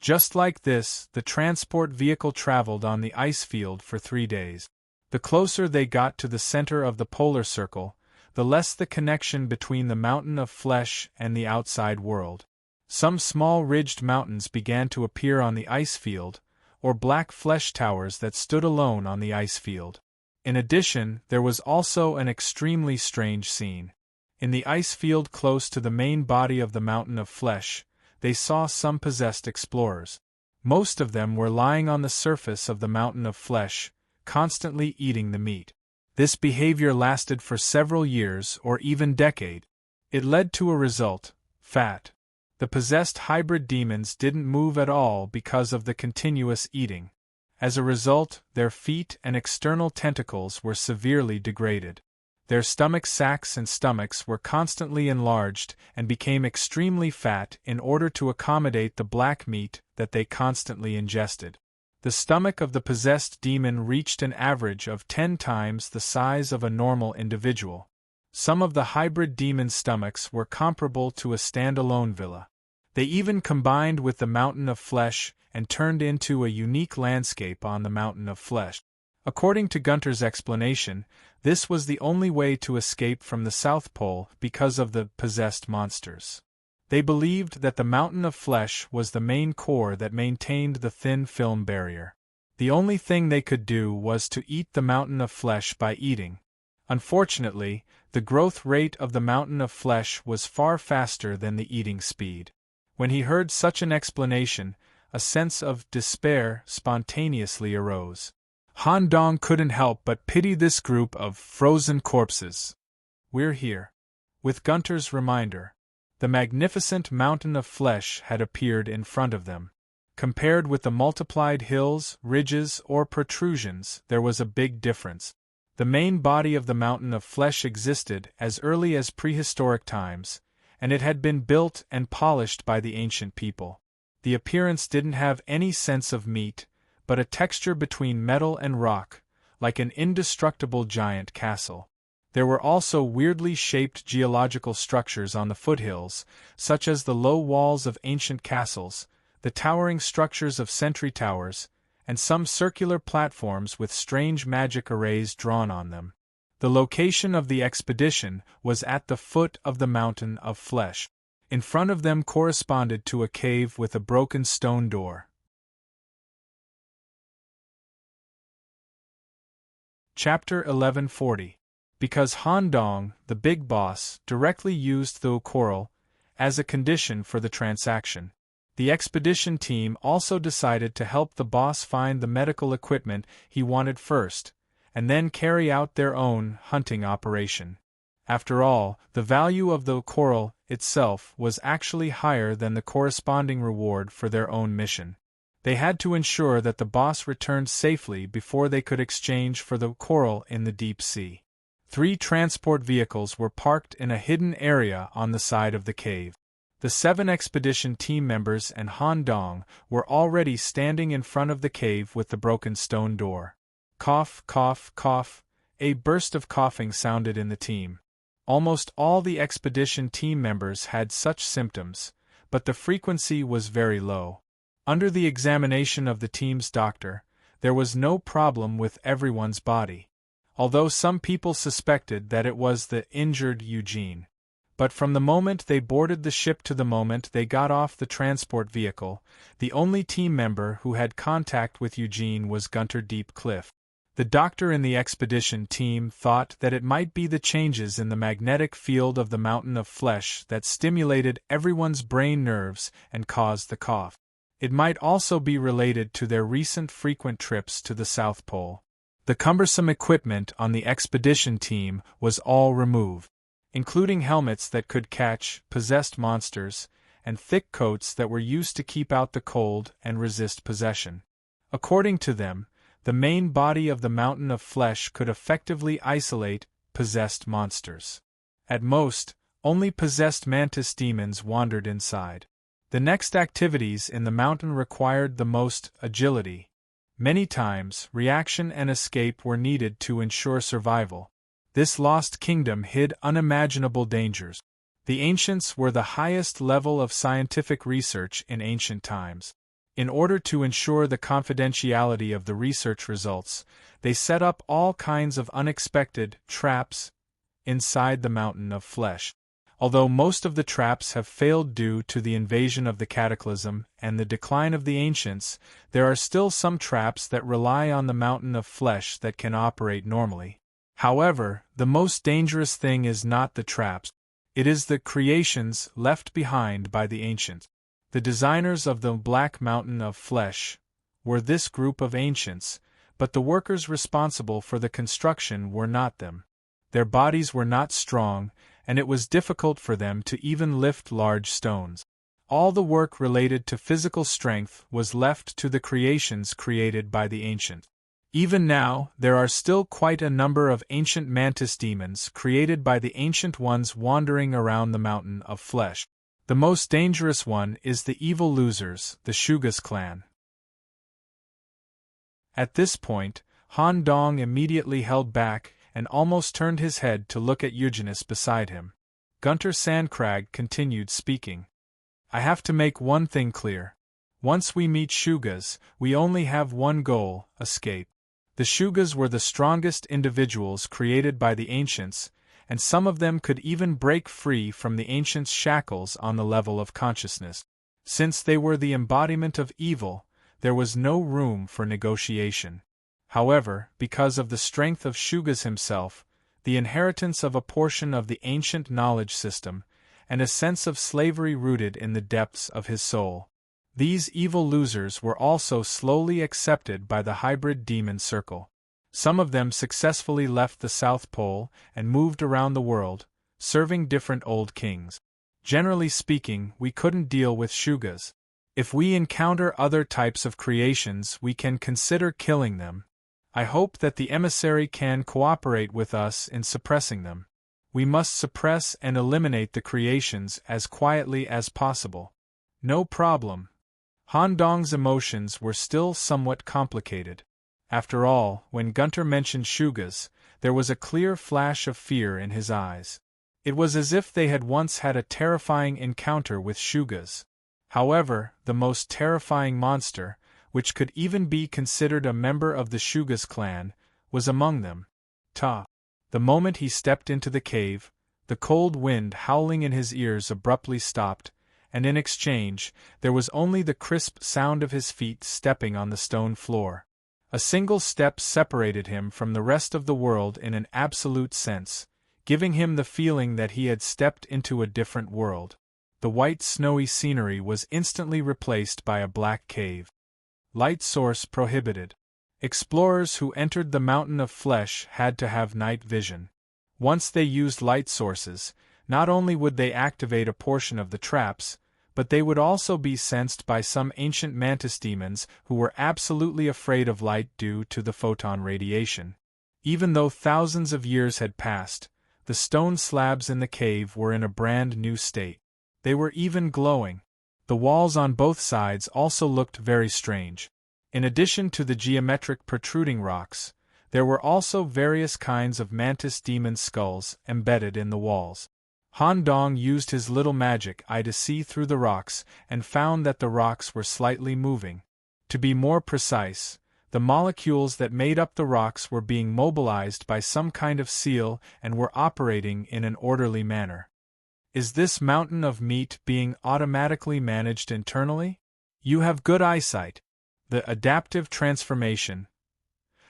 Just like this, the transport vehicle traveled on the ice field for 3 days. The closer they got to the center of the polar circle, the less the connection between the mountain of flesh and the outside world. Some small ridged mountains began to appear on the ice field, or black flesh towers that stood alone on the ice field. In addition, there was also an extremely strange scene. In the ice field close to the main body of the mountain of flesh, they saw some possessed explorers. Most of them were lying on the surface of the mountain of flesh, constantly eating the meat. This behavior lasted for several years or even decades. It led to a result: fat. The possessed hybrid demons didn't move at all because of the continuous eating. As a result, their feet and external tentacles were severely degraded. Their stomach sacs and stomachs were constantly enlarged and became extremely fat in order to accommodate the black meat that they constantly ingested. The stomach of the possessed demon reached an average of 10 times the size of a normal individual. Some of the hybrid demon stomachs were comparable to a standalone villa. They even combined with the mountain of flesh and turned into a unique landscape on the mountain of flesh. According to Gunter's explanation, this was the only way to escape from the South Pole because of the possessed monsters. They believed that the mountain of flesh was the main core that maintained the thin film barrier. The only thing they could do was to eat the mountain of flesh by eating. Unfortunately, the growth rate of the mountain of flesh was far faster than the eating speed. When he heard such an explanation, a sense of despair spontaneously arose. Han Dong couldn't help but pity this group of frozen corpses. We're here. With Gunter's reminder, the magnificent mountain of flesh had appeared in front of them. Compared with the multiplied hills, ridges, or protrusions, there was a big difference. The main body of the mountain of flesh existed as early as prehistoric times, and it had been built and polished by the ancient people. The appearance didn't have any sense of meat, but a texture between metal and rock, like an indestructible giant castle. There were also weirdly shaped geological structures on the foothills, such as the low walls of ancient castles, the towering structures of sentry towers, and some circular platforms with strange magic arrays drawn on them. The location of the expedition was at the foot of the mountain of flesh. In front of them corresponded to a cave with a broken stone door. Chapter 1140. Because Han Dong, the big boss, directly used the coral as a condition for the transaction, the expedition team also decided to help the boss find the medical equipment he wanted first, and then carry out their own hunting operation. After all, the value of the coral itself was actually higher than the corresponding reward for their own mission. They had to ensure that the boss returned safely before they could exchange for the coral in the deep sea. 3 transport vehicles were parked in a hidden area on the side of the cave. The 7 expedition team members and Han Dong were already standing in front of the cave with the broken stone door. Cough, cough, cough. A burst of coughing sounded in the team. Almost all the expedition team members had such symptoms, but the frequency was very low. Under the examination of the team's doctor, there was no problem with everyone's body. although some people suspected that it was the injured Eugene. But from the moment they boarded the ship to the moment they got off the transport vehicle, the only team member who had contact with Eugene was Gunter Deepcliffe. The doctor in the expedition team thought that it might be the changes in the magnetic field of the mountain of flesh that stimulated everyone's brain nerves and caused the cough. It might also be related to their recent frequent trips to the South Pole. The cumbersome equipment on the expedition team was all removed, including helmets that could catch possessed monsters, and thick coats that were used to keep out the cold and resist possession. According to them, the main body of the mountain of flesh could effectively isolate possessed monsters. At most, only possessed mantis demons wandered inside. The next activities in the mountain required the most agility. Many times, reaction and escape were needed to ensure survival. This lost kingdom hid unimaginable dangers. The ancients were the highest level of scientific research in ancient times. In order to ensure the confidentiality of the research results, they set up all kinds of unexpected traps inside the mountain of flesh. Although most of the traps have failed due to the invasion of the cataclysm and the decline of the ancients, there are still some traps that rely on the mountain of flesh that can operate normally. However, the most dangerous thing is not the traps. It is the creations left behind by the ancients. The designers of the Black Mountain of Flesh were this group of ancients, but the workers responsible for the construction were not them. Their bodies were not strong, and it was difficult for them to even lift large stones. All the work related to physical strength was left to the creations created by the ancients. Even now, there are still quite a number of ancient mantis demons created by the ancient ones wandering around the mountain of flesh. The most dangerous one is the evil losers, the Shugas clan. At this point, Han Dong immediately held back and almost turned his head to look at Eugenius beside him. Gunter Sandkrag continued speaking. I have to make one thing clear. Once we meet Shugas, we only have one goal: escape. The Shugas were the strongest individuals created by the ancients, and some of them could even break free from the ancients' shackles on the level of consciousness. Since they were the embodiment of evil, there was no room for negotiation. However, because of the strength of Shugas himself, the inheritance of a portion of the ancient knowledge system, and a sense of slavery rooted in the depths of his soul, these evil losers were also slowly accepted by the hybrid demon circle. Some of them successfully left the South Pole and moved around the world, serving different old kings. Generally speaking, we couldn't deal with Shugas. If we encounter other types of creations, we can consider killing them. I hope that the emissary can cooperate with us in suppressing them. We must suppress and eliminate the creations as quietly as possible. No problem. Han Dong's emotions were still somewhat complicated. After all, when Gunter mentioned Shugas, there was a clear flash of fear in his eyes. It was as if they had once had a terrifying encounter with Shugas. However, the most terrifying monster, which could even be considered a member of the Shugas clan, was among them. Ta. The moment he stepped into the cave, the cold wind howling in his ears abruptly stopped, and in exchange, there was only the crisp sound of his feet stepping on the stone floor. A single step separated him from the rest of the world in an absolute sense, giving him the feeling that he had stepped into a different world. The white snowy scenery was instantly replaced by a black cave. Light source prohibited. Explorers who entered the mountain of flesh had to have night vision. Once they used light sources, not only would they activate a portion of the traps, but they would also be sensed by some ancient mantis demons who were absolutely afraid of light due to the photon radiation. Even though thousands of years had passed, the stone slabs in the cave were in a brand new state. They were even glowing. The walls on both sides also looked very strange. In addition to the geometric protruding rocks, there were also various kinds of mantis demon skulls embedded in the walls. Han Dong used his little magic eye to see through the rocks and found that the rocks were slightly moving. To be more precise, The molecules that made up the rocks were being mobilized by some kind of seal and were operating in an orderly manner. Is this mountain of meat being automatically managed internally? You have good eyesight. The adaptive transformation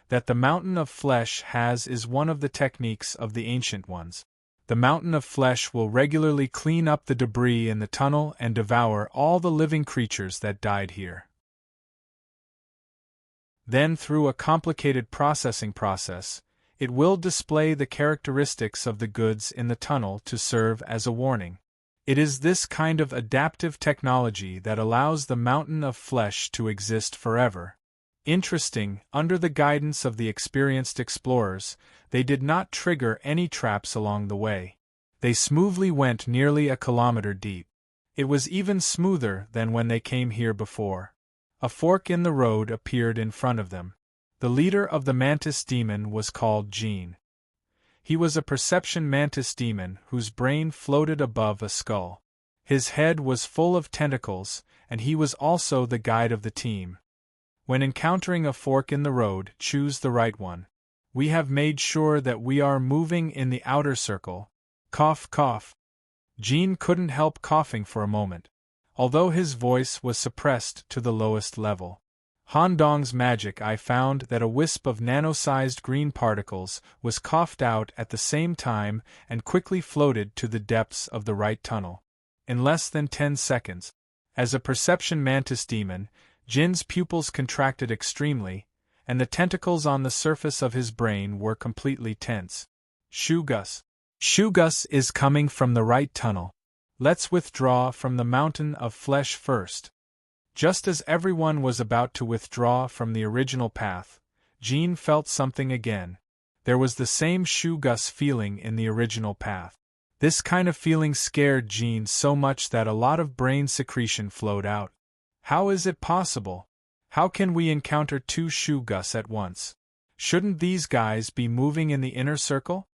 that the mountain of flesh has is one of the techniques of the ancient ones. The mountain of flesh will regularly clean up the debris in the tunnel and devour all the living creatures that died here. Then, through a complicated processing process, it will display the characteristics of the goods in the tunnel to serve as a warning. It is this kind of adaptive technology that allows the mountain of flesh to exist forever. Interesting, under the guidance of the experienced explorers, they did not trigger any traps along the way. They smoothly went nearly a kilometer deep. It was even smoother than when they came here before. A fork in the road appeared in front of them. The leader of the mantis demon was called Jean. He was a perception mantis demon whose brain floated above a skull. His head was full of tentacles, and he was also the guide of the team. When encountering a fork in the road, choose the right one. We have made sure that we are moving in the outer circle. Cough, cough. Jean couldn't help coughing for a moment, although his voice was suppressed to the lowest level. Han Dong's magic. I found that a wisp of nano-sized green particles was coughed out at the same time and quickly floated to the depths of the right tunnel. In less than 10 seconds. As a perception mantis demon, Jin's pupils contracted extremely, and the tentacles on the surface of his brain were completely tense. Shugus. Shugus is coming from the right tunnel. Let's withdraw from the mountain of flesh first. Just as everyone was about to withdraw from the original path, Jean felt something again. There was the same Shugus feeling in the original path. This kind of feeling scared Jean so much that a lot of brain secretion flowed out. How is it possible? How can we encounter two Shugus at once? Shouldn't these guys be moving in the inner circle?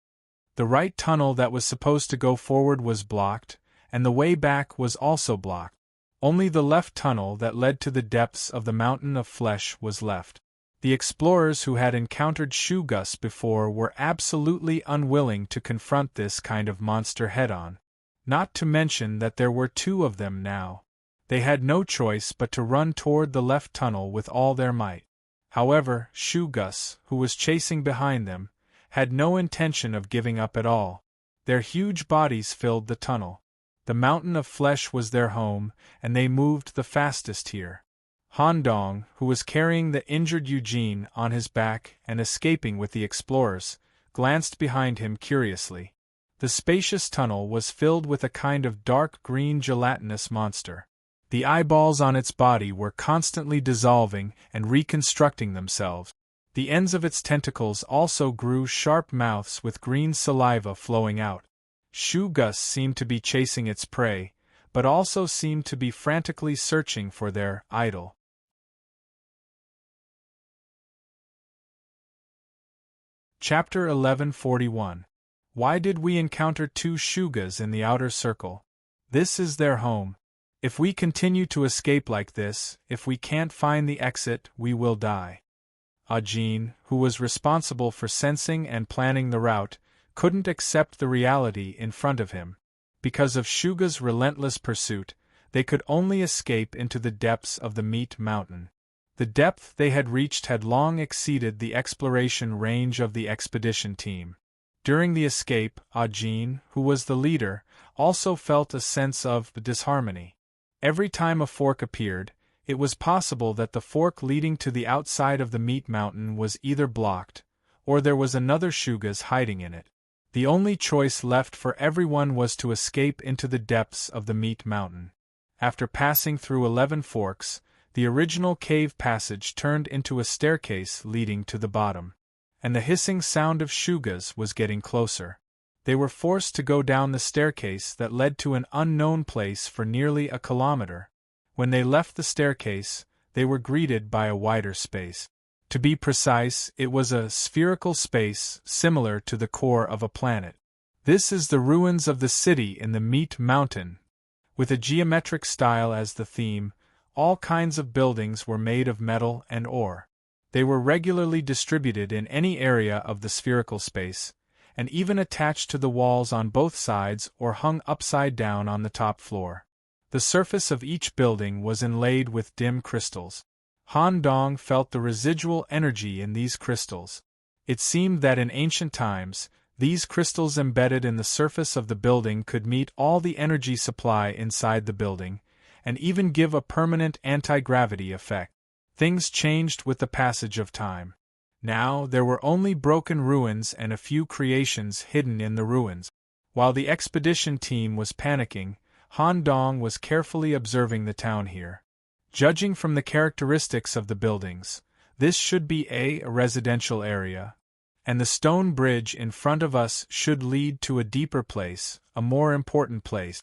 The right tunnel that was supposed to go forward was blocked, and the way back was also blocked. Only the left tunnel that led to the depths of the mountain of flesh was left. The explorers who had encountered Shugus before were absolutely unwilling to confront this kind of monster head-on. Not to mention that there were two of them now. They had no choice but to run toward the left tunnel with all their might. However, Shugus, who was chasing behind them, had no intention of giving up at all. Their huge bodies filled the tunnel. The mountain of flesh was their home, and they moved the fastest here. Han Dong, who was carrying the injured Eugene on his back and escaping with the explorers, glanced behind him curiously. The spacious tunnel was filled with a kind of dark green gelatinous monster. The eyeballs on its body were constantly dissolving and reconstructing themselves. The ends of its tentacles also grew sharp mouths with green saliva flowing out. Shugus seemed to be chasing its prey, but also seemed to be frantically searching for their idol. Chapter 1141. Why did we encounter two Shugas in the outer circle? This is their home. If we continue to escape like this, if we can't find the exit, we will die. Jean, who was responsible for sensing and planning the route, couldn't accept the reality in front of him. Because of Shuga's relentless pursuit, they could only escape into the depths of the meat mountain. The depth they had reached had long exceeded the exploration range of the expedition team. During the escape, Jean, who was the leader, also felt a sense of disharmony. Every time a fork appeared, it was possible that the fork leading to the outside of the meat mountain was either blocked, or there was another Shugas hiding in it. The only choice left for everyone was to escape into the depths of the meat mountain. After passing through 11 forks, the original cave passage turned into a staircase leading to the bottom. And the hissing sound of Shugas was getting closer. They were forced to go down the staircase that led to an unknown place for nearly a kilometer. When they left the staircase, they were greeted by a wider space. To be precise, it was a spherical space similar to the core of a planet. This is the ruins of the city in the Meat Mountain. With a geometric style as the theme, all kinds of buildings were made of metal and ore. They were regularly distributed in any area of the spherical space, and even attached to the walls on both sides or hung upside down on the top floor. The surface of each building was inlaid with dim crystals. Han Dong felt the residual energy in these crystals. It seemed that in ancient times, these crystals embedded in the surface of the building could meet all the energy supply inside the building, and even give a permanent anti-gravity effect. Things changed with the passage of time. Now there were only broken ruins and a few creations hidden in the ruins. While the expedition team was panicking, Han Dong was carefully observing the town here. Judging from the characteristics of the buildings, this should be a residential area, and the stone bridge in front of us should lead to a deeper place, a more important place.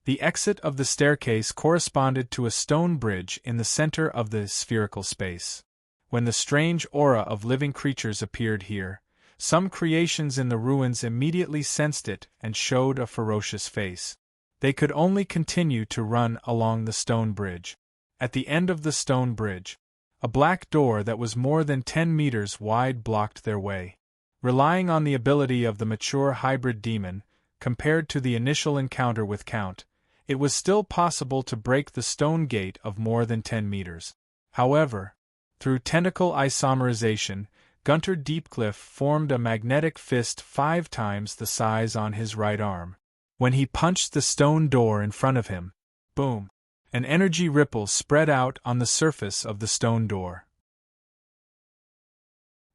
The exit of the staircase corresponded to a stone bridge in the center of the spherical space. When the strange aura of living creatures appeared here, some creations in the ruins immediately sensed it and showed a ferocious face. They could only continue to run along the stone bridge. At the end of the stone bridge, a black door that was more than 10 meters wide blocked their way. Relying on the ability of the mature hybrid demon, compared to the initial encounter with Count, it was still possible to break the stone gate of more than 10 meters. However, through tentacle isomerization, Gunter Deepcliff formed a magnetic fist 5 times the size on his right arm. When he punched the stone door in front of him, boom, an energy ripple spread out on the surface of the stone door.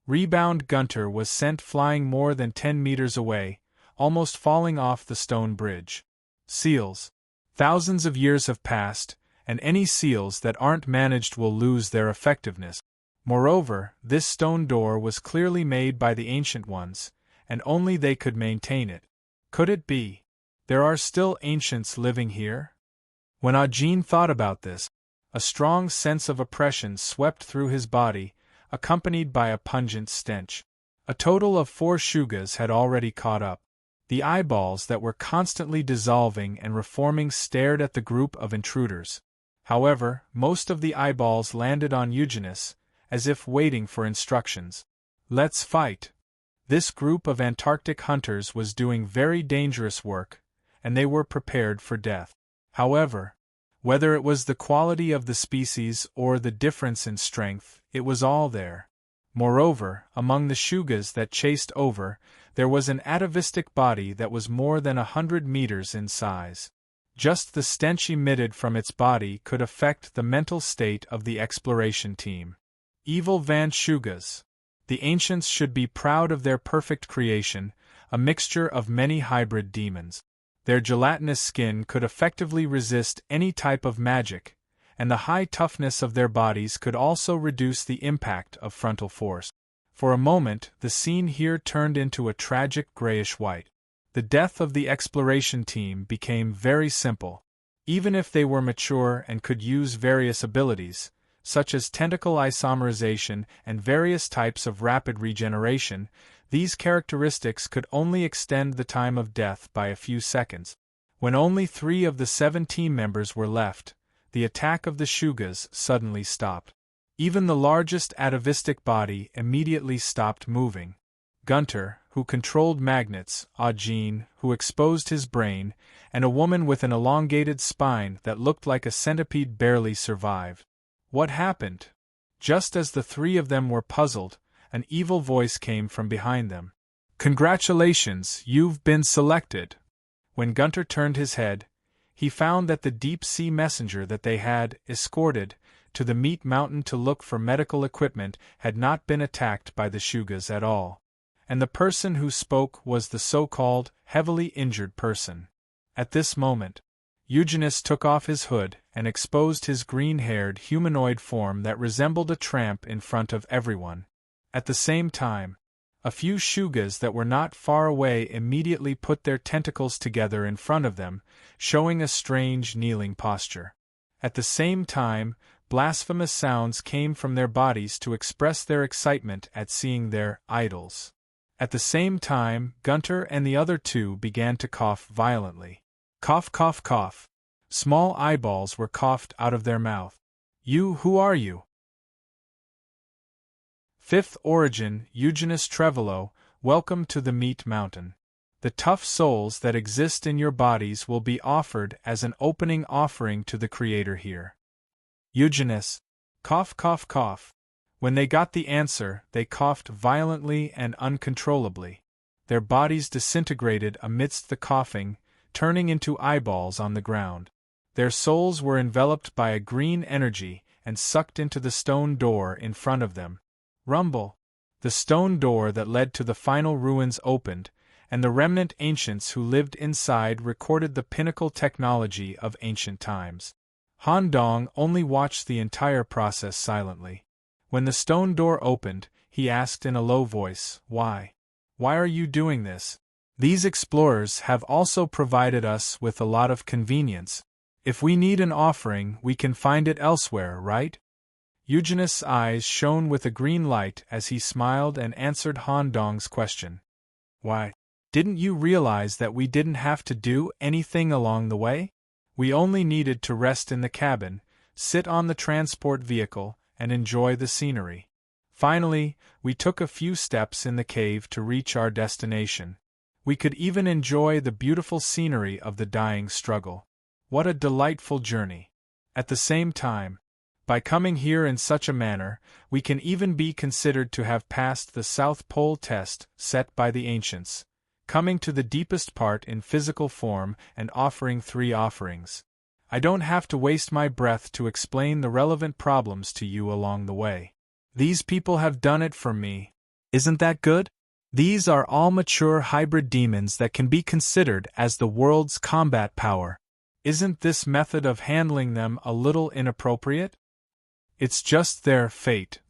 Rebound Gunter was sent flying more than 10 meters away, almost falling off the stone bridge. Seals. Thousands of years have passed, and any seals that aren't managed will lose their effectiveness. Moreover, this stone door was clearly made by the ancient ones, and only they could maintain it. Could it be? There are still ancients living here? When Ajin thought about this, a strong sense of oppression swept through his body, accompanied by a pungent stench. A total of 4 Shugas had already caught up. The eyeballs that were constantly dissolving and reforming stared at the group of intruders. However, most of the eyeballs landed on Eugenus, as if waiting for instructions. Let's fight. This group of Antarctic hunters was doing very dangerous work, and they were prepared for death. However, whether it was the quality of the species or the difference in strength, it was all there. Moreover, among the Shugas that chased over, there was an atavistic body that was more than 100 meters in size. Just the stench emitted from its body could affect the mental state of the exploration team. Evil Van Shugas. The ancients should be proud of their perfect creation, a mixture of many hybrid demons. Their gelatinous skin could effectively resist any type of magic, and the high toughness of their bodies could also reduce the impact of frontal force. For a moment, the scene here turned into a tragic grayish-white. The death of the exploration team became very simple. Even if they were mature and could use various abilities, such as tentacle isomerization and various types of rapid regeneration, these characteristics could only extend the time of death by a few seconds. When only 3 of the 7 team members were left, the attack of the Shugas suddenly stopped. Even the largest atavistic body immediately stopped moving. Gunter, who controlled magnets, Ajin, who exposed his brain, and a woman with an elongated spine that looked like a centipede barely survived. What happened? Just as the 3 of them were puzzled, an evil voice came from behind them. Congratulations, you've been selected. When Gunter turned his head, he found that the deep-sea messenger that they had escorted to the meat mountain to look for medical equipment had not been attacked by the Shugas at all, and the person who spoke was the so-called heavily injured person. At this moment, Eugenus took off his hood and exposed his green-haired humanoid form that resembled a tramp in front of everyone. At the same time, a few Shugas that were not far away immediately put their tentacles together in front of them, showing a strange kneeling posture. At the same time, blasphemous sounds came from their bodies to express their excitement at seeing their idols. At the same time, Gunter and the other 2 began to cough violently. Cough, cough, cough. Small eyeballs were coughed out of their mouth. You, who are you? Fifth origin, Eugenus Trevolo, welcome to the Meat Mountain. The tough souls that exist in your bodies will be offered as an opening offering to the Creator here. Eugenus. Cough, cough, cough. When they got the answer, they coughed violently and uncontrollably. Their bodies disintegrated amidst the coughing, turning into eyeballs on the ground. Their souls were enveloped by a green energy and sucked into the stone door in front of them. Rumble! The stone door that led to the final ruins opened, and the remnant ancients who lived inside recorded the pinnacle technology of ancient times. Han Dong only watched the entire process silently. When the stone door opened, he asked in a low voice, "Why? Why are you doing this? These explorers have also provided us with a lot of convenience. If we need an offering, we can find it elsewhere, right?" Eugenus' eyes shone with a green light as he smiled and answered Han Dong's question. "Why? Didn't you realize that we didn't have to do anything along the way? We only needed to rest in the cabin, sit on the transport vehicle, and enjoy the scenery. Finally, we took a few steps in the cave to reach our destination. We could even enjoy the beautiful scenery of the dying struggle. What a delightful journey! At the same time, by coming here in such a manner, we can even be considered to have passed the South Pole test set by the ancients, coming to the deepest part in physical form and offering 3 offerings. I don't have to waste my breath to explain the relevant problems to you along the way. These people have done it for me. Isn't that good? These are all mature hybrid demons that can be considered as the world's combat power. Isn't this method of handling them a little inappropriate? It's just their fate.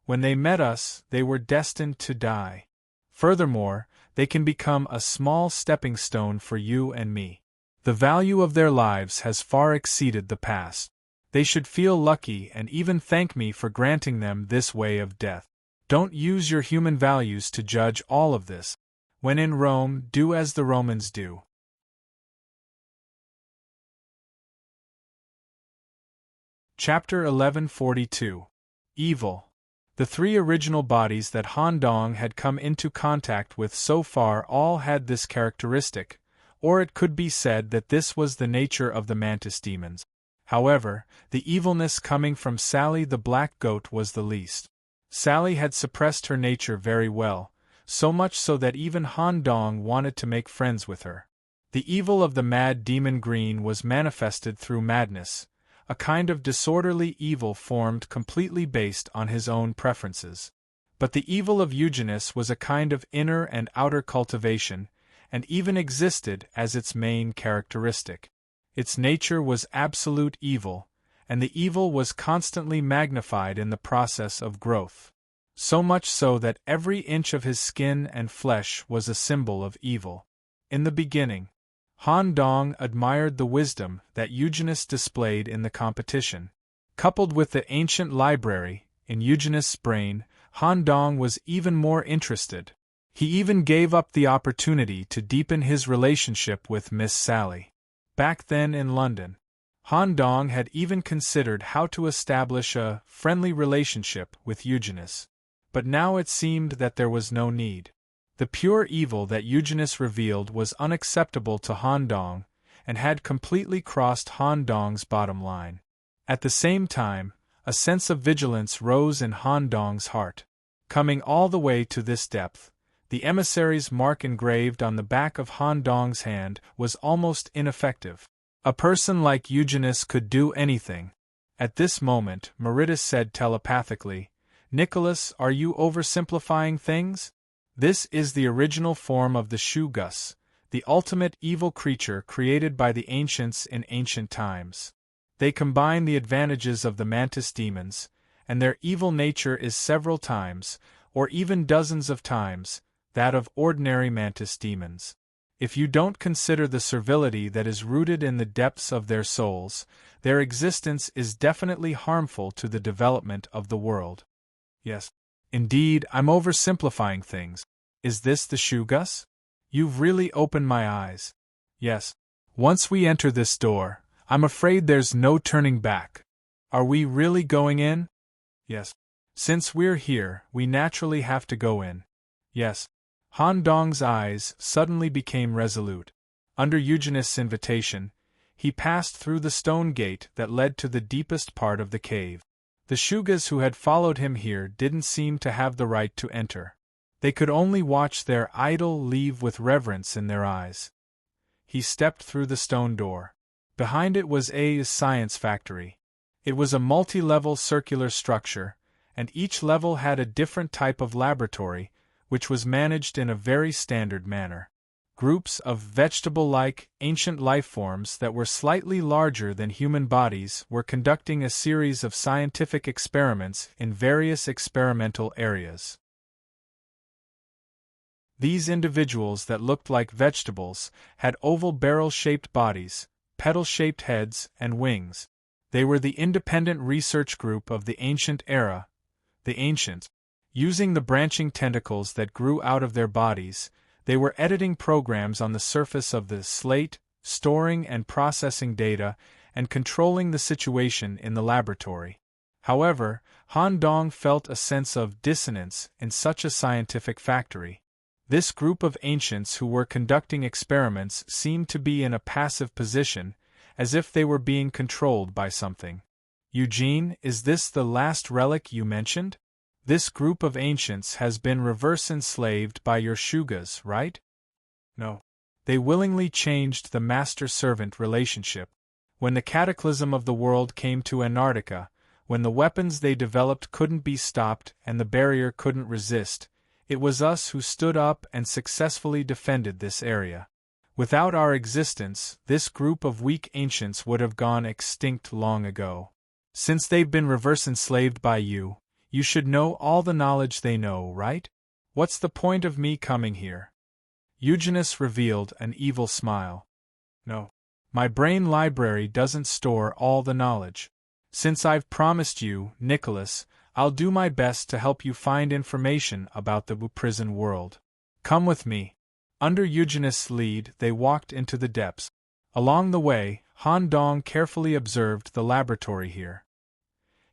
When they met us, they were destined to die. Furthermore, they can become a small stepping stone for you and me. The value of their lives has far exceeded the past. They should feel lucky and even thank me for granting them this way of death. Don't use your human values to judge all of this. When in Rome, do as the Romans do. Chapter 1142. Evil. The 3 original bodies that Han Dong had come into contact with so far all had this characteristic, or it could be said that this was the nature of the mantis demons. However, the evilness coming from Sally the black goat was the least. Sally had suppressed her nature very well, so much so that even Han Dong wanted to make friends with her. The evil of the mad demon Green was manifested through madness, a kind of disorderly evil formed completely based on his own preferences. But the evil of Eugenus was a kind of inner and outer cultivation, and even existed as its main characteristic. Its nature was absolute evil, and the evil was constantly magnified in the process of growth. So much so that every inch of his skin and flesh was a symbol of evil. In the beginning, Han Dong admired the wisdom that Eugenus displayed in the competition. Coupled with the ancient library, in Eugenus' brain, Han Dong was even more interested. He even gave up the opportunity to deepen his relationship with Miss Sally. Back then in London, Han Dong had even considered how to establish a friendly relationship with Eugenus. But now it seemed that there was no need. The pure evil that Eugenus revealed was unacceptable to Han Dong, and had completely crossed Han Dong's bottom line. At the same time, a sense of vigilance rose in Han Dong's heart. Coming all the way to this depth, the emissary's mark engraved on the back of Han Dong's hand was almost ineffective. A person like Eugenus could do anything. At this moment, Meritus said telepathically, "Nicholas, are you oversimplifying things? This is the original form of the Shugus, the ultimate evil creature created by the ancients in ancient times. They combine the advantages of the mantis demons, and their evil nature is several times, or even dozens of times, that of ordinary mantis demons. If you don't consider the servility that is rooted in the depths of their souls, their existence is definitely harmful to the development of the world." Yes. Indeed, I'm oversimplifying things. Is this the Shugus? You've really opened my eyes. Yes. Once we enter this door, I'm afraid there's no turning back. Are we really going in? Yes. Since we're here, we naturally have to go in. Yes. Han Dong's eyes suddenly became resolute. Under Eugenist's invitation, he passed through the stone gate that led to the deepest part of the cave. The Shugas who had followed him here didn't seem to have the right to enter. They could only watch their idol leave with reverence in their eyes. He stepped through the stone door. Behind it was a science factory. It was a multi-level circular structure, and each level had a different type of laboratory, which was managed in a very standard manner. Groups of vegetable-like, ancient lifeforms that were slightly larger than human bodies were conducting a series of scientific experiments in various experimental areas. These individuals that looked like vegetables had oval barrel-shaped bodies, petal-shaped heads, and wings. They were the independent research group of the ancient era, the Ancients. Using the branching tentacles that grew out of their bodies, they were editing programs on the surface of the slate, storing and processing data, and controlling the situation in the laboratory. However, Han Dong felt a sense of dissonance in such a scientific factory. This group of ancients who were conducting experiments seemed to be in a passive position, as if they were being controlled by something. Eugene, is this the last relic you mentioned? This group of ancients has been reverse enslaved by your Shugas, right? No. They willingly changed the master-servant relationship. When the cataclysm of the world came to Antarctica, when the weapons they developed couldn't be stopped and the barrier couldn't resist, it was us who stood up and successfully defended this area. Without our existence, this group of weak ancients would have gone extinct long ago. Since they've been reverse enslaved by you, you should know all the knowledge they know, right? What's the point of me coming here? Eugenist revealed an evil smile. No. My brain library doesn't store all the knowledge. Since I've promised you, Nicholas, I'll do my best to help you find information about the prison world. Come with me. Under Eugenist's lead, they walked into the depths. Along the way, Han Dong carefully observed the laboratory here.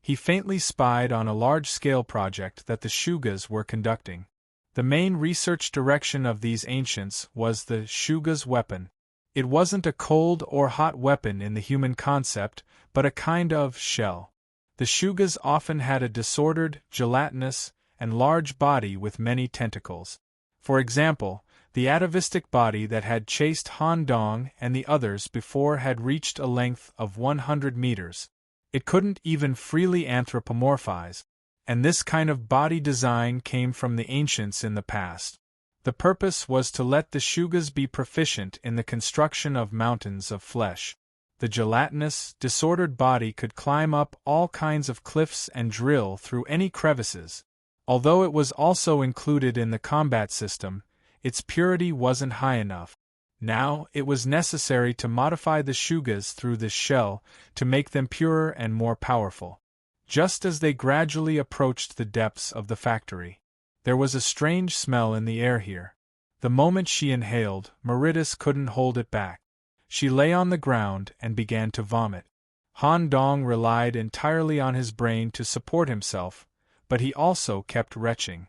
He faintly spied on a large-scale project that the Shugas were conducting. The main research direction of these ancients was the Shugas weapon. It wasn't a cold or hot weapon in the human concept, but a kind of shell. The Shugas often had a disordered, gelatinous, and large body with many tentacles. For example, the atavistic body that had chased Han Dong and the others before had reached a length of 100 meters. It couldn't even freely anthropomorphize, and this kind of body design came from the ancients in the past. The purpose was to let the Shugas be proficient in the construction of mountains of flesh. The gelatinous, disordered body could climb up all kinds of cliffs and drill through any crevices. Although it was also included in the combat system, its purity wasn't high enough. Now, it was necessary to modify the Shugas through this shell to make them purer and more powerful. Just as they gradually approached the depths of the factory, there was a strange smell in the air here. The moment she inhaled, Meritus couldn't hold it back. She lay on the ground and began to vomit. Han Dong relied entirely on his brain to support himself, but he also kept retching.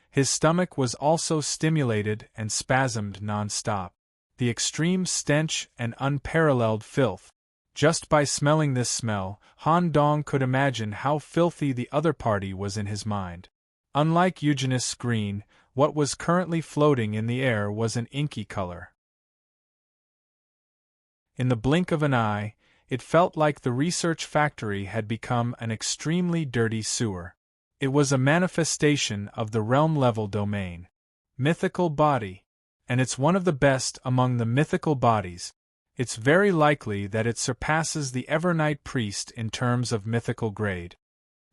His stomach was also stimulated and spasmed non-stop. The extreme stench and unparalleled filth. Just by smelling this smell, Han Dong could imagine how filthy the other party was in his mind. Unlike Eugenist's green, what was currently floating in the air was an inky color. In the blink of an eye, it felt like the research factory had become an extremely dirty sewer. It was a manifestation of the realm-level domain. Mythical body. And it's one of the best among the mythical bodies. It's very likely that it surpasses the Evernight Priest in terms of mythical grade.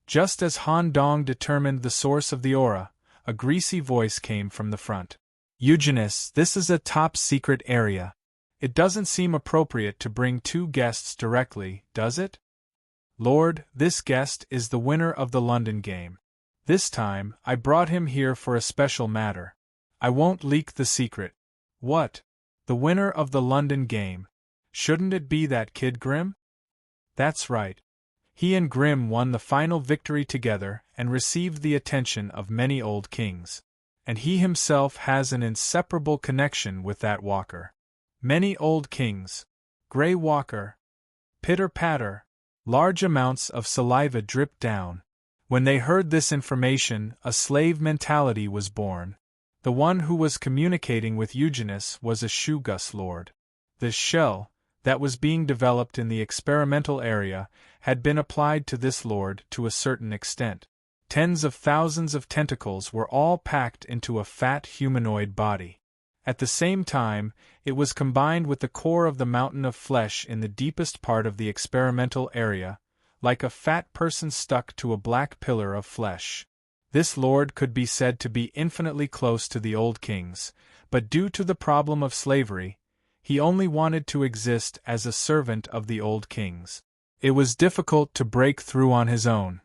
Just as Han Dong determined the source of the aura, a greasy voice came from the front. Eugenist, this is a top-secret area. It doesn't seem appropriate to bring two guests directly, does it? Lord, this guest is the winner of the London game. This time, I brought him here for a special matter. I won't leak the secret. What? The winner of the London game. Shouldn't it be that kid Grimm? That's right. He and Grimm won the final victory together and received the attention of many old kings. And he himself has an inseparable connection with that walker. Many old kings. Grey walker. Pitter-patter. Large amounts of saliva dripped down. When they heard this information, a slave mentality was born. The one who was communicating with Eugenius was a Shugus lord. The shell that was being developed in the experimental area had been applied to this lord to a certain extent. Tens of thousands of tentacles were all packed into a fat humanoid body. At the same time, it was combined with the core of the mountain of flesh in the deepest part of the experimental area, like a fat person stuck to a black pillar of flesh. This lord could be said to be infinitely close to the old kings, but due to the problem of slavery, he only wanted to exist as a servant of the old kings. It was difficult to break through on his own.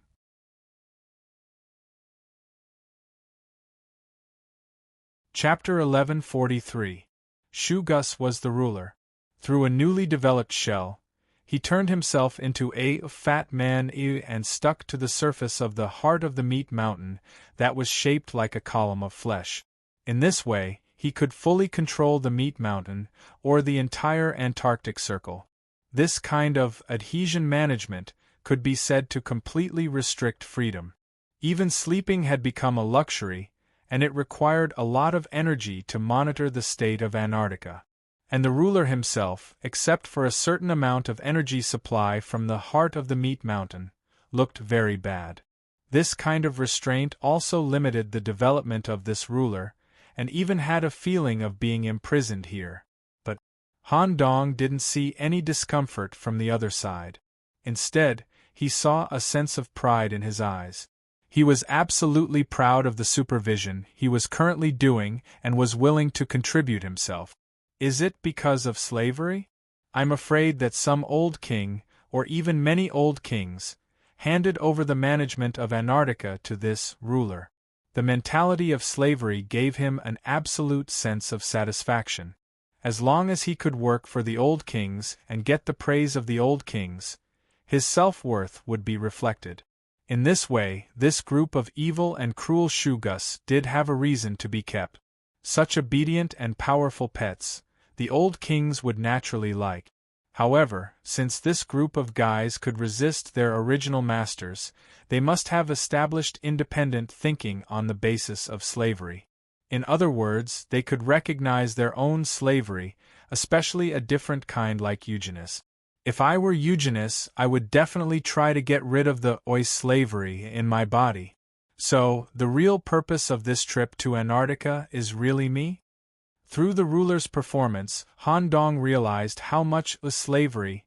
Chapter 1143. Shugus was the ruler. Through a newly developed shell, he turned himself into a fat man and stuck to the surface of the heart of the meat mountain that was shaped like a column of flesh. In this way, he could fully control the meat mountain, or the entire Antarctic Circle. This kind of adhesion management could be said to completely restrict freedom. Even sleeping had become a luxury, and it required a lot of energy to monitor the state of Antarctica. And the ruler himself, except for a certain amount of energy supply from the heart of the meat mountain, looked very bad. This kind of restraint also limited the development of this ruler, and even had a feeling of being imprisoned here. But Han Dong didn't see any discomfort from the other side. Instead, he saw a sense of pride in his eyes. He was absolutely proud of the supervision he was currently doing and was willing to contribute himself. Is it because of slavery? I'm afraid that some old king, or even many old kings, handed over the management of Antarctica to this ruler. The mentality of slavery gave him an absolute sense of satisfaction. As long as he could work for the old kings and get the praise of the old kings, his self-worth would be reflected. In this way, this group of evil and cruel Shugus did have a reason to be kept. Such obedient and powerful pets, the old kings would naturally like. However, since this group of guys could resist their original masters, they must have established independent thinking on the basis of slavery. In other words, they could recognize their own slavery, especially a different kind like Eugenius. If I were Eugenius, I would definitely try to get rid of the slavery in my body. So, the real purpose of this trip to Antarctica is really me? Through the ruler's performance, Han Dong realized how much slavery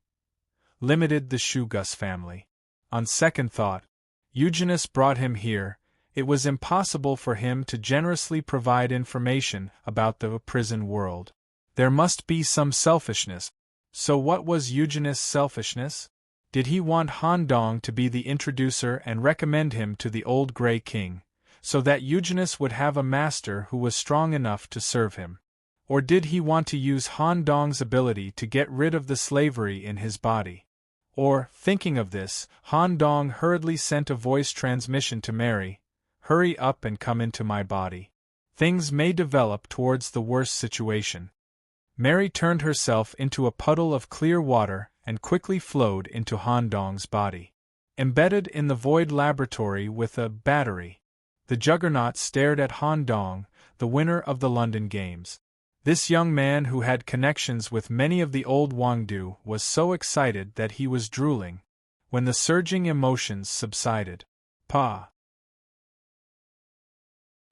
limited the Shugus family. On second thought, Eugenius brought him here. It was impossible for him to generously provide information about the prison world. There must be some selfishness. So what was Eugenius' selfishness? Did he want Han Dong to be the introducer and recommend him to the old Grey King, so that Eugenius would have a master who was strong enough to serve him? Or did he want to use Han Dong's ability to get rid of the slavery in his body? Or, thinking of this, Han Dong hurriedly sent a voice transmission to Mary, "Hurry up and come into my body. Things may develop towards the worst situation." Mary turned herself into a puddle of clear water and quickly flowed into Han Dong's body. Embedded in the void laboratory with a battery, the Juggernaut stared at Han Dong, the winner of the London Games. This young man who had connections with many of the old Wangdu was so excited that he was drooling. When the surging emotions subsided, Pa!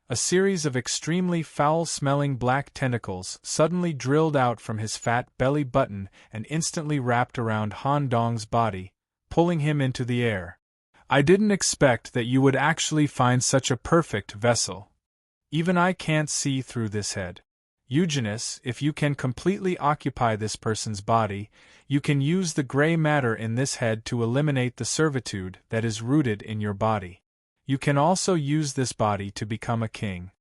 A series of extremely foul-smelling black tentacles suddenly drilled out from his fat belly button and instantly wrapped around Han Dong's body, pulling him into the air. "I didn't expect that you would actually find such a perfect vessel. Even I can't see through this head. Eugenius, if you can completely occupy this person's body, you can use the gray matter in this head to eliminate the servitude that is rooted in your body. You can also use this body to become a king.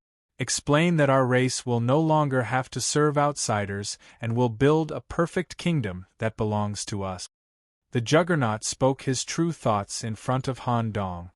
Explain that our race will no longer have to serve outsiders and will build a perfect kingdom that belongs to us." The Juggernaut spoke his true thoughts in front of Han Dong.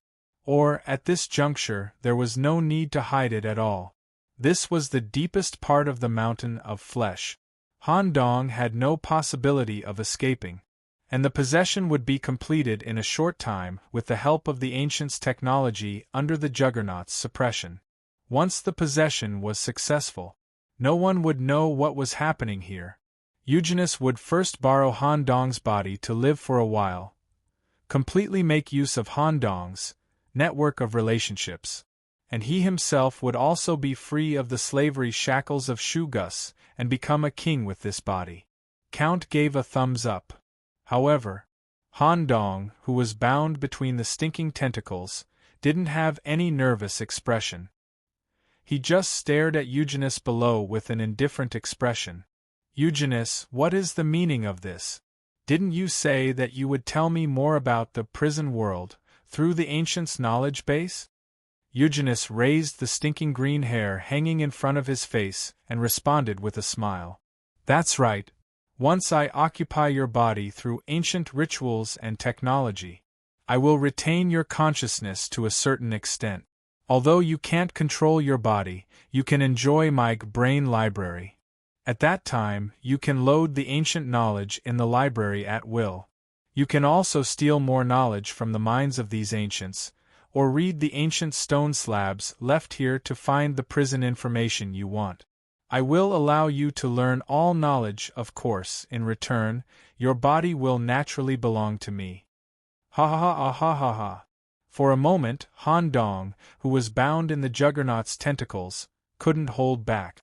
Or, at this juncture, there was no need to hide it at all. This was the deepest part of the mountain of flesh. Han Dong had no possibility of escaping. And the possession would be completed in a short time with the help of the Ancient's technology under the Juggernaut's suppression. Once the possession was successful, no one would know what was happening here. Eugenus would first borrow Han Dong's body to live for a while, completely make use of Han Dong's network of relationships, and he himself would also be free of the slavery shackles of Shugus and become a king with this body. Count gave a thumbs up. However, Han Dong, who was bound between the stinking tentacles, didn't have any nervous expression. He just stared at Eugenus below with an indifferent expression. Eugenus, what is the meaning of this? Didn't you say that you would tell me more about the prison world, through the Ancient's knowledge base? Eugenus raised the stinking green hair hanging in front of his face and responded with a smile. That's right. Once I occupy your body through ancient rituals and technology, I will retain your consciousness to a certain extent. Although you can't control your body, you can enjoy my brain library. At that time, you can load the ancient knowledge in the library at will. You can also steal more knowledge from the minds of these ancients, or read the ancient stone slabs left here to find the prison information you want. I will allow you to learn all knowledge, of course. In return, your body will naturally belong to me. Ha ha ha ha ha ha. For a moment, Han Dong, who was bound in the Juggernaut's tentacles, couldn't hold back.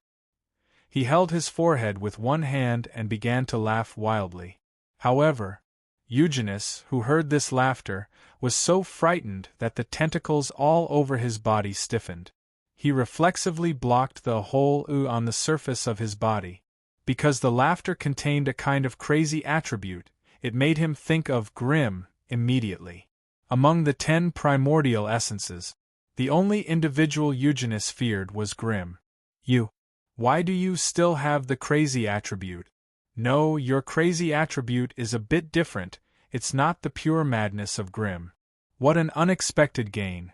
He held his forehead with one hand and began to laugh wildly. However, Eugenus, who heard this laughter, was so frightened that the tentacles all over his body stiffened. He reflexively blocked the whole on the surface of his body. Because the laughter contained a kind of crazy attribute, it made him think of Grimm immediately. Among the 10 primordial essences, the only individual Eugenus feared was Grimm. You. Why do you still have the crazy attribute? No, your crazy attribute is a bit different, it's not the pure madness of Grimm. What an unexpected gain.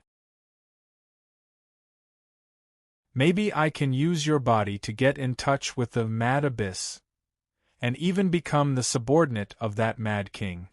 Maybe I can use your body to get in touch with the mad abyss, and even become the subordinate of that mad king.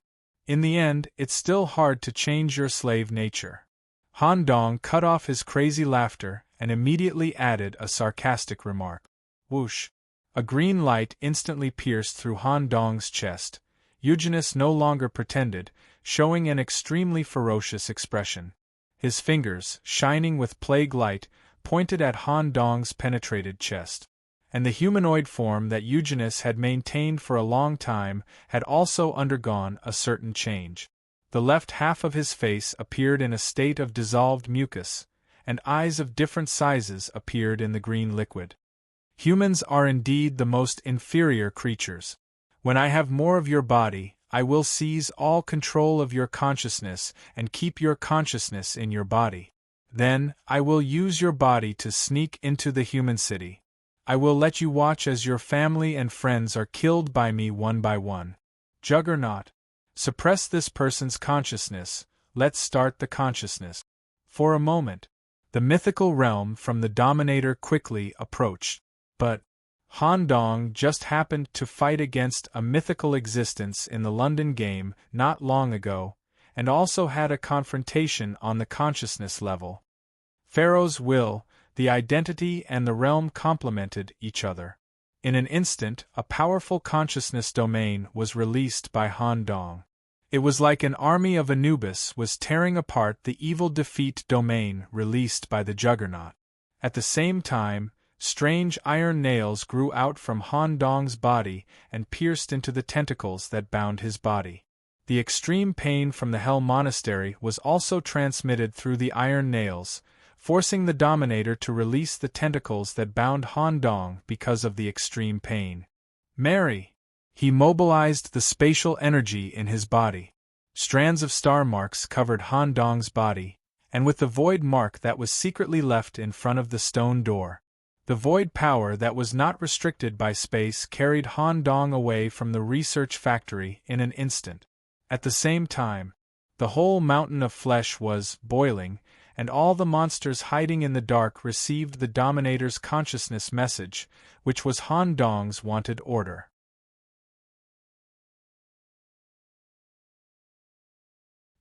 In the end, it's still hard to change your slave nature. Han Dong cut off his crazy laughter and immediately added a sarcastic remark. Whoosh! A green light instantly pierced through Han Dong's chest. Eugenus no longer pretended, showing an extremely ferocious expression. His fingers, shining with plague light, pointed at Han Dong's penetrated chest. And the humanoid form that Eugenus had maintained for a long time had also undergone a certain change. The left half of his face appeared in a state of dissolved mucus, and eyes of different sizes appeared in the green liquid. Humans are indeed the most inferior creatures. When I have more of your body, I will seize all control of your consciousness and keep your consciousness in your body. Then, I will use your body to sneak into the human city. I will let you watch as your family and friends are killed by me one by one. Juggernaut. Suppress this person's consciousness, let's start the consciousness. For a moment, the mythical realm from the Dominator quickly approached. But Han Dong just happened to fight against a mythical existence in the London game not long ago, and also had a confrontation on the consciousness level. Pharaoh's will, the identity and the realm complemented each other. In an instant, a powerful consciousness domain was released by Han Dong. It was like an army of Anubis was tearing apart the evil defeat domain released by the Juggernaut. At the same time, strange iron nails grew out from Han Dong's body and pierced into the tentacles that bound his body. The extreme pain from the Hell Monastery was also transmitted through the iron nails, forcing the Dominator to release the tentacles that bound Han Dong because of the extreme pain. Mary! He mobilized the spatial energy in his body. Strands of star marks covered Han Dong's body, and with the void mark that was secretly left in front of the stone door. The void power that was not restricted by space carried Han Dong away from the research factory in an instant. At the same time, the whole mountain of flesh was boiling, and all the monsters hiding in the dark received the Dominator's consciousness message, which was Han Dong's wanted order.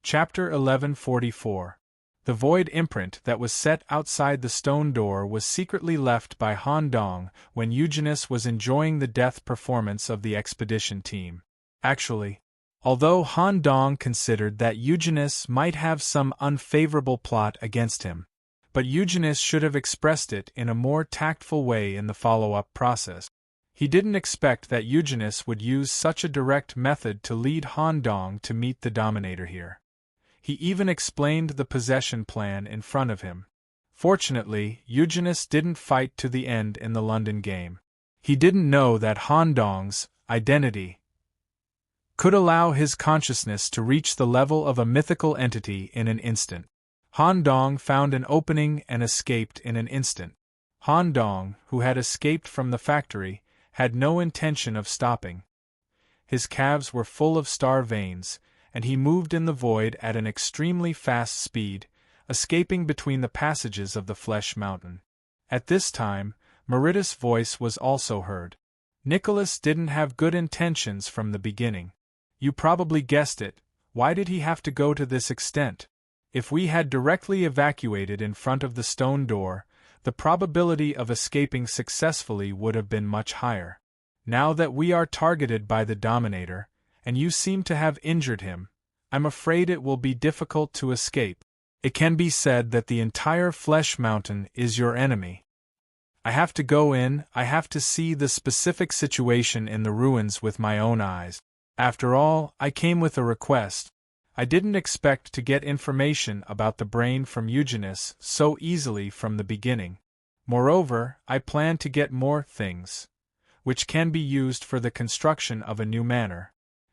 Chapter 1144. The void imprint that was set outside the stone door was secretly left by Han Dong when Eugenus was enjoying the death performance of the expedition team. Actually, although Han Dong considered that Eugenus might have some unfavorable plot against him, but Eugenus should have expressed it in a more tactful way in the follow-up process. He didn't expect that Eugenus would use such a direct method to lead Han Dong to meet the Dominator here. He even explained the possession plan in front of him. Fortunately, Eugenus didn't fight to the end in the London game. He didn't know that Han Dong's identity could allow his consciousness to reach the level of a mythical entity in an instant. Han Dong found an opening and escaped in an instant. Han Dong, who had escaped from the factory, had no intention of stopping. His calves were full of star veins, and he moved in the void at an extremely fast speed, escaping between the passages of the Flesh Mountain. At this time, Merida's voice was also heard. Nicholas didn't have good intentions from the beginning. You probably guessed it. Why did he have to go to this extent? If we had directly evacuated in front of the stone door, the probability of escaping successfully would have been much higher. Now that we are targeted by the Dominator, and you seem to have injured him, I'm afraid it will be difficult to escape. It can be said that the entire Flesh Mountain is your enemy. I have to go in, I have to see the specific situation in the ruins with my own eyes. After all, I came with a request. I didn't expect to get information about the brain from Eugenus so easily from the beginning. Moreover, I plan to get more things, which can be used for the construction of a new manor.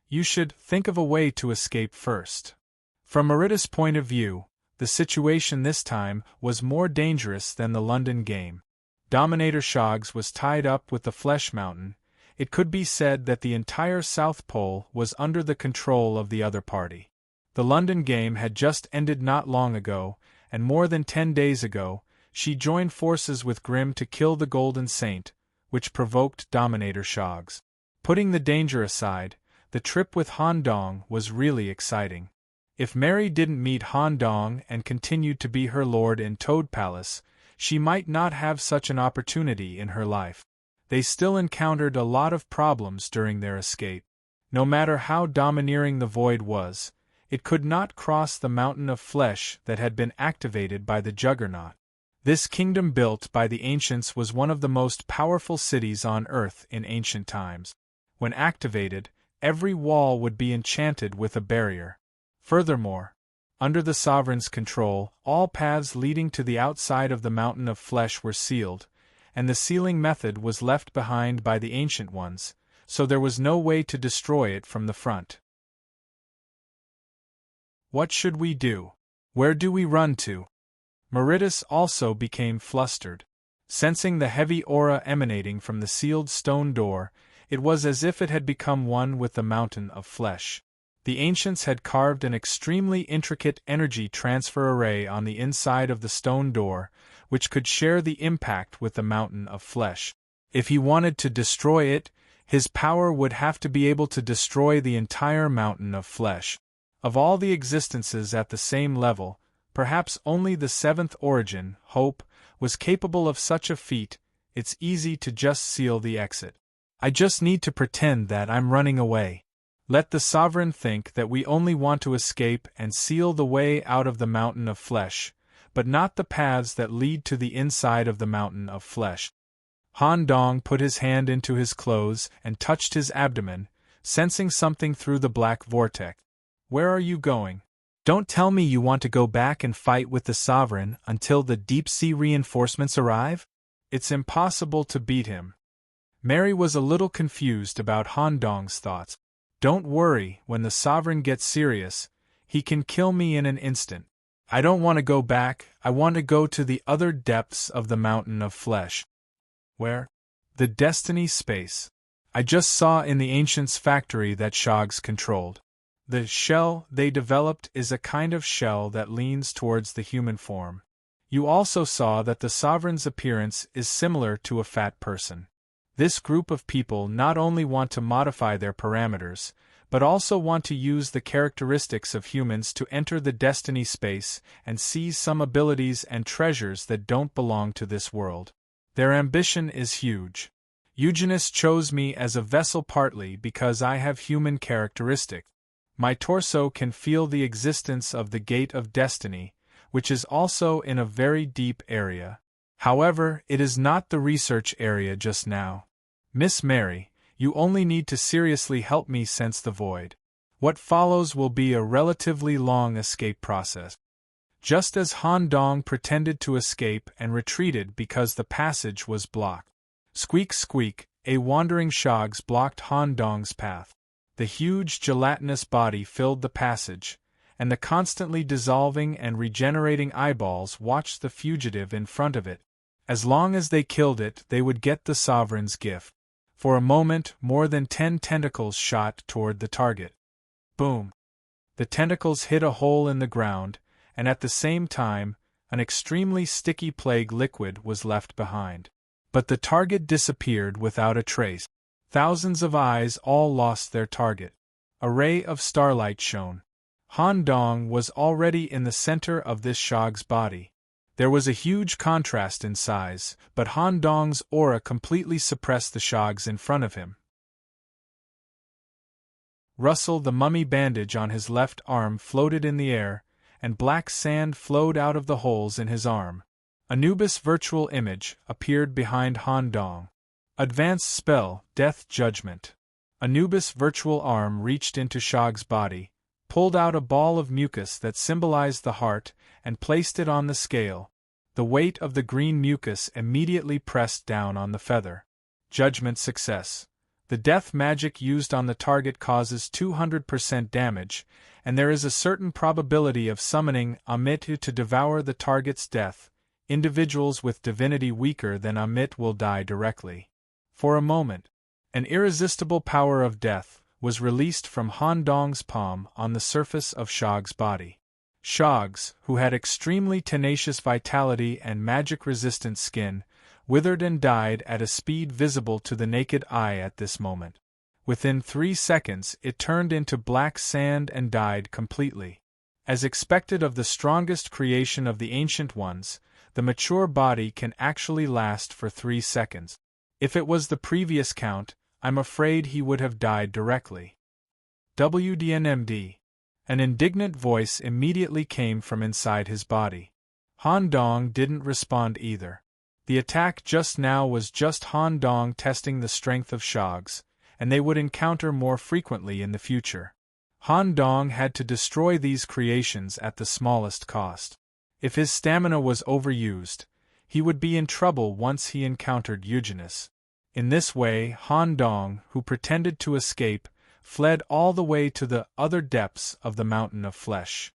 You should think of a way to escape first. From Merida's point of view, the situation this time was more dangerous than the London game. Dominator Shoggs was tied up with the Flesh Mountain. It could be said that the entire South Pole was under the control of the other party. The London game had just ended not long ago, and more than 10 days ago, she joined forces with Grimm to kill the Golden Saint, which provoked Dominator Shoggs. Putting the danger aside, the trip with Han Dong was really exciting. If Mary didn't meet Han Dong and continued to be her lord in Toad Palace, she might not have such an opportunity in her life. They still encountered a lot of problems during their escape. No matter how domineering the void was, it could not cross the mountain of flesh that had been activated by the Juggernaut. This kingdom built by the ancients was one of the most powerful cities on Earth in ancient times. When activated, every wall would be enchanted with a barrier. Furthermore, under the sovereign's control, all paths leading to the outside of the mountain of flesh were sealed, and the sealing method was left behind by the ancient ones, so there was no way to destroy it from the front. What should we do? Where do we run to? Meridas also became flustered. Sensing the heavy aura emanating from the sealed stone door, it was as if it had become one with the mountain of flesh. The ancients had carved an extremely intricate energy transfer array on the inside of the stone door, which could share the impact with the mountain of flesh. If he wanted to destroy it, his power would have to be able to destroy the entire mountain of flesh. Of all the existences at the same level, perhaps only the seventh origin, Hope, was capable of such a feat. It's easy to just seal the exit. I just need to pretend that I'm running away. Let the sovereign think that we only want to escape and seal the way out of the mountain of flesh, but not the paths that lead to the inside of the mountain of flesh. Han Dong put his hand into his clothes and touched his abdomen, sensing something through the black vortex. Where are you going? Don't tell me you want to go back and fight with the sovereign until the deep-sea reinforcements arrive? It's impossible to beat him. Mary was a little confused about Han Dong's thoughts. Don't worry, when the sovereign gets serious, he can kill me in an instant. I don't want to go back, I want to go to the other depths of the mountain of flesh. Where? The Destiny space. I just saw in the Ancients' factory that Shoggs controlled. The shell they developed is a kind of shell that leans towards the human form. You also saw that the sovereign's appearance is similar to a fat person. This group of people not only want to modify their parameters, but also want to use the characteristics of humans to enter the destiny space and seize some abilities and treasures that don't belong to this world. Their ambition is huge. Eugenus chose me as a vessel partly because I have human characteristics. My torso can feel the existence of the gate of destiny, which is also in a very deep area. However, it is not the research area just now. Miss Mary, you only need to seriously help me sense the void. What follows will be a relatively long escape process. Just as Han Dong pretended to escape and retreated because the passage was blocked. Squeak squeak, a wandering shogs blocked Han Dong's path. The huge gelatinous body filled the passage, and the constantly dissolving and regenerating eyeballs watched the fugitive in front of it. As long as they killed it, they would get the sovereign's gift. For a moment, more than 10 tentacles shot toward the target. Boom! The tentacles hit a hole in the ground, and at the same time, an extremely sticky plague liquid was left behind. But the target disappeared without a trace. Thousands of eyes all lost their target. A ray of starlight shone. Han Dong was already in the center of this shog's body. There was a huge contrast in size, but Han Dong's aura completely suppressed the shogs in front of him. Russell, the mummy bandage on his left arm floated in the air, and black sand flowed out of the holes in his arm. Anubis virtual image appeared behind Han Dong. Advanced spell, Death Judgment. Anubis virtual arm reached into Shog's body, pulled out a ball of mucus that symbolized the heart, and placed it on the scale. The weight of the green mucus immediately pressed down on the feather. Judgment success. The death magic used on the target causes 200% damage, and there is a certain probability of summoning Amit to devour the target's death. Individuals with divinity weaker than Amit will die directly. For a moment, an irresistible power of death was released from Han Dong's palm on the surface of Shog's body. Shogs, who had extremely tenacious vitality and magic-resistant skin, withered and died at a speed visible to the naked eye at this moment. Within 3 seconds it turned into black sand and died completely. As expected of the strongest creation of the Ancient Ones, the mature body can actually last for 3 seconds. If it was the previous count, I'm afraid he would have died directly. WDNMD. An indignant voice immediately came from inside his body. Han Dong didn't respond either. The attack just now was just Han Dong testing the strength of Shogs, and they would encounter more frequently in the future. Han Dong had to destroy these creations at the smallest cost. If his stamina was overused, he would be in trouble once he encountered Eugenus. In this way, Han Dong, who pretended to escape, fled all the way to the other depths of the mountain of flesh.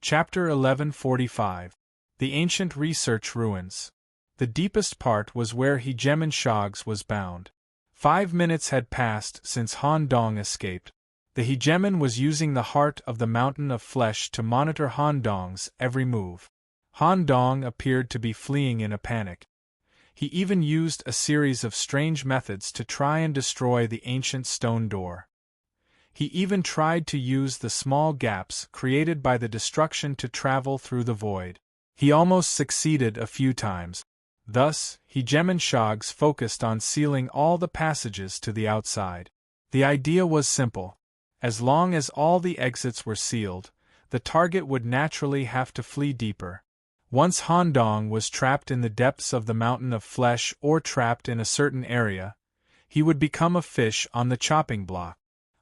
Chapter 1145. The Ancient Research Ruins. The deepest part was where Hegemon Shogs was bound. 5 minutes had passed since Han Dong escaped. The Hegemon was using the heart of the mountain of flesh to monitor Han Dong's every move. Han Dong appeared to be fleeing in a panic. He even used a series of strange methods to try and destroy the ancient stone door. He even tried to use the small gaps created by the destruction to travel through the void. He almost succeeded a few times. Thus, Hegemon Shogs focused on sealing all the passages to the outside. The idea was simple. As long as all the exits were sealed, the target would naturally have to flee deeper. Once Han Dong was trapped in the depths of the mountain of flesh or trapped in a certain area, he would become a fish on the chopping block.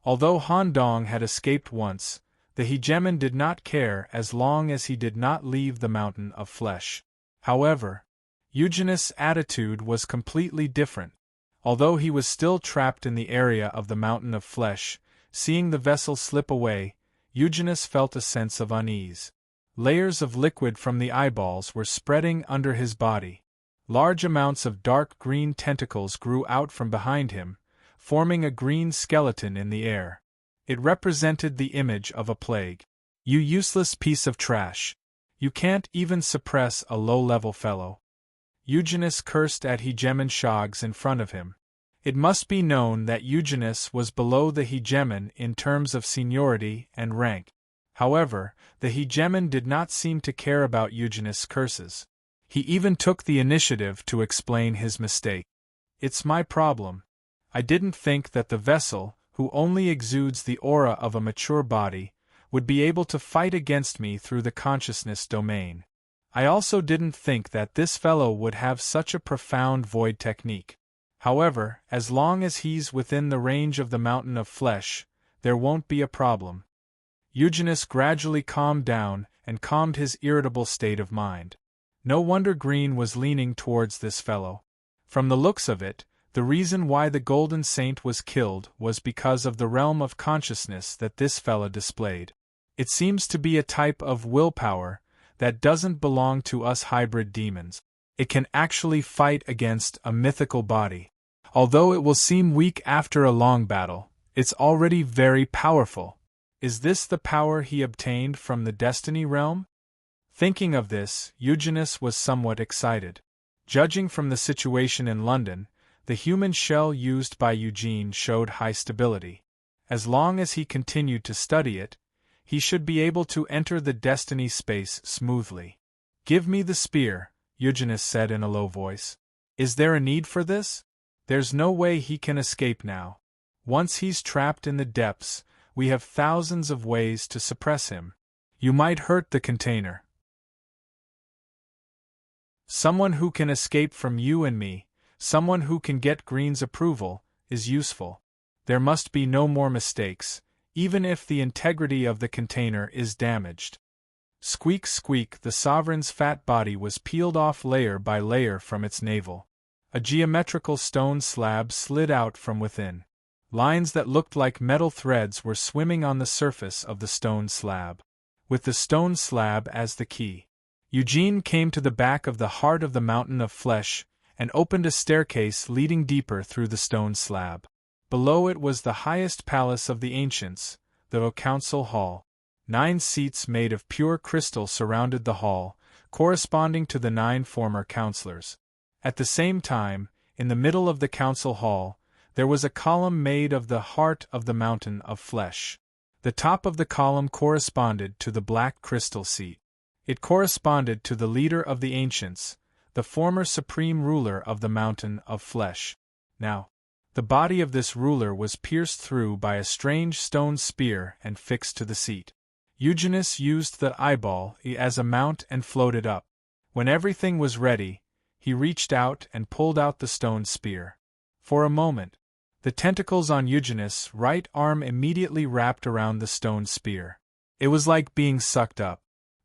Although Han Dong had escaped once, the Hegemon did not care as long as he did not leave the mountain of flesh. However, Eugenus' attitude was completely different. Although he was still trapped in the area of the mountain of flesh, seeing the vessel slip away, Eugenus felt a sense of unease. Layers of liquid from the eyeballs were spreading under his body. Large amounts of dark green tentacles grew out from behind him, forming a green skeleton in the air. It represented the image of a plague. "You useless piece of trash! You can't even suppress a low-level fellow." Eugenius cursed at hegemon Shoggs in front of him. It must be known that Eugenius was below the hegemon in terms of seniority and rank. However, the hegemon did not seem to care about Eugenius' curses. He even took the initiative to explain his mistake. "It's my problem. I didn't think that the vessel, who only exudes the aura of a mature body, would be able to fight against me through the consciousness domain. I also didn't think that this fellow would have such a profound void technique. However, as long as he's within the range of the mountain of flesh, there won't be a problem." Eugenius gradually calmed down and calmed his irritable state of mind. No wonder Green was leaning towards this fellow. From the looks of it, the reason why the Golden Saint was killed was because of the realm of consciousness that this fella displayed. It seems to be a type of willpower that doesn't belong to us hybrid demons. It can actually fight against a mythical body. Although it will seem weak after a long battle, it's already very powerful. Is this the power he obtained from the Destiny realm? Thinking of this, Eugenius was somewhat excited. Judging from the situation in London, the human shell used by Eugene showed high stability. As long as he continued to study it, he should be able to enter the Destiny space smoothly. "Give me the spear," Eugenius said in a low voice. "Is there a need for this? There's no way he can escape now. Once he's trapped in the depths, we have thousands of ways to suppress him. You might hurt the container. Someone who can escape from you and me, someone who can get Green's approval, is useful. There must be no more mistakes, even if the integrity of the container is damaged." Squeak squeak, the Sovereign's fat body was peeled off layer by layer from its navel. A geometrical stone slab slid out from within. Lines that looked like metal threads were swimming on the surface of the stone slab. With the stone slab as the key, Eugene came to the back of the heart of the mountain of flesh and opened a staircase leading deeper through the stone slab. Below it was the highest palace of the ancients, the council hall. 9 seats made of pure crystal surrounded the hall, corresponding to the 9 former counselors. At the same time, in the middle of the council hall, there was a column made of the heart of the mountain of flesh. The top of the column corresponded to the black crystal seat. It corresponded to the leader of the ancients, the former supreme ruler of the mountain of flesh. Now, the body of this ruler was pierced through by a strange stone spear and fixed to the seat. Eugenius used the eyeball as a mount and floated up. When everything was ready, he reached out and pulled out the stone spear. For a moment, the tentacles on Eugenius' right arm immediately wrapped around the stone spear. It was like being sucked up.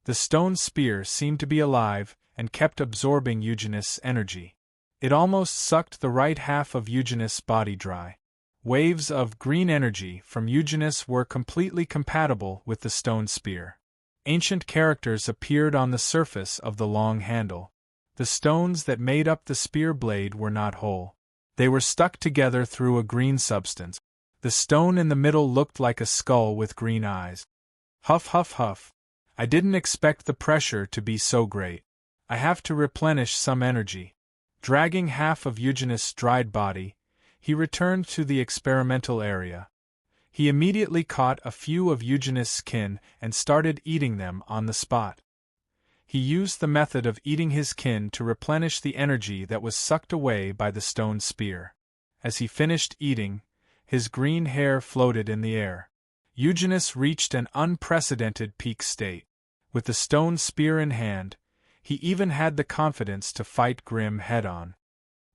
The stone spear seemed to be alive and kept absorbing Eugenius' energy. It almost sucked the right half of Eugenius' body dry. Waves of green energy from Eugenius were completely compatible with the stone spear. Ancient characters appeared on the surface of the long handle. The stones that made up the spear blade were not whole. They were stuck together through a green substance. The stone in the middle looked like a skull with green eyes. Huff huff huff. I didn't expect the pressure to be so great. I have to replenish some energy. Dragging half of Eugenius' dried body, he returned to the experimental area. He immediately caught a few of Eugenius' skin and started eating them on the spot. He used the method of eating his kin to replenish the energy that was sucked away by the stone spear. As he finished eating, his green hair floated in the air. Eugenius reached an unprecedented peak state. With the stone spear in hand, he even had the confidence to fight Grimm head-on.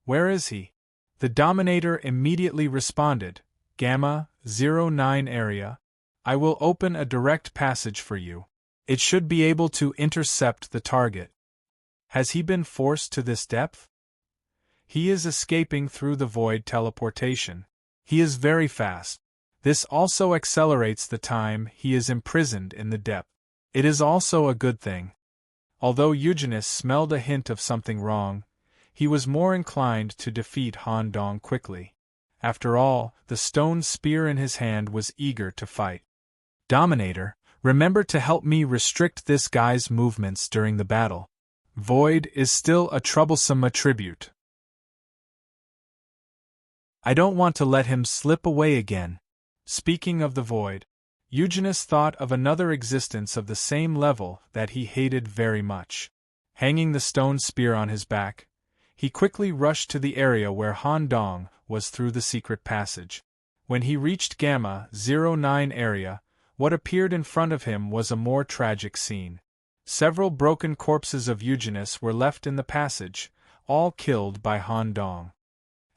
"Where is he?" The Dominator immediately responded, "Gamma 09 area. I will open a direct passage for you. It should be able to intercept the target." "Has he been forced to this depth?" "He is escaping through the void teleportation. He is very fast. This also accelerates the time he is imprisoned in the depth. It is also a good thing." Although Eugenius smelled a hint of something wrong, he was more inclined to defeat Han Dong quickly. After all, the stone spear in his hand was eager to fight. Dominator, remember to help me restrict this guy's movements during the battle. Void is still a troublesome attribute. I don't want to let him slip away again. Speaking of the void, Eugenus thought of another existence of the same level that he hated very much. Hanging the stone spear on his back, he quickly rushed to the area where Han Dong was through the secret passage. When he reached Gamma 09 area, what appeared in front of him was a more tragic scene. Several broken corpses of Eugenus were left in the passage, all killed by Han Dong.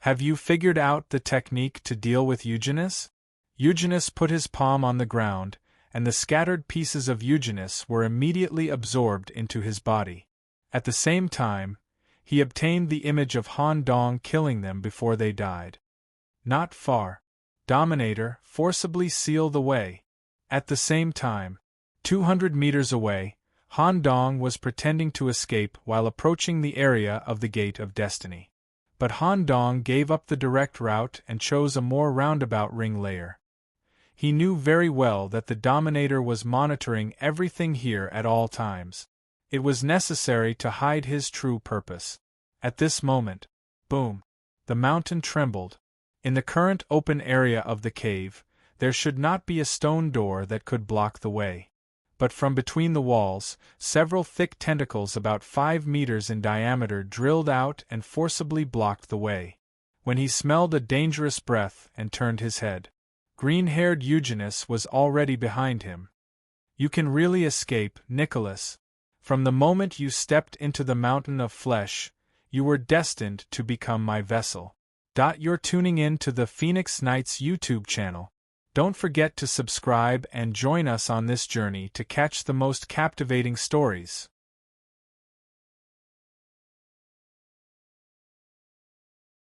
Have you figured out the technique to deal with Eugenus? Eugenus put his palm on the ground, and the scattered pieces of Eugenus were immediately absorbed into his body. At the same time, he obtained the image of Han Dong killing them before they died. Not far. Dominator, forcibly seal the way. At the same time, 200 meters away, Han Dong was pretending to escape while approaching the area of the Gate of Destiny. But Han Dong gave up the direct route and chose a more roundabout ring layer. He knew very well that the Dominator was monitoring everything here at all times. It was necessary to hide his true purpose. At this moment, boom! The mountain trembled. In the current open area of the cave, there should not be a stone door that could block the way. But from between the walls, several thick tentacles about 5 meters in diameter drilled out and forcibly blocked the way. When he smelled a dangerous breath and turned his head, green-haired Eugenus was already behind him. You can really escape, Nicholas. From the moment you stepped into the mountain of flesh, you were destined to become my vessel. You're tuning in to the Phoenix Knights YouTube channel. Don't forget to subscribe and join us on this journey to catch the most captivating stories.